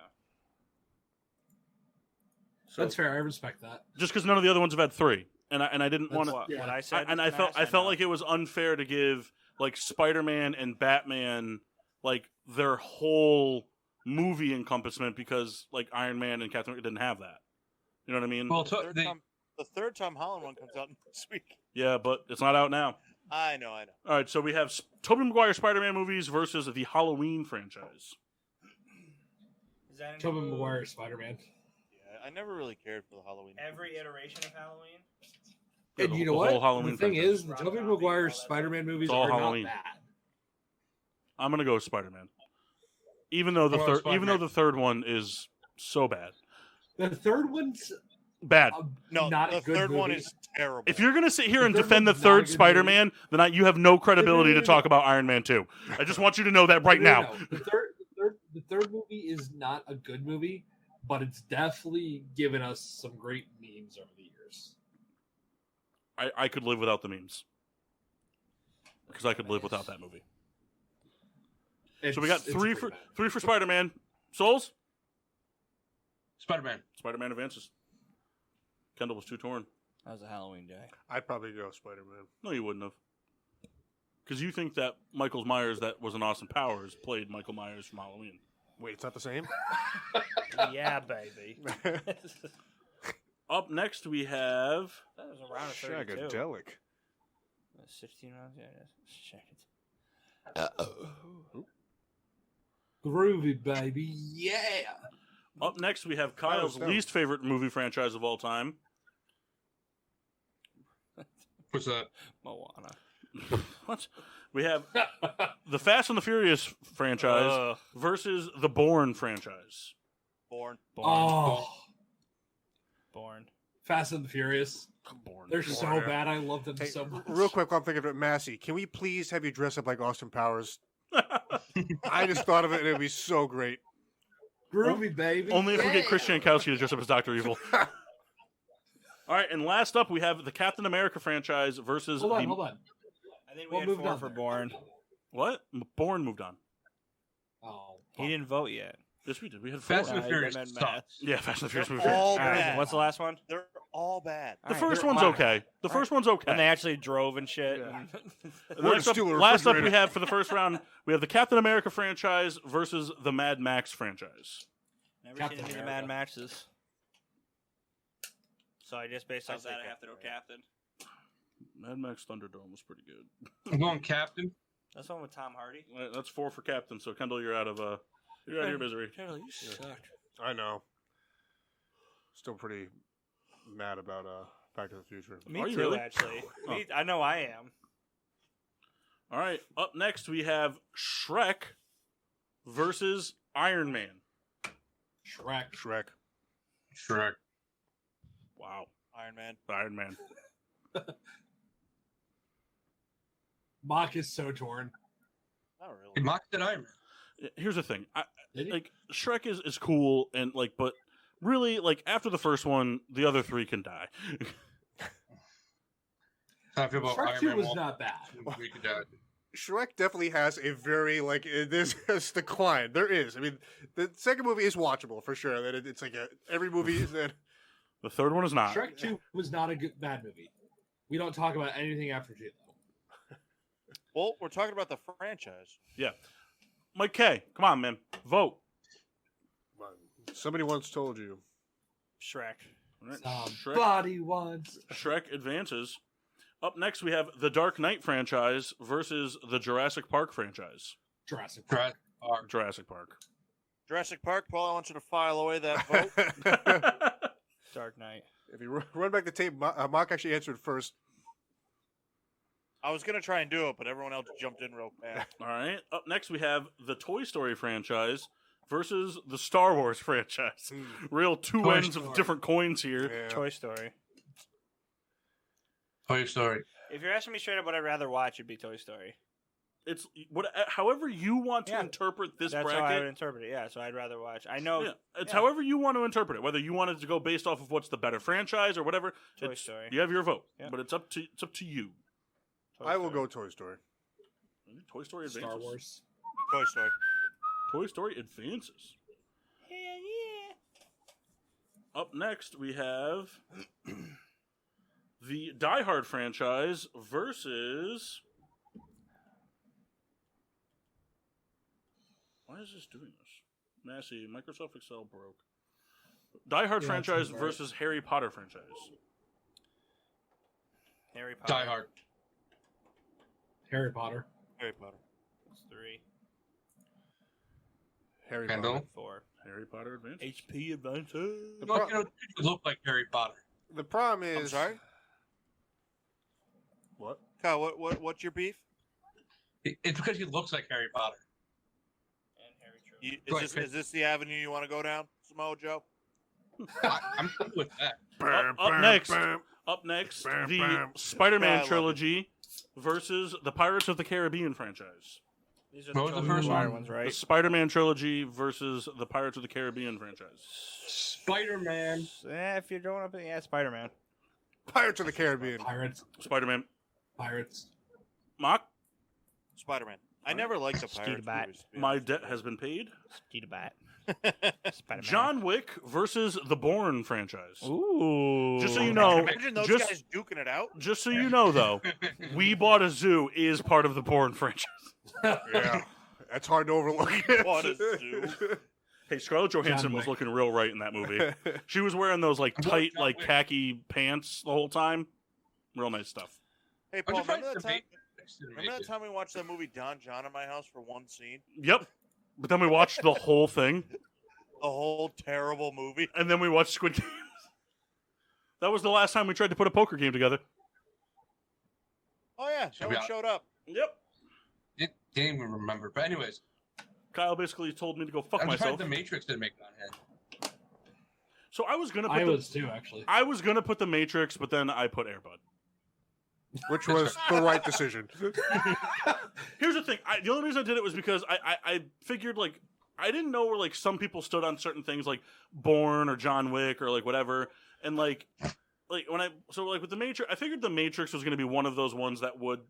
So, That's fair. I respect that. just because none of the other ones have had 3. And I didn't want to... What I said. And I felt like it was unfair to give like Spider-Man and Batman like their whole movie encompassment because like Iron Man and Captain America didn't have that. You know what I mean? Well, The third Tom Holland one comes out next week. Yeah, but it's not out now. I know. All right, so we have Tobey Maguire Spider-Man movies versus the Halloween franchise. Is that Tobey Maguire Spider-Man. Yeah, I never really cared for the Halloween. Every iteration of Halloween? And you know the what? whole Halloween The thing franchise. is, the Tobey Maguire Spider-Man movies It's all are Halloween. not bad. I'm gonna go with Spider-Man, even though the third one is so bad. The third one's Bad. No, not the a good third one movie. is terrible. If you're gonna sit here The and third defend the one's not a third good Spider-Man, then you have no credibility to talk about Iron Man 2. I just want you to know that right now. The third movie is not a good movie, but it's definitely given us some great memes over the years. I could live without the memes because I could live without that movie. So we got three for Spider-Man. Souls? Spider-Man. Spider-Man advances. Kendall was too torn. That was a Halloween day. I'd probably go Spider-Man. No, you wouldn't have. Because you think that Michael Myers, that was in Austin Powers, played Michael Myers from Halloween. Wait, it's not the same? Yeah, baby. Up next, we have... That was around a 32. Shagadelic. 16 rounds? Yeah, Groovy, baby. Yeah. Up next, we have Kyle's least favorite movie franchise of all time. What's that? Moana. What? We have the Fast and the Furious franchise versus the Bourne franchise. Born. Oh. Born. Fast and the Furious. Bourne. They're so bad. I love them Hey, so much. real quick, while I'm thinking of it, Massey, can we please have you dress up like Austin Powers? I just thought of it, and it'd be so great. Groovy, baby. Only if we get Chris Jankowski to dress up as Dr. Evil. All right, and last up, we have the Captain America franchise versus Hold on. I think we had 4 for Bourne. What? Bourne moved on. Oh. He didn't vote yet. Yes, we did. We had 4. Fast and the Furious meant sucks. Yeah, Fast and the Furious moved all on. bad. What's the last one? They're all bad. The first one's okay. The first one's okay. When they actually drove and shit. Yeah. And last up, Steal a last up we refrigerator. have for the first round, we have the Captain America franchise versus the Mad Max franchise. Never Captain seen any of the America. Mad Maxes. So I just based off that I have to go Captain. Mad Max Thunderdome was pretty good. I'm going Captain. That's the one with Tom Hardy. That's 4 for Captain. So Kendall, you're out of your misery. Kendall, you suck. I know. Still pretty mad about Back to the Future. Me Are you too, really? actually. Oh. I know I am. All right. Up next, we have Shrek versus Iron Man. Shrek. Shrek. Wow. Iron Man. Iron Man. Mock is so torn. Not He really. mocked it Iron Man. Here's the thing. Did he? Like Shrek is cool and like, but really, like after the first one, the other 3 can die. How I feel about Shrek Iron 2 Man was 1. not bad. We could die. Shrek definitely has a very, there's a decline. There is. I mean, the second movie is watchable for sure. That it's like every movie is that. The third one is not. Shrek 2 was not a bad movie. We don't talk about anything after 2, though. Well, we're talking about the franchise. Yeah. Mike K, come on, man. Vote. Somebody once told you Shrek. All right. Somebody once. Shrek advances. Up next, we have the Dark Knight franchise versus the Jurassic Park franchise. Jurassic Park. Jurassic Park. Jurassic Park. Paul, I want you to file away that vote. Dark Knight. If you run back the tape, Mark actually answered first. I was gonna try and do it, but everyone else jumped in real fast. All right. Up next, we have the Toy Story franchise versus the Star Wars franchise. Real two Toy ends Story. of different coins here. Yeah. Toy Story. Toy Story. If you're asking me straight up what I'd rather watch, it'd be Toy Story. It's however you want to Yeah. interpret this That's bracket. how I would interpret it. Yeah, so I'd rather watch. I know. Yeah, it's however you want to interpret it. Whether you wanted to go based off of what's the better franchise or whatever. Toy Story. You have your vote, Yeah. but it's up to you. Toy I will Story. go Toy Story. Toy Story advances. Star Wars. Toy Story. Toy Story advances. Hell yeah. Up next, we have the Die Hard franchise versus. Why is this doing this? Massey, Microsoft Excel broke. Die Hard Yeah, franchise that's right. versus Harry Potter franchise. Harry Potter. Die Hard. Harry Potter. Harry Potter. That's 3. Harry Kendall. Potter. 4. Harry Potter advances. HP advances. Look, you look like Harry Potter. The problem is. I'm sorry, What? Kyle. What's your beef? It's because he looks like Harry Potter. And Harry True. Is this the avenue you want to go down, Samoa Joe? I'm good with that. Up next, Bam, the bam. Spider-Man Yeah, I love trilogy versus the Pirates of the Caribbean franchise. These are What was the Tobey first Maguire one? ones, The right? Spider-Man trilogy versus the Pirates of the Caribbean franchise. Spider-Man. If you're going up, Spider-Man. Pirates of the Caribbean. Pirates. Spider-Man. Pirates. Mock, Spider-Man. I never liked the Pirates Skeeter-bat. movies. to be my honest debt with has been paid. Skeeter Bat. Spider-Man. John Wick versus the Bourne franchise. Ooh. Just so you you. know, Imagine those just- guys duking it out. Just so you know, though, We Bought a Zoo is part of the Bourne franchise. Yeah. That's hard to overlook. What a zoo. Hey, Scarlett Johansson was Wick. looking real right in that movie. She was wearing those like tight, John like Wick. khaki pants the whole time. Real nice stuff. Hey, I'm Paul, surprised remember that the time? Matrix didn't Remember make that it. time we watched that movie Don John in my house for one scene? Yep. But then we watched the whole thing, A whole terrible movie. and then we watched Squid Games. That was the last time we tried to put a poker game together. Oh yeah, no one showed up. Yep. It didn't even remember. But anyways, Kyle basically told me to go fuck I'm myself. surprised the Matrix didn't make it on here. So I was gonna put I the, was too, actually. I was gonna put the Matrix, but then I put Airbud. Which was the right decision. Here's the thing. The only reason I did it was because I figured, like, I didn't know where, like, some people stood on certain things, like Bourne or John Wick or, like, whatever. And, like with the Matrix, I figured the Matrix was going to be one of those ones that would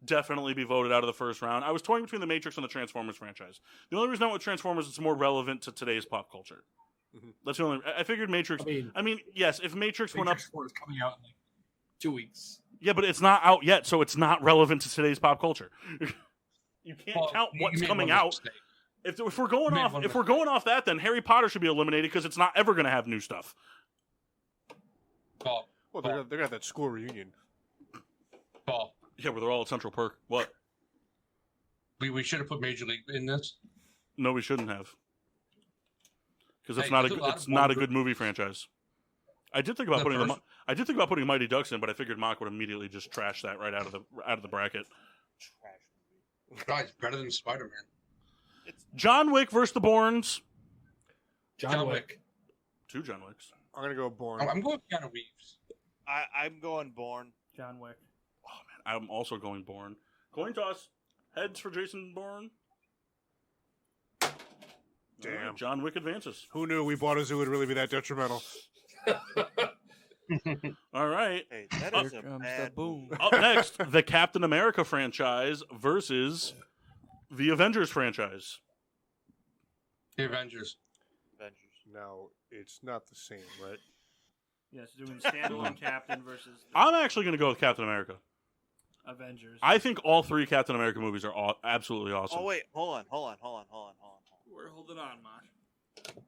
definitely be voted out of the first round. I was toying between the Matrix and the Transformers franchise. The only reason I went with Transformers is it's more relevant to today's pop culture. Mhm. That's the only. I figured Matrix. I mean, Yes, if Matrix went up. Matrix 4 is coming out in like 2 weeks. Yeah, but it's not out yet, so it's not relevant to today's pop culture. You can't Well, count you what's made coming one out. mistake. If we're going You made off, one if we're going off that, then Harry Potter should be eliminated because it's not ever going to have new stuff. Paul, Well, they're gonna have that school reunion. Paul, Yeah, where they're all at Central Perk. What? we should have put Major League in this. No, we shouldn't have. Because it's Hey, not there's a lot it's of not a Bourne- good movie franchise. I did think about The putting first- I did think about putting Mighty Ducks in, but I figured Mock would immediately just trash that right out of the bracket. Trash movie. Guys, better than Spider-Man. John Wick versus the Bournes. John Wick. 2 John Wicks. I'm gonna go Bourne. I'm going with Keanu Reeves. I'm going Bourne. John Wick. Oh man, I'm also going Bourne. Coin toss. Heads for Jason Bourne. Damn. All right, John Wick advances. Who knew We Bought a Zoo would really be that detrimental? All right. Hey, that is a bad boom. Up next, the Captain America franchise versus the Avengers franchise. The Avengers. Avengers. Now, it's not the same, right? Yes, doing standalone Captain versus I'm actually going to go with Captain America. Avengers. I think all 3 Captain America movies are absolutely awesome. Oh wait, hold on. We're holding on, Mosh.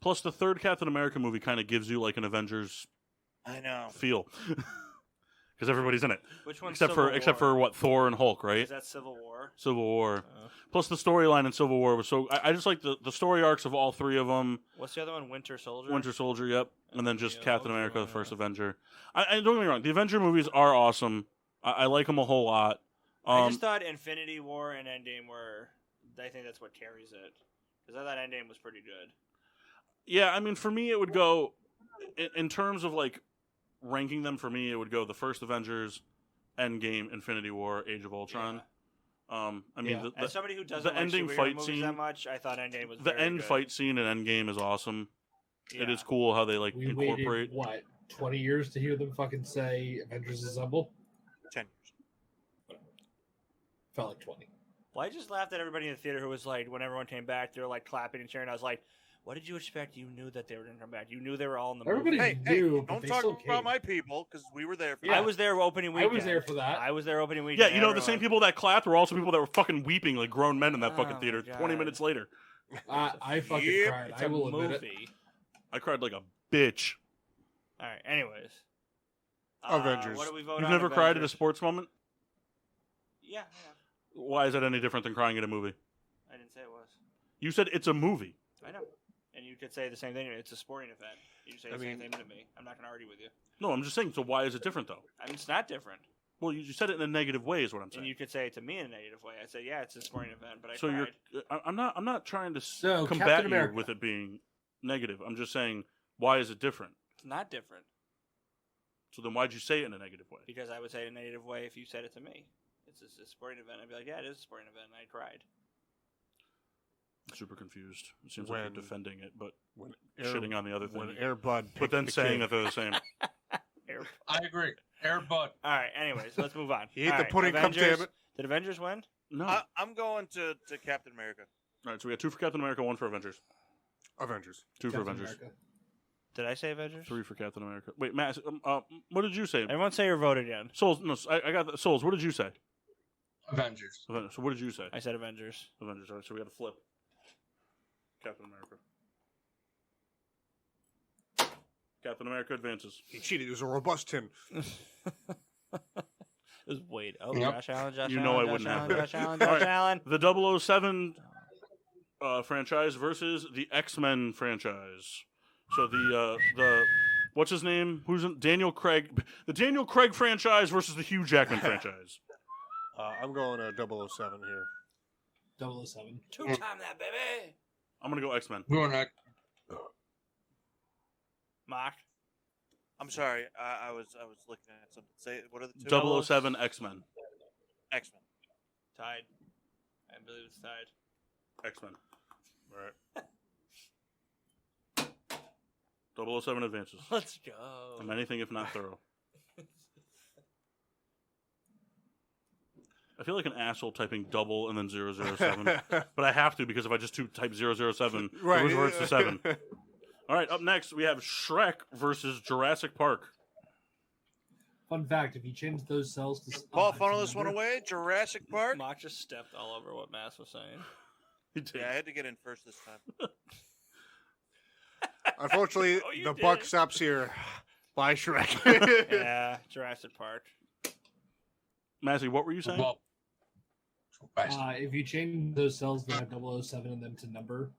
Plus, the third Captain America movie kind of gives you like an Avengers I know. feel. Because everybody's in it. Which one's except for what, Thor and Hulk, right? Is that Civil War? Civil War. Plus the storyline in Civil War was so... I just like the story arcs of all three of them. What's the other one? Winter Soldier? Winter Soldier, yep. And then just Captain America, the first Avenger. I don't get me wrong. The Avenger movies are awesome. I like them a whole lot. I just thought Infinity War and Endgame were... I think that's what carries it. Because I thought Endgame was pretty good. Yeah, I mean, for me, it would go... In terms of, like, ranking them, for me, it would go the first Avengers, Endgame, Infinity War, Age of Ultron. I mean, as somebody who doesn't the like ending superhero fight movies scene that much, I thought Endgame was the very end good. fight scene in Endgame is awesome. Yeah. It is cool how they like We incorporate. waited, what, 20 years to hear them fucking say Avengers Assemble? 10 years. Felt like 20. Well, I just laughed at everybody in the theater who was like, when everyone came back, they were like clapping and cheering. I was like, what did you expect? You knew that they were going to come back. You knew they were all in the movie. Everybody Hey, knew, but don't they talk still about came. my people because we were there for I that. was there opening I weekend. was there for that. I was there opening weekend. Yeah, you know, the same people that clapped were also people that were fucking weeping like grown men in that fucking Oh, theater my 20 God. minutes later. I fucking Yep. cried. It's I a will admit it. movie. I cried like a bitch. All right, anyways. Avengers. What do we vote You've on? never cried at a Avengers? sports moment? Yeah, Why is that any different than crying at a movie? I didn't say it was. You said it's a movie. I know. And you could say the same thing. It's a sporting event. You say the same thing to me. I'm not going to argue with you. No, I'm just saying, so why is it different though? I mean, it's not different. Well, you said it in a negative way is what I'm saying. And you could say it to me in a negative way. I said, yeah, it's a sporting event, but I So cried. I'm not trying to So, combat Captain you America. with it being negative. I'm just saying, why is it different? It's not different. So then why'd you say it in a negative way? Because I would say it in a negative way if you said it to me. It's a sporting event. I'd be like, yeah, it is a sporting event. And I cried. I'm super confused. It seems When- like you're defending it, but When shitting on the other when thing. Air Bud But picked then the saying kid. that they're the same. I agree. Air Bud. All right, anyways, let's move on. He ate All the right, pudding, Avengers. goddammit. Did Avengers win? No. I'm going to Captain America. All right, so we got 2 for Captain America, 1 for Avengers. Avengers. 2 for Captain Avengers. America. Did I say Avengers? 3 for Captain America. Wait, Matt, what did you say? Everyone say your vote again. Souls, no, I got that. Souls, what did you say? Avengers. So what did you say? I said Avengers. Avengers. All right, so we got to flip. Captain America. Captain America advances. He cheated. It was a robust tin. It was Wade. Oh, Yep. Josh Allen, Josh You Allen, know I Josh wouldn't have Allen, that. Josh Allen, Josh Allen. The 007 franchise versus the X-Men franchise. So the what's his name? Who's in, Daniel Craig? The Daniel Craig franchise versus the Hugh Jackman franchise. I'm going 007 here. 007. Two-time that, baby. I'm gonna go X-Men. We're on that. Mark. I'm sorry. I was looking at something. Say what are the two? 007 X-Men. X-Men. Tied. I believe it's tied. X-Men. All right. 007 advances. Let's go. I'm anything if not thorough. I feel like an asshole typing double and then 007. But I have to because if I just type 007, Right. it reverts to 7. All right, up next we have Shrek versus Jurassic Park. Fun fact: if you change those cells to Paul, to funnel this one number- away. Jurassic Park. Mark just stepped all over what Mass was saying. He did. Yeah, I had to get in first this time. Unfortunately, Oh, you the did. buck stops here. Bye, Shrek. Yeah, Jurassic Park. Massey, what were you saying? Well, if you change those cells that have 007 in them to number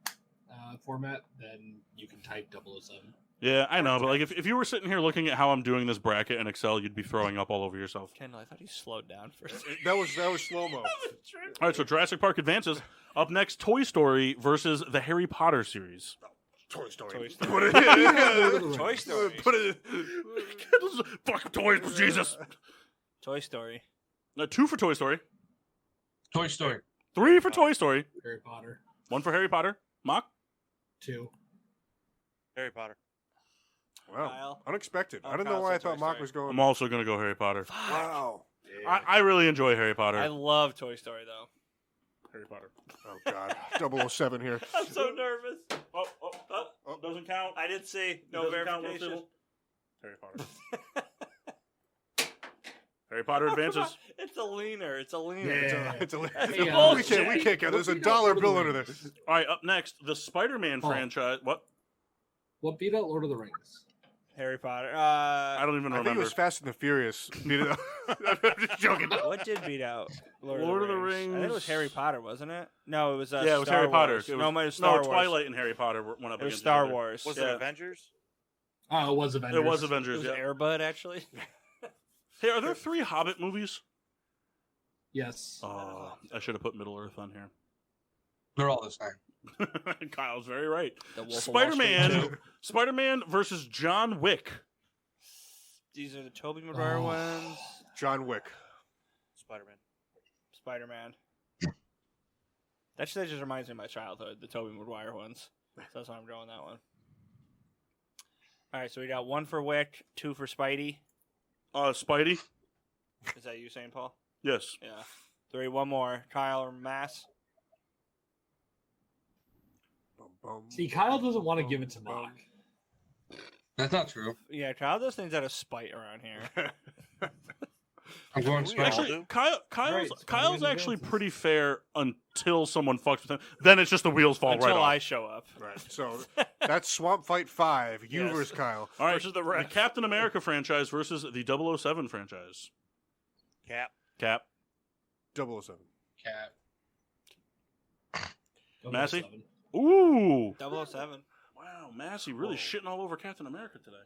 format, then you can type 007. Yeah, I know, but like if you were sitting here looking at how I'm doing this bracket in Excel, you'd be throwing up all over yourself. Kendall, I thought he slowed down for a second. that was slow-mo. All right, so Jurassic Park advances. Up next, Toy Story versus the Harry Potter series. Toy Story. Toy Story. Put it- Toy Story. Put it. Fuck toys, Jesus. Toy Story. 2 for Toy Story. Toy Story. 3 for Toy Story. Harry Potter 1 for Harry Potter. Mock? 2. Harry Potter. Wow. Kyle. Unexpected. Oh, I don't know Kyle why I said Toy thought Mark Story. was going. I'm also going to go Harry Potter. Wow. I really enjoy Harry Potter. I love Toy Story, though. Harry Potter. Oh, God. 007 here. I'm so nervous. Oh, doesn't count. I did see no Doesn't count, verification. Harry Potter. Harry Potter advances. It's a leaner. It's a leaner. Yeah. It's a, That's we bullshit. can't get. There's a dollar bill under there. All right, up next, the Spider-Man Oh. franchise. What? What beat out Lord of the Rings? Harry Potter. I don't even I think it remember. was Fast and the Furious. I'm just joking. What did beat out Lord of the Rings? I think it was Harry Potter, wasn't it? No, it was. Yeah, it was Harry Potter. It was Star Wars. Twilight and Harry Potter went up It was against Star each other. Wars. Was it Avengers? Oh, it was Avengers. It was Avengers. It was Yeah. Air Bud, actually. Hey, are there 3 Hobbit movies? Yes. Oh, I should have put Middle Earth on here. They're all the same. Kyle's very right. The Wolf of Wall Street Spider-Man. 2. Spider-Man versus John Wick. These are the Tobey Maguire ones. John Wick. Spider-Man. Spider-Man. That just reminds me of my childhood, the Tobey Maguire ones. So that's why I'm going that one. All right, so we got 1 for Wick, 2 for Spidey. Spidey. Is that you saying, Paul? Yes. Yeah. 3, 1 more. Kyle or Mass? See, Kyle doesn't want to give it to Mock. That's not true. Yeah, Kyle does things out of spite around here. I'm going Spider-Man. Actually, Kyle's Spider-Man actually advances. pretty fair until someone fucks with him. Then it's just the wheels fall Until right off. I show up. Right. So that's Swamp Fight 5. You Yes. versus Kyle. All right, versus the the Wreck. Captain America franchise versus the 007 franchise. Cap. 007. Cat. Massey? 007. Ooh. 007. Wow, Massey really shitting all over Captain America today.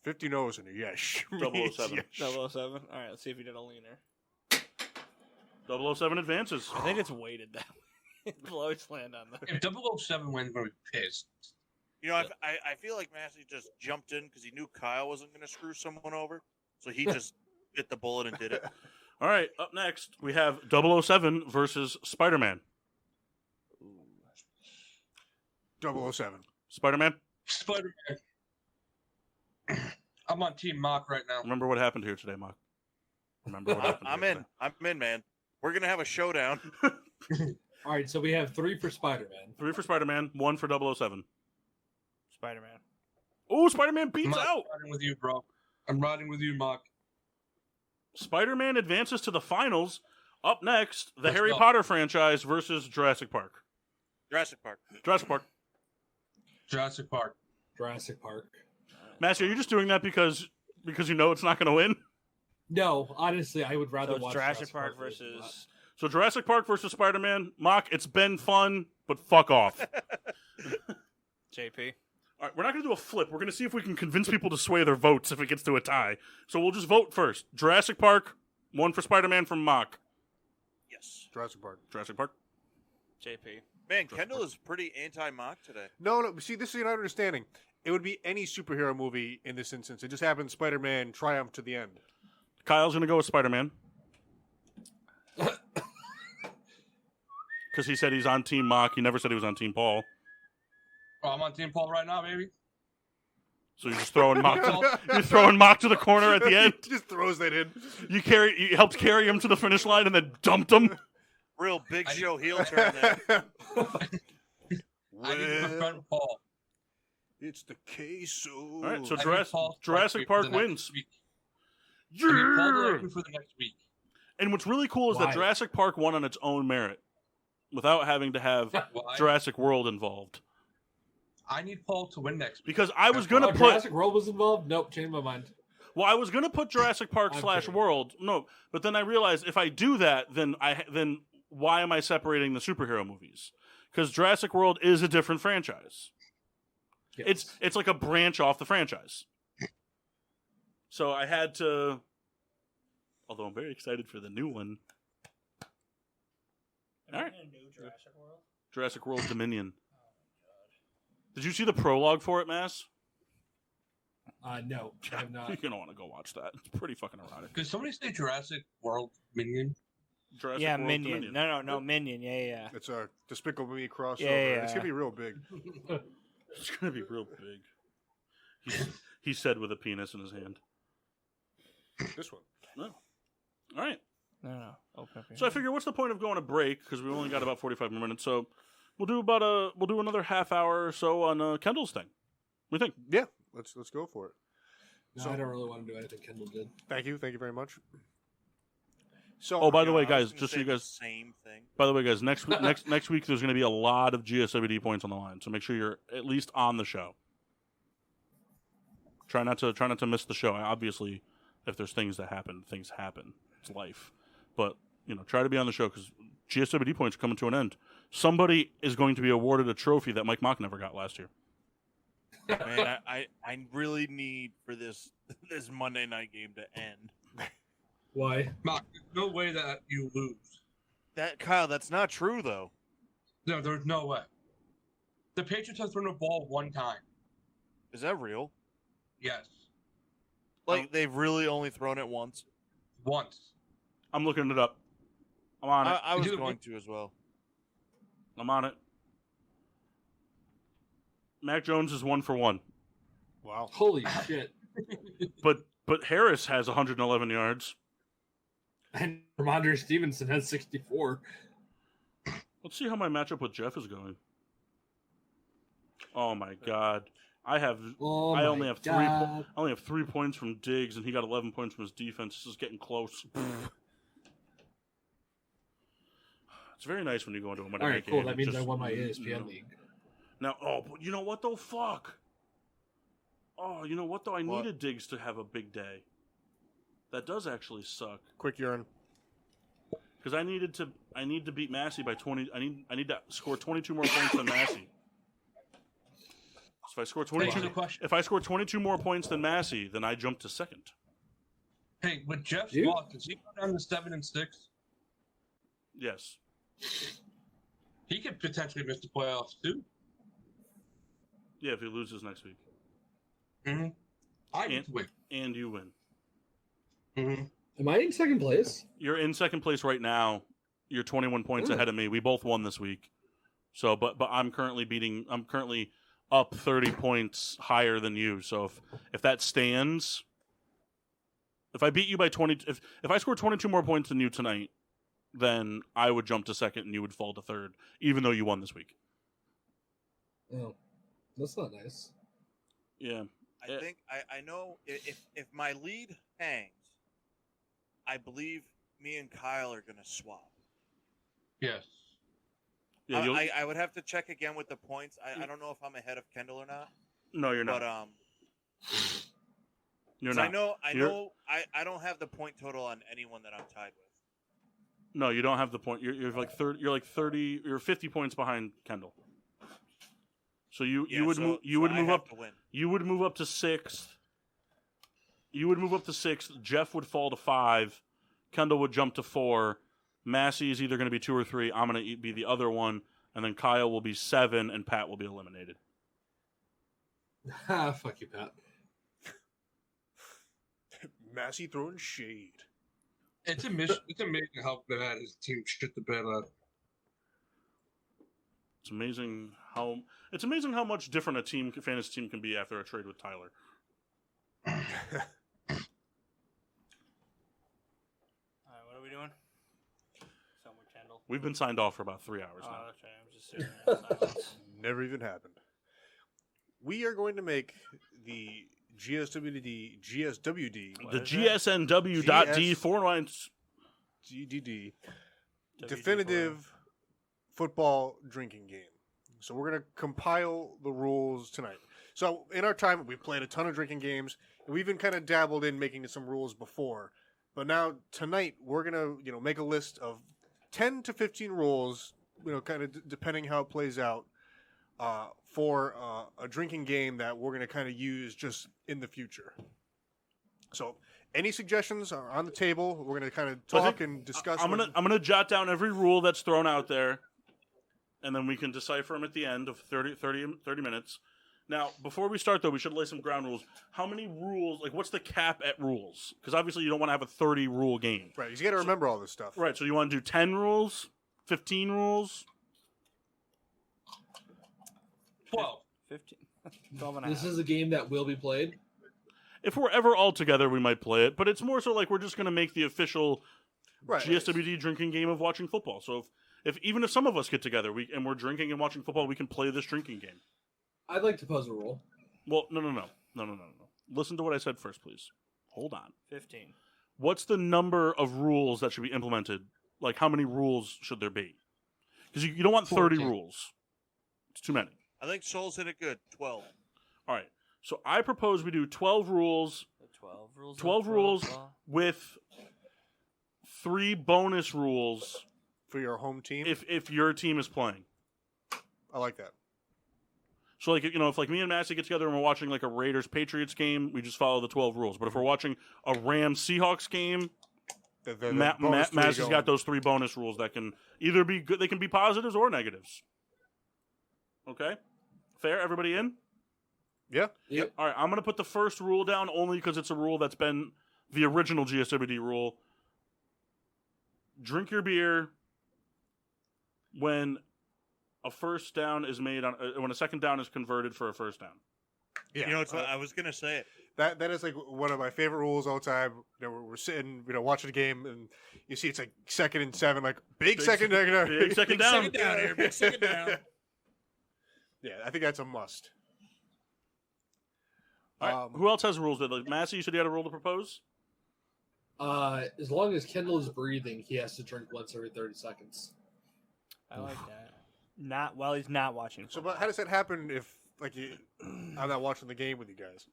50 no's in a yes. 007. Yes. 007. All right, let's see if he did a leaner. 007 advances. I think it's weighted that way. It'll always land on that. If 007 wins, I'm going to be pissed. You know, I feel like Massey just jumped in because he knew Kyle wasn't going to screw someone over, so he just bit the bullet and did it. All right, up next, we have 007 versus Spider-Man. 007. Spider-Man? Spider-Man. I'm on Team Mock right now. Remember what happened here today, Mark. Remember what happened I'm here in. today. I'm in, man. We're going to have a showdown. All right, so we have 3 for Spider-Man. 3 for Spider-Man, 1 for 007. Spider-Man. Oh, Spider-Man beats I'm out. riding with you, bro. I'm riding with you, Mock. Spider-Man advances to the finals. Up next, the Let's Harry go. Potter franchise versus Jurassic Park. Jurassic Park. Jurassic Park. Jurassic Park. Jurassic Park. Matthew, are you just doing that because you know it's not going to win? No, honestly, I would rather So it's watch Jurassic Park than that. versus... So Jurassic Park versus Spider-Man. Mock, it's been fun, but fuck off. JP. All right, we're not going to do a flip. We're going to see if we can convince people to sway their votes if it gets to a tie. So we'll just vote first. Jurassic Park, 1 for Spider-Man from Mock. Yes. Jurassic Park. Jurassic Park. JP. Man, Kendall is pretty anti-Mock today. No. See, this is an understanding. It would be any superhero movie in this instance. It just happened Spider-Man triumphed to the end. Kyle's going to go with Spider-Man. Because he said he's on Team Mock. He never said he was on Team Paul. Oh, I'm on Team Paul right now, baby. So you're just throwing Mock. You're throwing Mock to the corner at the end. Just throws that in. You helped carry him to the finish line and then dumped him. Real big show heel turn there. I need to defend Paul. It's the queso. All right, so I need Paul to Jurassic like me Park for the next wins. week. I need Paul to Yeah. like me for the next week. And what's really cool is that Why? Jurassic Park won on its own merit, without having to have Why? Jurassic World involved. I need Paul to win next week. Because I was gonna Oh, put Jurassic World was involved? Nope, changed my mind. well, I was gonna put Jurassic Park I'm / kidding. World. No, but then I realized if I do that, then why am I separating the superhero movies? Because Jurassic World is a different franchise. Yes. It's like a branch off the franchise. So I had to. Although I'm very excited for the new one. All right. Jurassic World? Jurassic World Dominion. Did you see the prologue for it, Mass? No, I have not. You're going to want to go watch that. It's pretty fucking erotic. Could somebody say Jurassic World Minion? Jurassic Yeah, World Minion. Dominion. No, Minion. Yeah. It's a Despicable Me crossover. Yeah. It's going to be real big. It's going to be real big. He said with a penis in his hand. This one. No. All right. No. Open up your So I hand. figure, what's the point of going to break? Because we only got about 45 more minutes. So we'll do another half hour or so on Kendall's thing. What do you think? Yeah, let's go for it. No, So- I don't really want to do anything Kendall did. Thank you very much. So, Oh, by the You know, way, I was guys, gonna just so say you the guys. Same thing. By the way, guys, next week there's going to be a lot of GSWD points on the line. So make sure you're at least on the show. Try not to miss the show. Obviously, if there's things that happen, things happen. It's life. But, try to be on the show because GSWD points are coming to an end. Somebody is going to be awarded a trophy that Mike Mock never got last year. Man, I really need for this Monday night game to end. Why? Mark, there's no way that you lose. Kyle, that's not true though. No, there's no way. The Patriots have thrown a ball one time. Is that real? Yes. Like they've really only thrown it once? Once. I'm looking it up. I'm on it. I was going to as well. I'm on it. Mac Jones is 1 for 1. Wow. Holy shit. But Harris has 111 yards. And Ramondre Stevenson has 64. Let's see how my matchup with Jeff is going. Oh my God. I only have 3 points from Diggs, and he got 11 points from his defense. This is getting close. It's very nice when you go into a Monday night game. All right, cool. That means I won my ESPN league. Now, but you know what though? Fuck. Oh, you know what though? I needed Diggs to have a big day. That does actually suck. Quick urine. Because I need to beat Massey by 20. I need to score 22 more points than Massey. So if I score 22 more points than Massey, then I jump to second. Hey, with Jeff's loss, does he go down to 7-6? Yes. He could potentially miss the playoffs too. Yeah, if he loses next week. Mm-hmm. I need to win. And you win. Mm-hmm. Am I in second place? You're in second place right now. You're 21 points ahead of me. We both won this week. So, but I'm currently up 30 points higher than you. So if that stands, if I beat you by 20, if I score 22 more points than you tonight, then I would jump to second and you would fall to third, even though you won this week. Oh, that's not nice. Yeah. I think I know if my lead hangs, I believe me and Kyle are going to swap. Yes. Yeah, I would have to check again with the points. I don't know if I'm ahead of Kendall or not. No, you're not. But you're not. I don't have the point total on anyone that I'm tied with. No, you don't have the point. You're like 30. You're like 30. You're 50 points behind Kendall. So you would move up. You would move up to 6th. You would move up to 6th. Jeff would fall to 5. Kendall would jump to 4. Massey is either going to be 2 or 3. I'm going to be the other one, and then Kyle will be 7, and Pat will be eliminated. Fuck you, Pat. Massey throwing shade. It's amazing how bad his team shit the bed on. It's amazing how much different a fantasy team can be after a trade with Tyler. All right, what are we doing? Somewhere Kendall. We've been signed off for about 3 hours now. Okay, I'm just sitting there in silence. Never even happened. We are going to make the GSWD. The GSNW.D GDD definitive football drinking game. So we're going to compile the rules tonight. So in our time, we played a ton of drinking games, and we even kind of dabbled in making some rules before. But now tonight, we're going to make a list of 10 to 15 rules, kind of depending how it plays out, for a drinking game that we're going to kind of use just in the future. So any suggestions are on the table. We're going to kind of talk and discuss. I'm gonna jot down every rule that's thrown out there, and then we can decipher them at the end of 30 minutes. Now, before we start, though, we should lay some ground rules. How many rules, what's the cap at rules? Because obviously you don't want to have a 30-rule game. Right, you got to remember all this stuff. Right, so you want to do 10 rules? 15 rules? 12. 15. 12 and a half. This is a game that will be played? If we're ever all together, we might play it, but it's more so we're just going to make the official GSWD drinking game of watching football. So even if some of us get together and we're drinking and watching football, we can play this drinking game. I'd like to pose a rule. Well, no. Listen to what I said first, please. Hold on. 15. What's the number of rules that should be implemented? How many rules should there be? Because you don't want 30 rules. It's too many. I think Soul's hit it good. 12. All right. So I propose we do 12 rules. 12 rules with 3 bonus rules for your home team. If your team is playing, I like that. So like if like me and Massey get together and we're watching like a Raiders Patriots game, we just follow the 12 rules. But if we're watching a Rams Seahawks game, Massey's got those 3 bonus rules that can either be good. They can be positives or negatives. Okay, fair. Everybody in? Yeah. Yep. All right, I'm going to put the first rule down only because it's a rule that's been the original GSWD rule. Drink your beer when a first down is made on when a second down is converted for a first down. Yeah. You know, it's I was going to say it. That is like one of my favorite rules all the time. You know, we're sitting, watching the game, and you see it's like 2nd and 7, like big second down. Big second down. Second down here. Big second down. Yeah, I think that's a must. All right, who else has rules? Like Massey, you said you had a rule to propose? As long as Kendall is breathing, he has to drink once every 30 seconds. I like that. Not while he's not watching. So, but how does that happen if, like, I'm not watching the game with you guys?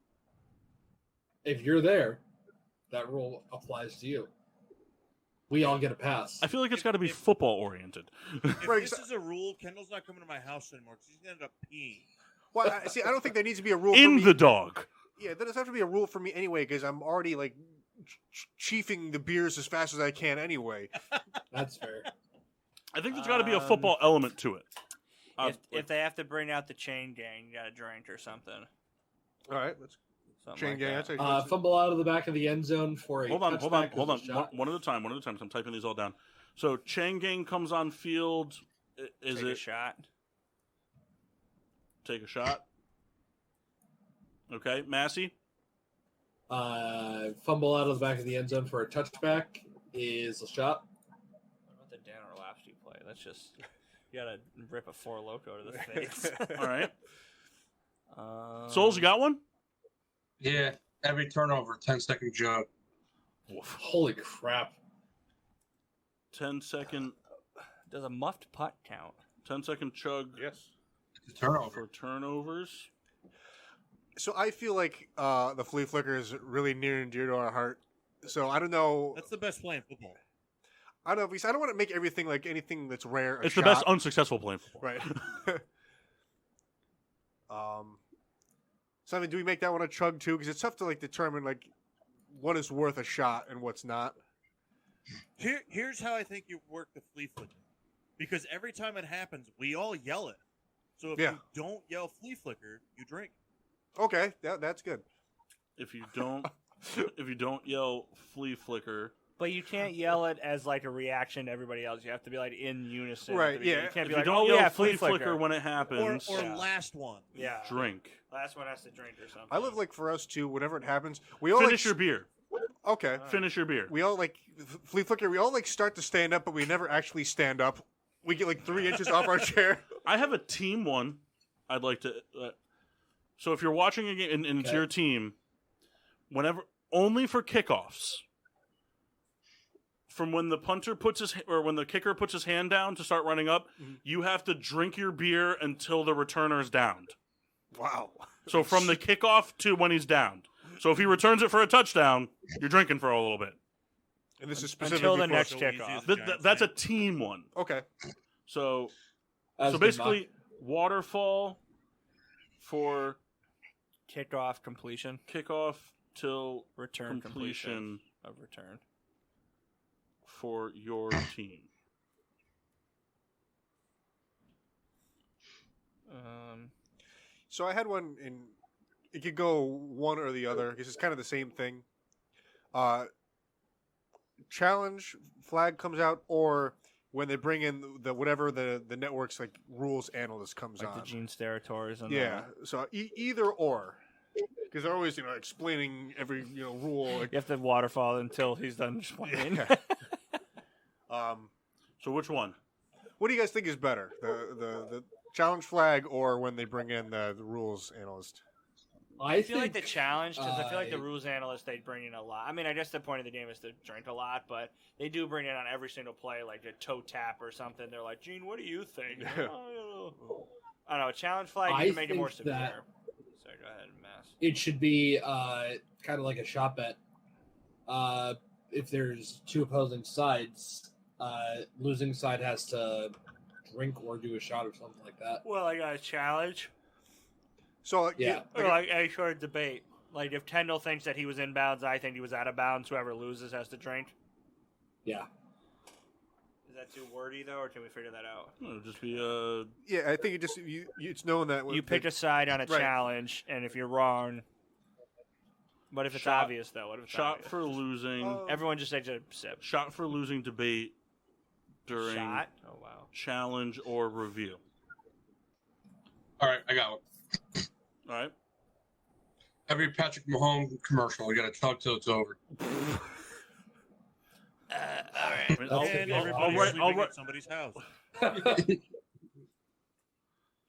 If you're there, that rule applies to you. We all get a pass. I feel like it's got to be football oriented. If this is a rule, Kendall's not coming to my house anymore because he's going to end up peeing. Well, I don't think there needs to be a rule for In me. the dog. Yeah, there doesn't have to be a rule for me anyway, because I'm already, like, chiefing the beers as fast as I can anyway. That's fair. I think there's got to be a football element to it. If they have to bring out the chain gang, you got to drink or something. All right, let's chain gang. Fumble out of the back of the end zone for a Hold on. shot. One at a time. So I'm typing these all down. So chain gang comes on field. Is Take it a shot? Take a shot. Okay, Massey. Fumble out of the back of the end zone for a touchback is a shot. What about the Dan Orlovsky play? That's just you gotta rip a Four Loko to the face. All right. Souls, you got one? Yeah, every turnover, 10-second jog. Holy crap. 10-second. Does a muffed putt count? 10-second chug. Yes. Turnover. For turnovers. So I feel like the flea flicker is really near and dear to our heart. So I don't know. That's the best play in football. I don't know. Because I don't want to make everything like anything that's rare. It's the best unsuccessful play in football. Right. So I mean, do we make that one a chug too? Because it's tough to like determine like what is worth a shot and what's not. Here's how I think you work the flea flicker. Because every time it happens, we all yell it. So if you don't yell flea flicker, you drink. Okay, that's good. If you don't yell flea flicker. But you can't yell it as like a reaction to everybody else. You have to be like in unison. Right, yeah. You can't be If like, you don't yell yeah, flea flicker when it happens. Or last one. Yeah. Drink. Last one has to drink or something. I live like for us too. Whenever it happens, we all Finish your beer. Okay. Finish your beer. We all like flea flicker. We all like start to stand up, but we never actually stand up. We get like 3 inches off our chair. I have a team one. I'd like to. So if you're watching a game and it's your team, whenever only for kickoffs. From when the punter when the kicker puts his hand down to start running up, you have to drink your beer until the returner's downed. Wow. So from the kickoff to when he's downed. So if he returns it for a touchdown, you're drinking for a little bit. And this is specific until the next kickoff. That's a team one. Okay. So basically, waterfall for kickoff completion. Kickoff till return completion of return for your team. So I had one in. It could go one or the other because it's kind of the same thing. Challenge flag comes out, or when they bring in the whatever the network's like rules analyst comes like on. The Gene Sterators and So either or, because they're always explaining every rule. Like, you have to waterfall until he's done explaining. So which one? What do you guys think is better, the challenge flag or when they bring in the rules analyst? I feel like the challenge, because I feel like the rules analyst, they bring in a lot. I mean, I guess the point of the game is to drink a lot, but they do bring in on every single play, like a toe tap or something. They're like, Gene, what do you think? I don't know. A challenge flag, you can make it more severe. Sorry, go ahead, Mass. It should be kind of like a shot bet. If there's two opposing sides, losing side has to drink or do a shot or something like that. Well, I got a challenge. So yeah, or like a sort of debate. Like if Tyndall thinks that he was inbounds, I think he was out of bounds. Whoever loses has to drink. Yeah. Is that too wordy though, or can we figure that out? It'll just be Yeah, I think it's knowing that you pick a side on a right. challenge, and if you're wrong, what if it's Shot- obvious though? What if it's shot obvious? for losing. Everyone just takes a sip. Shot for losing debate during Shot? Oh wow. challenge or review. All right, I got one. All right. Every Patrick Mahomes commercial, you got to chug till it's over. All right. I mean, And everybody's sleeping at somebody's house.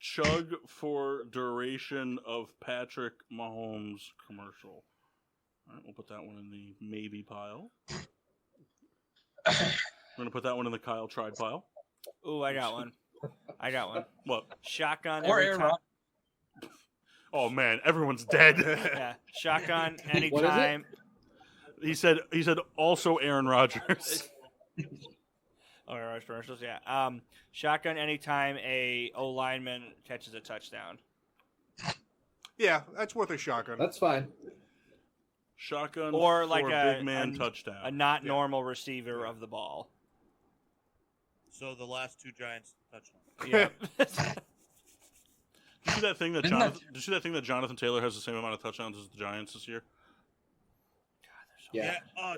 Chug for duration of Patrick Mahomes commercial. All right, we'll put that one in the maybe pile. We're gonna put that one in the Kyle tried pile. Ooh, I got one. What? Shotgun Or every Aaron time. Oh man, everyone's dead. Yeah, shotgun What is it? anytime. He said also Aaron Rodgers. Oh, Rush commercials, yeah. Shotgun anytime a O lineman catches a touchdown. Yeah, that's worth a shotgun. That's fine. Shotgun Or for like a big man touchdown. A not normal receiver of the ball. So the last two Giants touchdowns. Yeah. Did you see that thing that Isn't Jonathan? Did you see that thing that Jonathan Taylor has the same amount of touchdowns as the Giants this year? Yeah.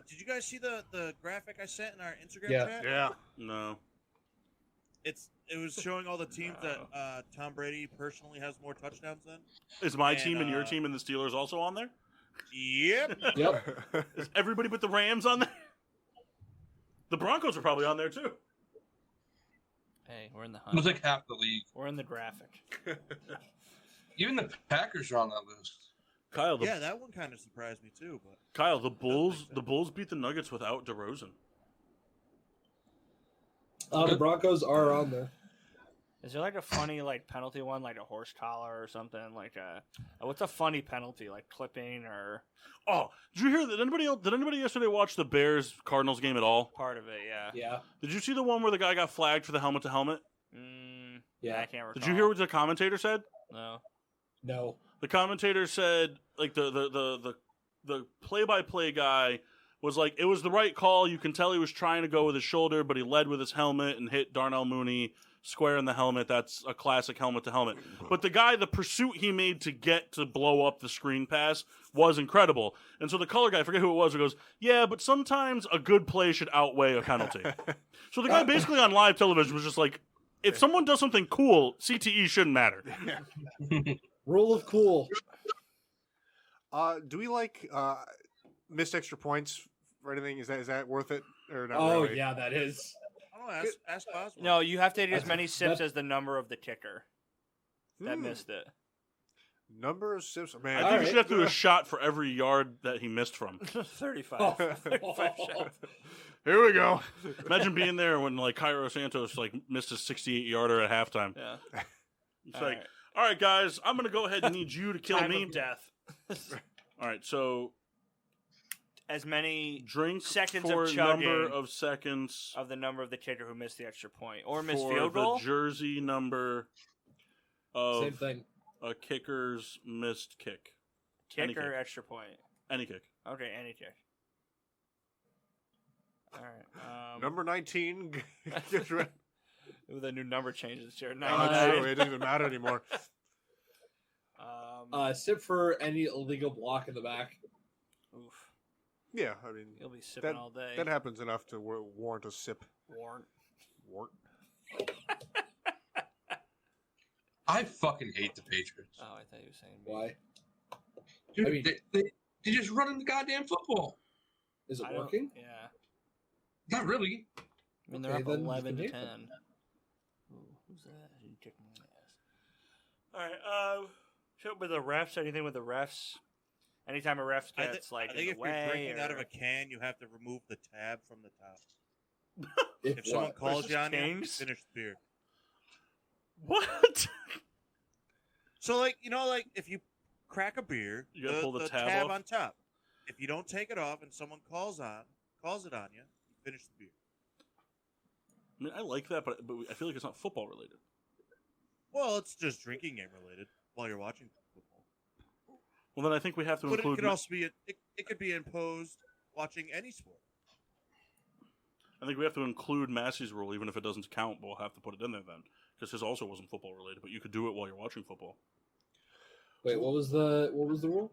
Did you guys see the graphic I sent in our Instagram Yeah. chat? Yeah. No. It was showing all the teams that Tom Brady personally has more touchdowns than. Is my And, team and your team and the Steelers also on there? Yep. Yep. Is everybody but the Rams on there? The Broncos are probably on there too. Hey, we're in the It hunt. was like half the league. We're in the graphic. Even the Packers are on that list. Kyle, Yeah, that one kind of surprised me too. But Kyle, the Bulls beat the Nuggets without DeRozan. The Broncos are on there. Is there like a funny like penalty one, like a horse collar or something? Like what's a funny penalty, like clipping or Oh, did you hear that? Did anybody yesterday watch the Bears Cardinals game at all? part of it? Yeah. Yeah. Did you see the one where the guy got flagged for the helmet to helmet? Yeah, I can't recall. Did you hear what the commentator said? No. No. The commentator said, like the play-by-play guy was like, it was the right call. You can tell he was trying to go with his shoulder, but he led with his helmet and hit Darnell Mooney square in the helmet. That's a classic helmet to helmet. But the pursuit he made to get to blow up the screen pass was incredible. And so the color guy, I forget who it was, who goes, yeah, but sometimes a good play should outweigh a penalty. So the guy basically on live television was just like, if someone does something cool, CTE shouldn't matter. Rule of cool. Do we like missed extra points for anything? Is that worth it or not? Oh really? yeah, that is. I don't know. Ask Boswell. No, you have to take as That's- many sips that's- as the number of the kicker that missed it. Number of sips, man. I think you should have to do a shot for every yard that he missed from. 35. 35 shots. Here we go. Imagine being there when like Cairo Santos like missed a 68-yarder at halftime. Yeah. It's All like, right. all right, guys, I'm gonna go ahead and need you to kill Time me. of death. All right, so As many drink seconds for of chugging number of seconds of the number of the kicker who missed the extra point or missed for field goal. the jersey number of Same thing. a kicker's missed kick. Any Kicker kick. extra point. Any kick. Okay, any kick. All right. Number 19. Gets rid- Ooh, the new number changes this year. Oh, 99. true. It doesn't even matter anymore. Sip for any illegal block in the back. Oof. Yeah, I mean, You'll be sipping that, all day. that happens enough to warrant a sip. Warrant. I fucking hate the Patriots. Oh, I thought you were saying me. Why? Dude, I mean- they just running the goddamn football. Is it I don't- working? Yeah. Not really. I mean, they're Okay, up then 11 to hate 10. them. Ooh, who's that? He kicked me in the ass. All right. So with the refs, anything with the refs? Anytime a ref I gets like I think in if the way, you're drinking out of or- a can, you have to remove the tab from the top. If If someone what? calls Versus you on it, you Kings? finish the beer. What? So, like, you know, like if you crack a beer, You gotta pull the tab off? on top. If you don't take it off and someone calls it on you, you finish the beer. I mean, I like that, but I feel like it's not football related. Well, it's just drinking game related while you're watching football. Well, then I think we have to But include. it could also be it could be imposed watching any sport. I think we have to include Massey's rule, even if it doesn't count. We'll have to put it in there then, because his also wasn't football related. But you could do it while you're watching football. Wait, what was the rule?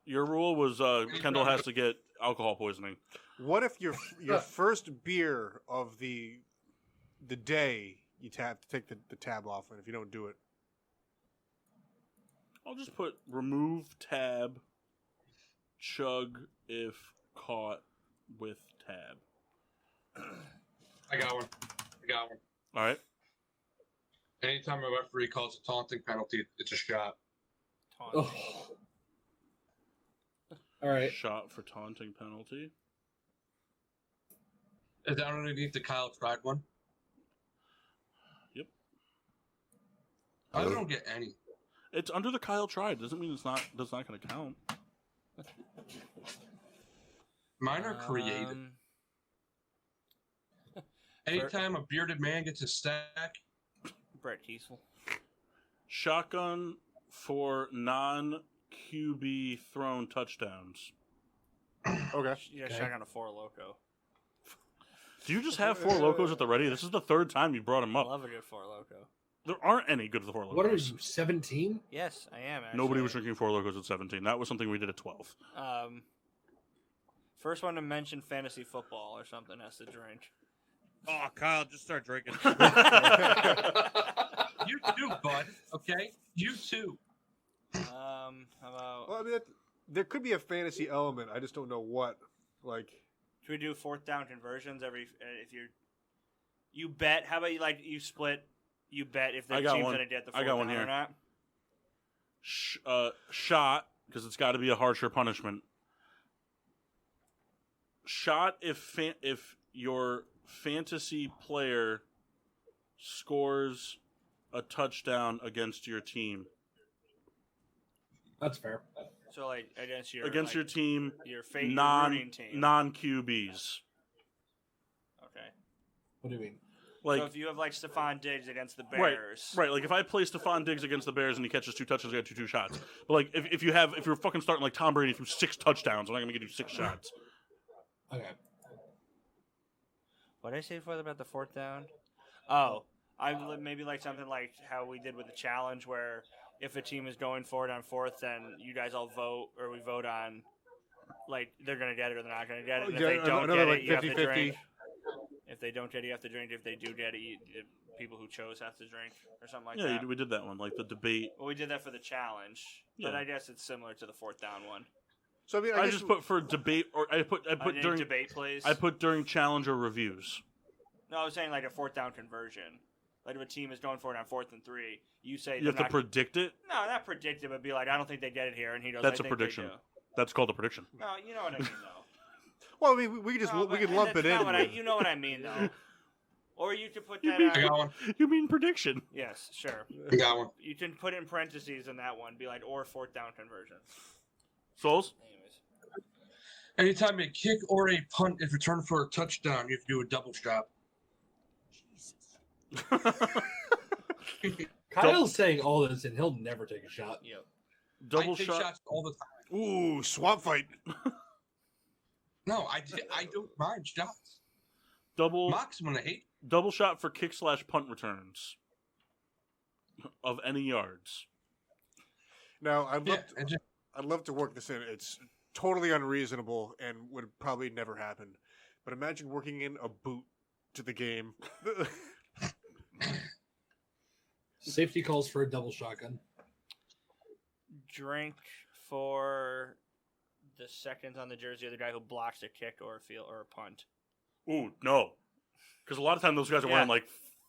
Your rule was Kendall has to get alcohol poisoning. What if your first beer of the day you have to take the tab off, and if you don't do it, I'll just put remove tab, chug if caught with tab. I got one. All right. Anytime a referee calls a taunting penalty, it's a shot. Oh. All right. Shot for taunting penalty. Is that underneath the Kyle Tried one? Yep. I don't get any. It's under the Kyle tried. Doesn't mean it's not. That's not going to count. Mine are created. Anytime a bearded man gets a stack. Brett Kiesel. Shotgun for non-QB thrown touchdowns. Okay. Yeah, shotgun a Four Loco. Do you just have Four Locos at the ready? This is the third time you brought him I up. love a good Four Loco. There aren't any good Four Locos. What are you, 17? Yes, I am. Actually. Nobody was drinking Four Locos at 17. That was something we did at 12. First one to mention fantasy football or something has to drink. Oh, Kyle, just start drinking. You too, bud. Okay? You too. How about... Well, I mean, there could be a fantasy element. I just don't know what. Like, should we do fourth down conversions every... if you bet... How about you split... You bet if the team's going to get the fourth down or not? Shot, because it's got to be a harsher punishment. Shot if your fantasy player scores a touchdown against your team. That's fair. So, like, against your team, your non-QBs. Okay. What do you mean? Like, so if you have, like, Stephon Diggs against the Bears. Right. Like, if I play Stephon Diggs against the Bears and he catches 2 touchdowns, I get 2 shots. But, like, if you're fucking starting like Tom Brady through 6 touchdowns, I'm not going to give you 6 shots. Okay. What did I say before about the fourth down? Oh, I maybe like something like how we did with the challenge, where if a team is going for it on fourth, then you guys all vote, or we vote on, like, they're going to get it or they're not going to get it. And if they don't get it, you have to drink. If they don't get it, you have to drink. If they do get it, people who chose have to drink, or something like that. Yeah, we did that one, like the debate. Well, we did that for the challenge, but I guess it's similar to the fourth down one. So I mean, I just put for debate, or I put during debate plays. I put during challenge or reviews. No, I was saying like a fourth down conversion. Like if a team is going for it on 4th and 3, you say you have to predict it. No, not predict it, but be like, I don't think they get it here, and he goes. That's a prediction. That's called a prediction. No, you know what I mean, though. Well, I mean, we could lump it in. You know what I mean, though. Or you could put that. I got one. You mean prediction? Yes, sure. I got one. You can put in parentheses in that one, be like, or fourth down conversion. Souls. Anytime a kick or a punt is returned for a touchdown, you have to do a double shot. Jesus. Kyle's saying all this, and he'll never take a shot. Yep. Double I take shot. shots all the time. Ooh, swamp fight. No, I don't mind shots. Mox when I hate. Double shot for kick/punt returns of any yards. Now, I'd love to work this in. It's totally unreasonable and would probably never happen. But imagine working in a boot to the game. Safety calls for a double shotgun. Drink for the seconds on the jersey of the guy who blocks a kick or a field or a punt. Ooh, no. Because a lot of times those guys are wearing like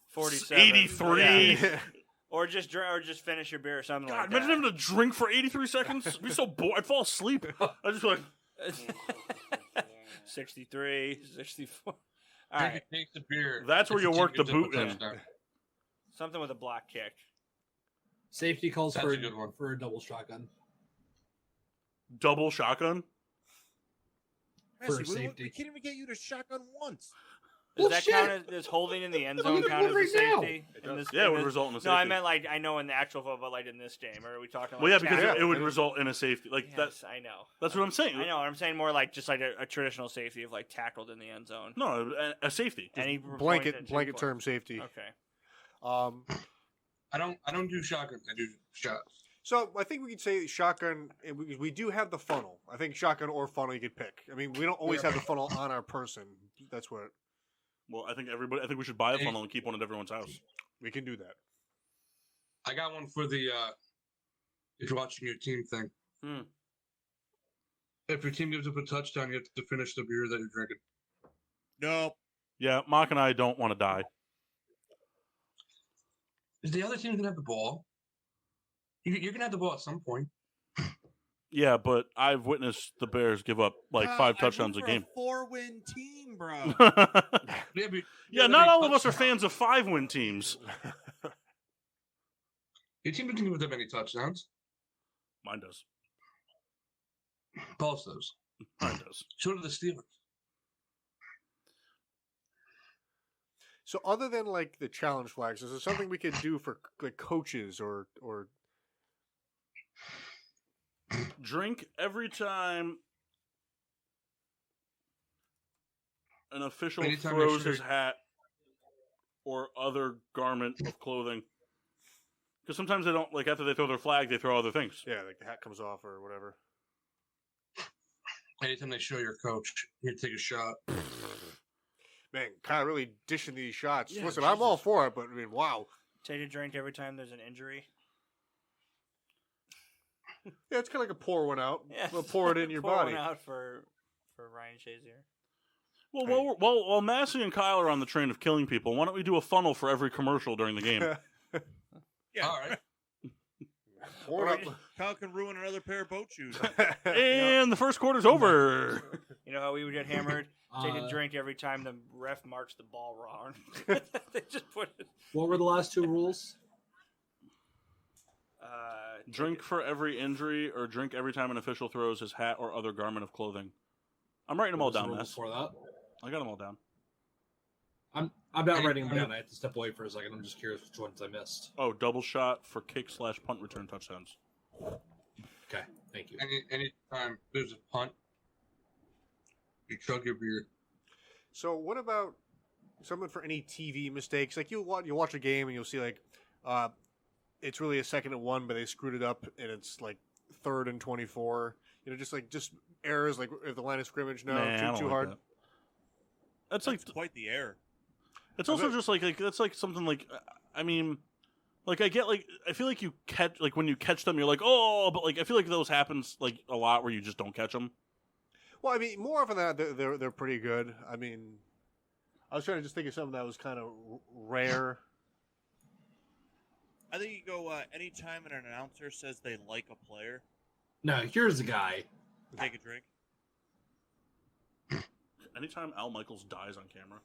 47, 83. Yeah. Or just finish your beer or something like that. Imagine having to drink for 83 seconds. I'd be so bored. I'd fall asleep. I'd just be like... 63, 64. All right. Take the beer. That's where you work the boot in. Something with a block kick. Safety calls for a double shotgun. double shotgun. Messi, safety. we can't even get you to shotgun once. Does that count as holding in the end zone count as a safety? Yeah, it would result in a safety. No, I meant like I know in the actual football, like in this game, or are we talking? Like Well, yeah, because tackle? it would result in a safety. Like Yes, I know. That's what I'm saying. I know. I'm saying more like just like a traditional safety of like tackled in the end zone. No, a safety. Any Blanket term safety. Okay. I don't do shotguns. I do shots. So I think we could say shotgun. We do have the funnel. I think shotgun or funnel you could pick. I mean, we don't always have the funnel on our person. That's what. Well, I think we should buy a funnel and keep one at everyone's house. We can do that. I got one for the if you're watching your team thing. If your team gives up a touchdown, you have to finish the beer that you're drinking. No. Yeah, Mock and I don't want to die. Is the other team gonna have the ball? You're gonna have the ball at some point. Yeah, but I've witnessed the Bears give up like 5 touchdowns a game. 4-win team, bro. Yeah, not all of us are fans of 5-win teams. Your team doesn't give up any touchdowns. Mine does. Paul's does. Mine does. So do the Steelers. So other than like the challenge flags, is there something we could do for like coaches or drink every time an official throws his hat or other garment of clothing? Because sometimes they don't, like after they throw their flag, they throw other things. Yeah, like the hat comes off or whatever. Anytime they show your coach, you take a shot. Man, kind of really dishing these shots. Yeah, Listen, I'm all for it, but I mean, wow. Take a drink every time there's an injury. Yeah, it's kind of like a pour one out. Yeah, We'll pour it in your pour body. one out for Ryan Shazier. Well, while Massey and Kyle are on the train of killing people, why don't we do a funnel for every commercial during the game? Yeah. All right. Kyle can ruin another pair of boat shoes. And the first quarter's over. You know how we would get hammered? Take a drink every time the ref marks the ball wrong. They just put it. What were the last 2 rules? Drink for every injury, or drink every time an official throws his hat or other garment of clothing. I'm writing them all down, Mass. Before that? I got them all down. I'm not writing them down. I have to step away for a second. I'm just curious which ones I missed. Oh, double shot for kick/punt return touchdowns. Okay, thank you. Any time there's a punt, you chug your beer. So what about something for any TV mistakes? Like you'll watch a game and you'll see like it's really a 2nd and 1, but they screwed it up and it's like 3rd and 24. You know, just errors like if the line of scrimmage too hard. That's like quite the error. It's also just like that's like something like I mean, like I get like I feel like you catch like when you catch them you're like oh, but like I feel like those happens like a lot where you just don't catch them. Well, I mean, more often than that, they're pretty good. I mean, I was trying to just think of something that was kind of rare. I think you go anytime an announcer says they like a player. No, here's a guy. Take a drink. Anytime Al Michaels dies on camera.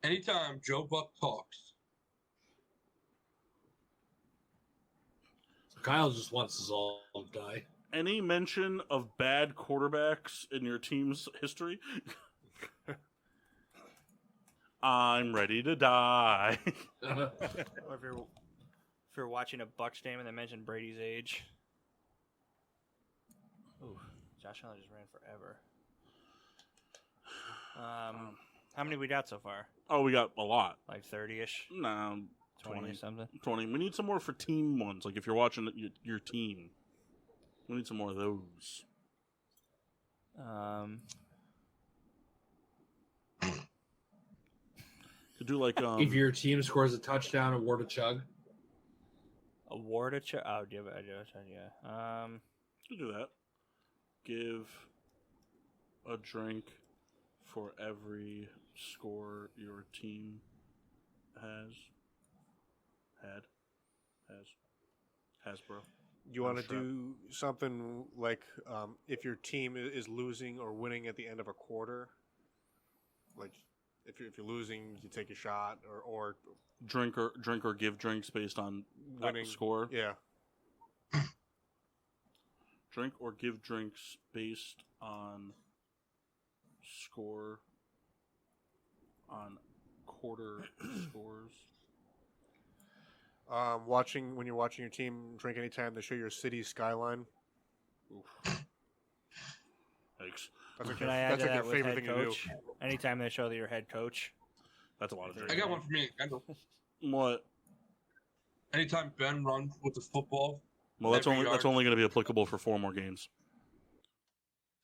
Anytime Joe Buck talks. Kyle just wants us all to die. Any mention of bad quarterbacks in your team's history? I'm ready to die. Or if you're watching a Bucs game and they mention Brady's age. Ooh, Josh Allen just ran forever. How many we got so far? Oh, we got a lot. Like 30-ish? No, 20 or something. 20. We need some more for team ones. Like if you're watching your team, we need some more of those. To do like if your team scores a touchdown, award a chug. Award a chug. Oh, do you have a chug? Yeah. To do that, give a drink for every score your team has, bro. You want to do something like if your team is losing or winning at the end of a quarter, like If you're losing, you take a shot or drink or give drinks based on winning score. Yeah. Drink or give drinks based on score on quarter scores. When you're watching your team, drink anytime they show your city's skyline. Oof. Thanks. That's like your favorite thing to do. Anytime they show that you're head coach. That's a lot of drinking. I got one for me. What? Anytime Ben runs with the football. Well, that's only going to be applicable for 4 more games.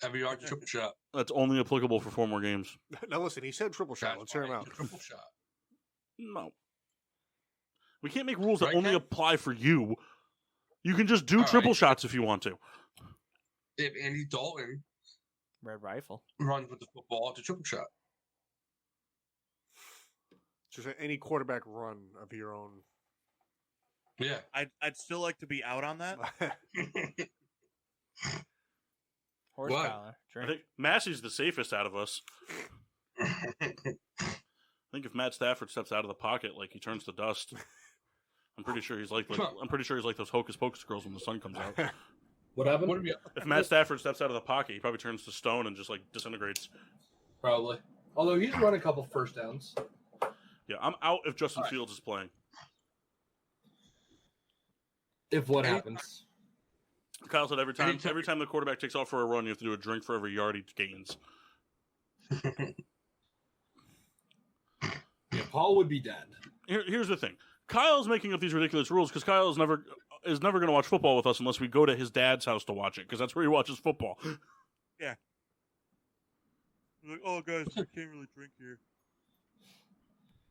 Every yard, triple shot. That's only applicable for 4 more games. Now listen, he said triple shot. Let's hear him out. Triple shot. No. We can't make rules that only apply for you. You can just do triple shots if you want to. If Andy Dalton Red Rifle runs with the football, it's a triple shot. Just any quarterback run of your own. Yeah. I'd still like to be out on that. Horse collar. I think Massey's the safest out of us. I think if Matt Stafford steps out of the pocket, like he turns to dust, I'm pretty sure he's like those Hocus Pocus girls when the sun comes out. What happened? If Matt Stafford steps out of the pocket, he probably turns to stone and just like disintegrates. Probably. Although he's run a couple first downs. Yeah, I'm out if Justin Fields is playing. If what happens? Kyle said every time the quarterback takes off for a run, you have to do a drink for every yard he gains. Yeah, Paul would be dead. Here's the thing. Kyle's making up these ridiculous rules because Kyle is never going to watch football with us unless we go to his dad's house to watch it, because that's where he watches football. Yeah. Like, oh, guys, I can't really drink here.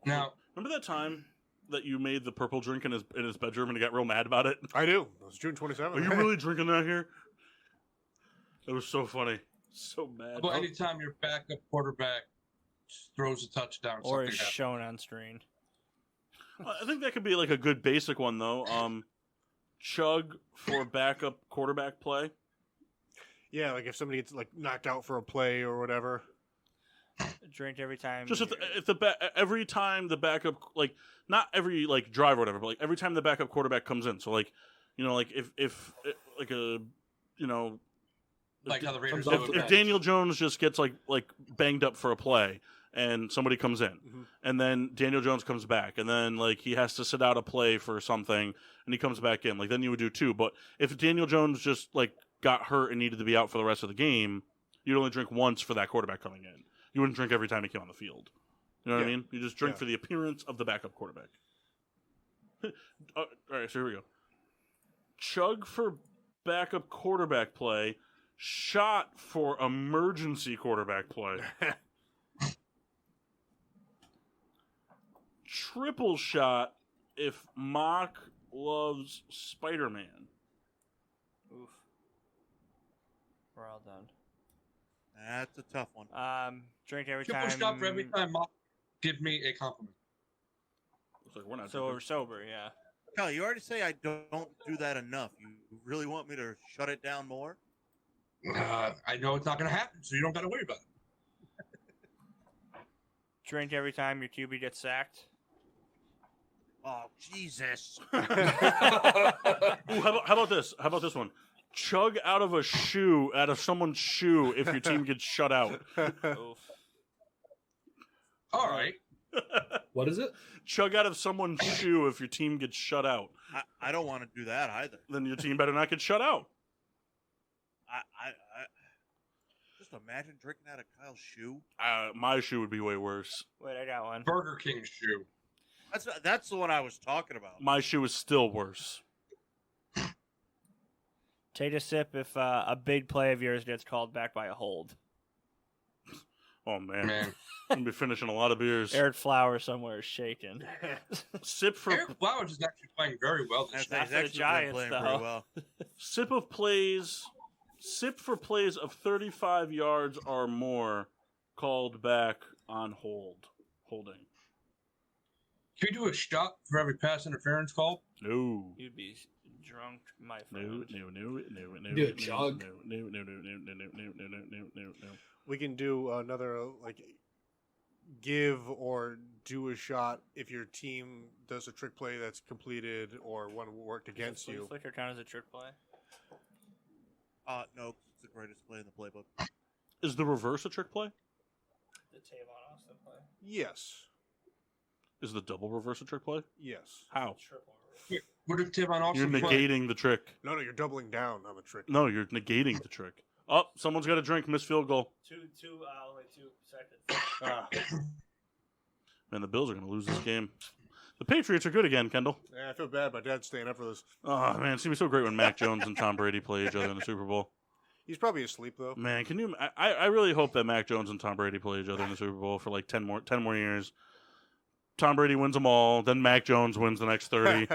Now, remember that time that you made the purple drink in his bedroom and he got real mad about it? I do. It was June 27th. Are you really drinking that here? It was so funny. So mad. Well, anytime your backup quarterback throws a touchdown, or is shown on screen. I think that could be like a good basic one though. Chug for backup quarterback play. Yeah, like if somebody gets like knocked out for a play or whatever. Drink every time. Just every time the backup, like not every like drive or whatever, but like every time the backup quarterback comes in. So like, you know, like if like a, you know, like how the Raiders if Daniel Jones just gets like banged up for a play and somebody comes in, and then Daniel Jones comes back, and then like he has to sit out a play for something, and he comes back in, like then you would do 2. But if Daniel Jones just like got hurt and needed to be out for the rest of the game, you'd only drink once for that quarterback coming in. You wouldn't drink every time he came on the field. You know what I mean? You just drink for the appearance of the backup quarterback. All right, so here we go. Chug for backup quarterback play. Shot for emergency quarterback play. Triple shot if Mock loves Spider-Man. Oof. We're all done. That's a tough one. Drink every Triple time. shot for every time Mock give me a compliment. Looks like we're not. So we're sober, yeah. Kelly, you already say I don't do that enough. You really want me to shut it down more? I know it's not going to happen, so you don't got to worry about it. Drink every time your QB gets sacked. Oh, Jesus. Ooh, how about this? How about this one? Chug out of someone's shoe if your team gets shut out. Oof. All right. What is it? Chug out of someone's shoe if your team gets shut out. I don't want to do that either. Then your team better not get shut out. I just imagine drinking out of Kyle's shoe. My shoe would be way worse. Wait, I got one. Burger King shoe. That's the one I was talking about. My shoe is still worse. Take a sip if a big play of yours gets called back by a hold. Oh, man. I'm going to be finishing a lot of beers. Eric Flowers somewhere is shaking. Sip for... Eric Flowers is actually playing very well this year. That's the Giants, though. Well. Sip for plays of 35 yards or more called back on holding. Can you do a shot for every pass interference call? No. You'd be drunk, my friend. No. Do a jog. No. We can do another give or do a shot if your team does a trick play that's completed or one worked against you. Flicker count as a trick play? No, it's the greatest play in the playbook. Is the reverse a trick play? The Tavon Austin play? Yes. Is the double reverse a trick play? Yes. How? What if Tavon Austin? You're negating the trick. No, you're doubling down on the trick. No, you're negating the trick. Oh, someone's got a drink. Missed field goal. Only 2 seconds. Man, the Bills are going to lose this game. The Patriots are good again, Kendall. Yeah, I feel bad. My dad's staying up for this. Oh, man, it's going to be so great when Mac Jones and Tom Brady play each other in the Super Bowl. He's probably asleep, though. Man, can you... I really hope that Mac Jones and Tom Brady play each other in the Super Bowl for like 10 more years. Tom Brady wins them all, then Mac Jones wins the next 30.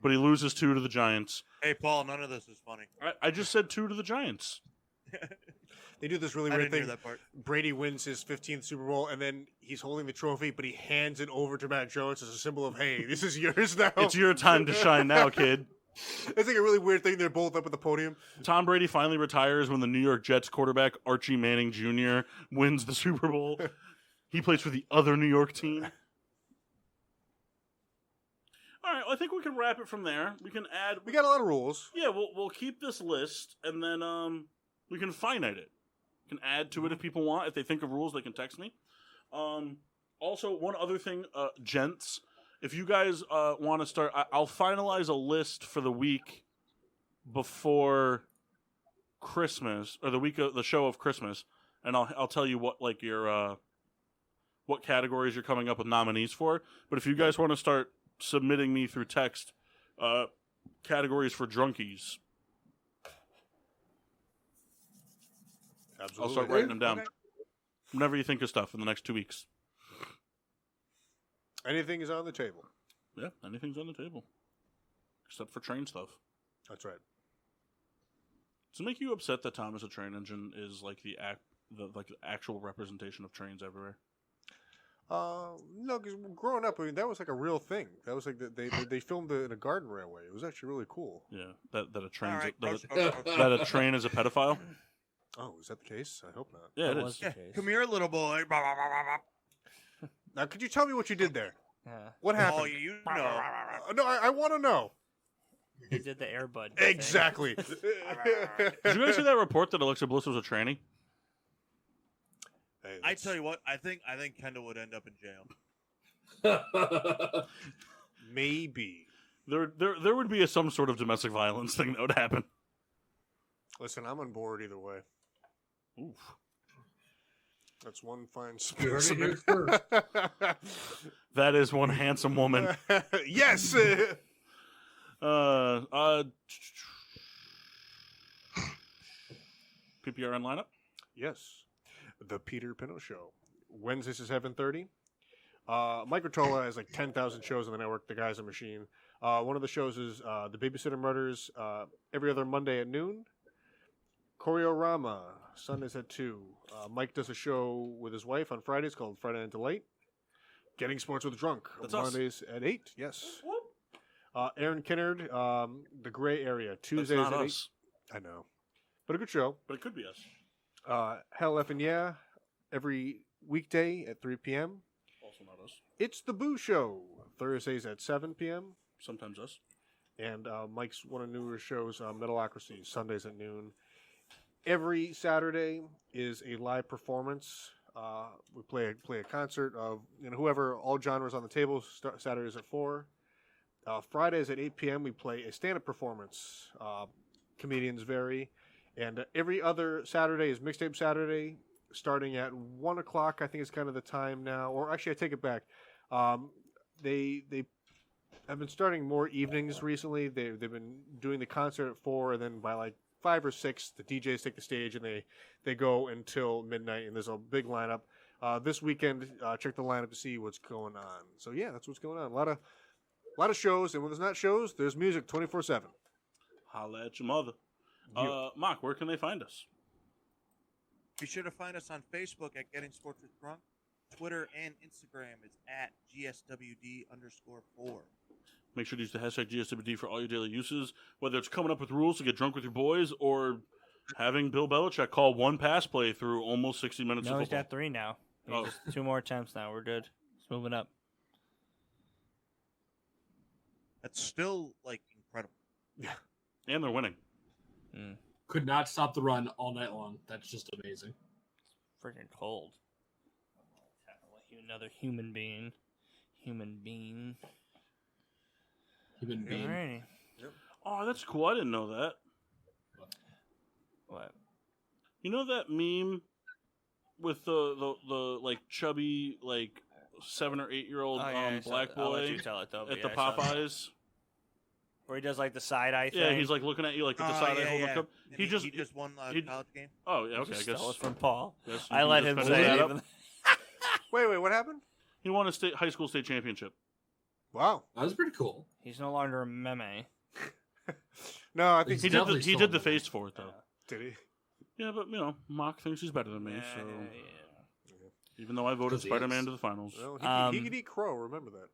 But he loses 2 to the Giants. Hey, Paul, none of this is funny. I just said 2 to the Giants. They do this really I weird didn't hear thing. that part. Brady wins his 15th Super Bowl, and then he's holding the trophy, but he hands it over to Mac Jones as a symbol of, hey, this is yours now. It's your time to shine now, kid. It's like a really weird thing. They're both up at the podium. Tom Brady finally retires when the New York Jets quarterback, Archie Manning Jr., wins the Super Bowl. He plays for the other New York team. All right, well, I think we can wrap it from there. We can add... We got a lot of rules. Yeah, we'll keep this list, and then we can finite it. We can add to it if people want. If they think of rules, they can text me. Also, one other thing, gents, if you guys want to start, I'll finalize a list for the week before Christmas, or the week of the show of Christmas, and I'll tell you what like your what categories you're coming up with nominees for. But if you guys want to start submitting me through text categories for drunkies, Absolutely. I'll start writing them down. Okay. Whenever you think of stuff in the next 2 weeks. Anything is on the table. Yeah, anything's on the table. Except for train stuff. That's right. Does it make you upset that Thomas the Train Engine is like the actual representation of trains everywhere? No, because growing up, I mean, that was like a real thing. That was like they filmed it in a garden railway. It was actually really cool. Yeah, that a train Right, that a train is a pedophile. Oh, is that the case? I hope not. Yeah, it was is. the case. Come here, little boy. Now, could you tell me what you did there? Yeah. What happened? Oh, you know. No, I want to know. He did the Air Bud. Exactly. Did you guys see that report that Alexa Bliss was a tranny? Hey, I tell you what, I think Kendall would end up in jail. maybe. There would be some sort of domestic violence thing that would happen. Listen, I'm on board either way. Oof. That's one fine You heard it specimen. here first. That is one handsome woman. Yes. PPRN lineup? Yes. The Peter Pino Show. Wednesdays is 7:30. Mike Rotola has like 10,000 shows on the network. The guy's a machine. One of the shows is The Babysitter Murders every other Monday at noon. Choreorama, Sundays at 2. Mike does a show with his wife on Fridays called Friday Night Delight. Getting Sports with Drunk That's on us. Mondays at 8. Yes. Aaron Kinnard, The Gray Area, Tuesdays That's not at us. 8. I know. But a good show. But it could be us. Hell Effing Yeah, every weekday at 3 p.m. Also not us. It's The Boo Show, Thursdays at 7 p.m. Sometimes us. And Mike's one of the newer shows, Metalocracy, Sundays at noon. Every Saturday is a live performance. We play a concert of whoever, all genres on the table. Saturdays at 4. Fridays at 8 p.m. we play a stand-up performance. Comedians vary. And every other Saturday is Mixtape Saturday, starting at 1 o'clock. I think is kind of the time now. Or actually, I take it back. They have been starting more evenings recently. They've been doing the concert at 4, and then by like 5 or 6, the DJs take the stage, and they go until midnight, and there's a big lineup. This weekend, check the lineup to see what's going on. So, yeah, that's what's going on. A lot of shows, and when there's not shows, there's music 24/7. Holla at your mother. Mark, where can they find us? Be sure to find us on Facebook at Getting Sports with Drunk. Twitter and Instagram is at GSWD_4. Make sure to use the hashtag GSWD for all your daily uses, whether it's coming up with rules to get drunk with your boys or having Bill Belichick call one pass play through almost 60 minutes No, of he's football. got 3 now. Just 2 more attempts now. We're good. It's moving up. That's still like incredible. Yeah, and they're winning. Could not stop the run all night long. That's just amazing. Freaking cold. Another human being. Human being. Alrighty. Yep. Oh, that's cool. I didn't know that. What? You know that meme with the like chubby like 7 or 8 year old black boy I'll let you tell it, though, at the Popeyes? Where he does like the side eye thing. Yeah, he's like looking at you like with the side eye holding up. He just won a college game. Oh yeah, okay. I guess stole it from Paul. I let him say it. Wait, what happened? He won a high school state championship. Wow, that was pretty cool. He's no longer a meme. No, I think he did the face for it though. Did he? Yeah, but Mock thinks he's better than me. So even though I voted Spider-Man to the finals, well, he could eat crow. Remember that.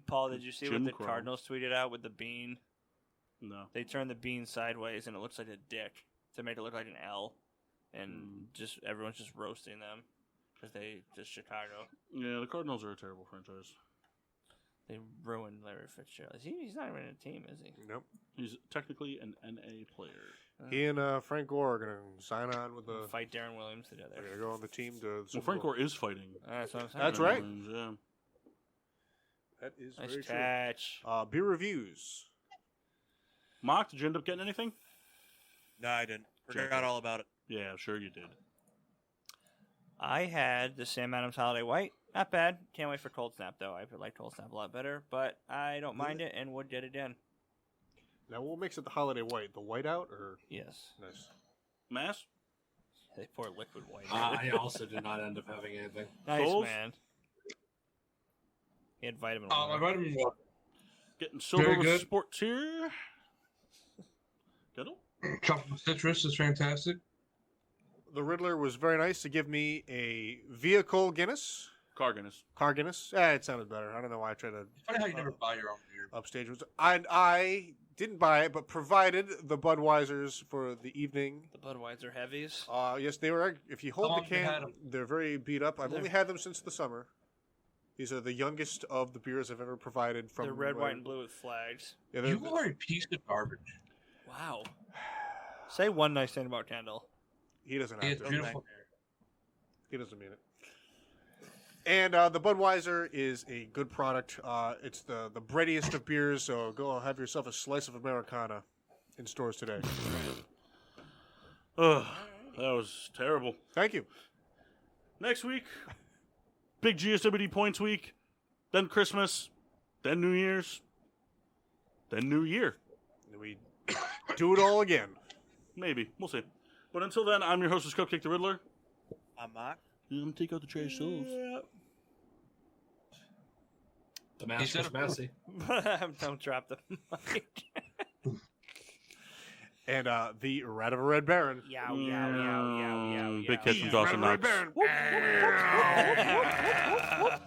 Paul, did you see Jim what the Crow. Cardinals tweeted out with the bean? No. They turned the bean sideways and it looks like a dick to make it look like an L, and just everyone's just roasting them because they just Chicago. Yeah, the Cardinals are a terrible franchise. They ruined Larry Fitzgerald. He's not even in a team, is he? Nope. He's technically an NA player. He and Frank Gore are going to sign on with the fight Darren Williams together. They're going to go on the team to. Well, Frank Gore is fighting. That's what I'm saying. That's right. Yeah. That is Nice very catch. true. Beer reviews. Mock, did you end up getting anything? No, I didn't. Forgot all about it. Yeah, sure you did. I had the Sam Adams Holiday White. Not bad. Can't wait for Cold Snap, though. I like Cold Snap a lot better, but I don't mind it and would get it in. Now, what makes it the Holiday White? The whiteout or? Yes. Nice. Mass? They pour liquid white. I also did not end up having anything. Nice, Souls? man. He had vitamin My water. vitamin water. Getting sober Very with good. sports here. Good. Tropical citrus is fantastic. The Riddler was very nice to give me a vehicle Guinness. Car Guinness. Car Guinness. It sounded better. I don't know why I tried to Funny how you never buy your own beer. upstage. I didn't buy it, but provided the Budweisers for the evening. The Budweiser heavies. Yes, they were. If you hold How the long have you had can, 'em? they're very beat up. I've only had them since the summer. These are the youngest of the beers I've ever provided from. They're red, white, and blue with flags. Yeah, You are a piece of garbage. Wow. Say one nice thing about Kendall. He doesn't He have has to. beautiful hair. He doesn't mean it. And the Budweiser is a good product. It's the breadiest of beers, so go have yourself a slice of Americana in stores today. Ugh, that was terrible. Thank you. Next week, big GSWD points week, then Christmas, then New Year's, then New Year. We do it all again. Maybe. We'll see. But until then, I'm your hostess, Cupcake the Riddler. I'm Mock. I'm going to take out the trash souls. The mask was messy. Don't drop the mic. And the Rat of a Red Baron. Yow, yow, yow, yow, yow, Big yow. catch from Dawson Rat of a Red Knox. Baron.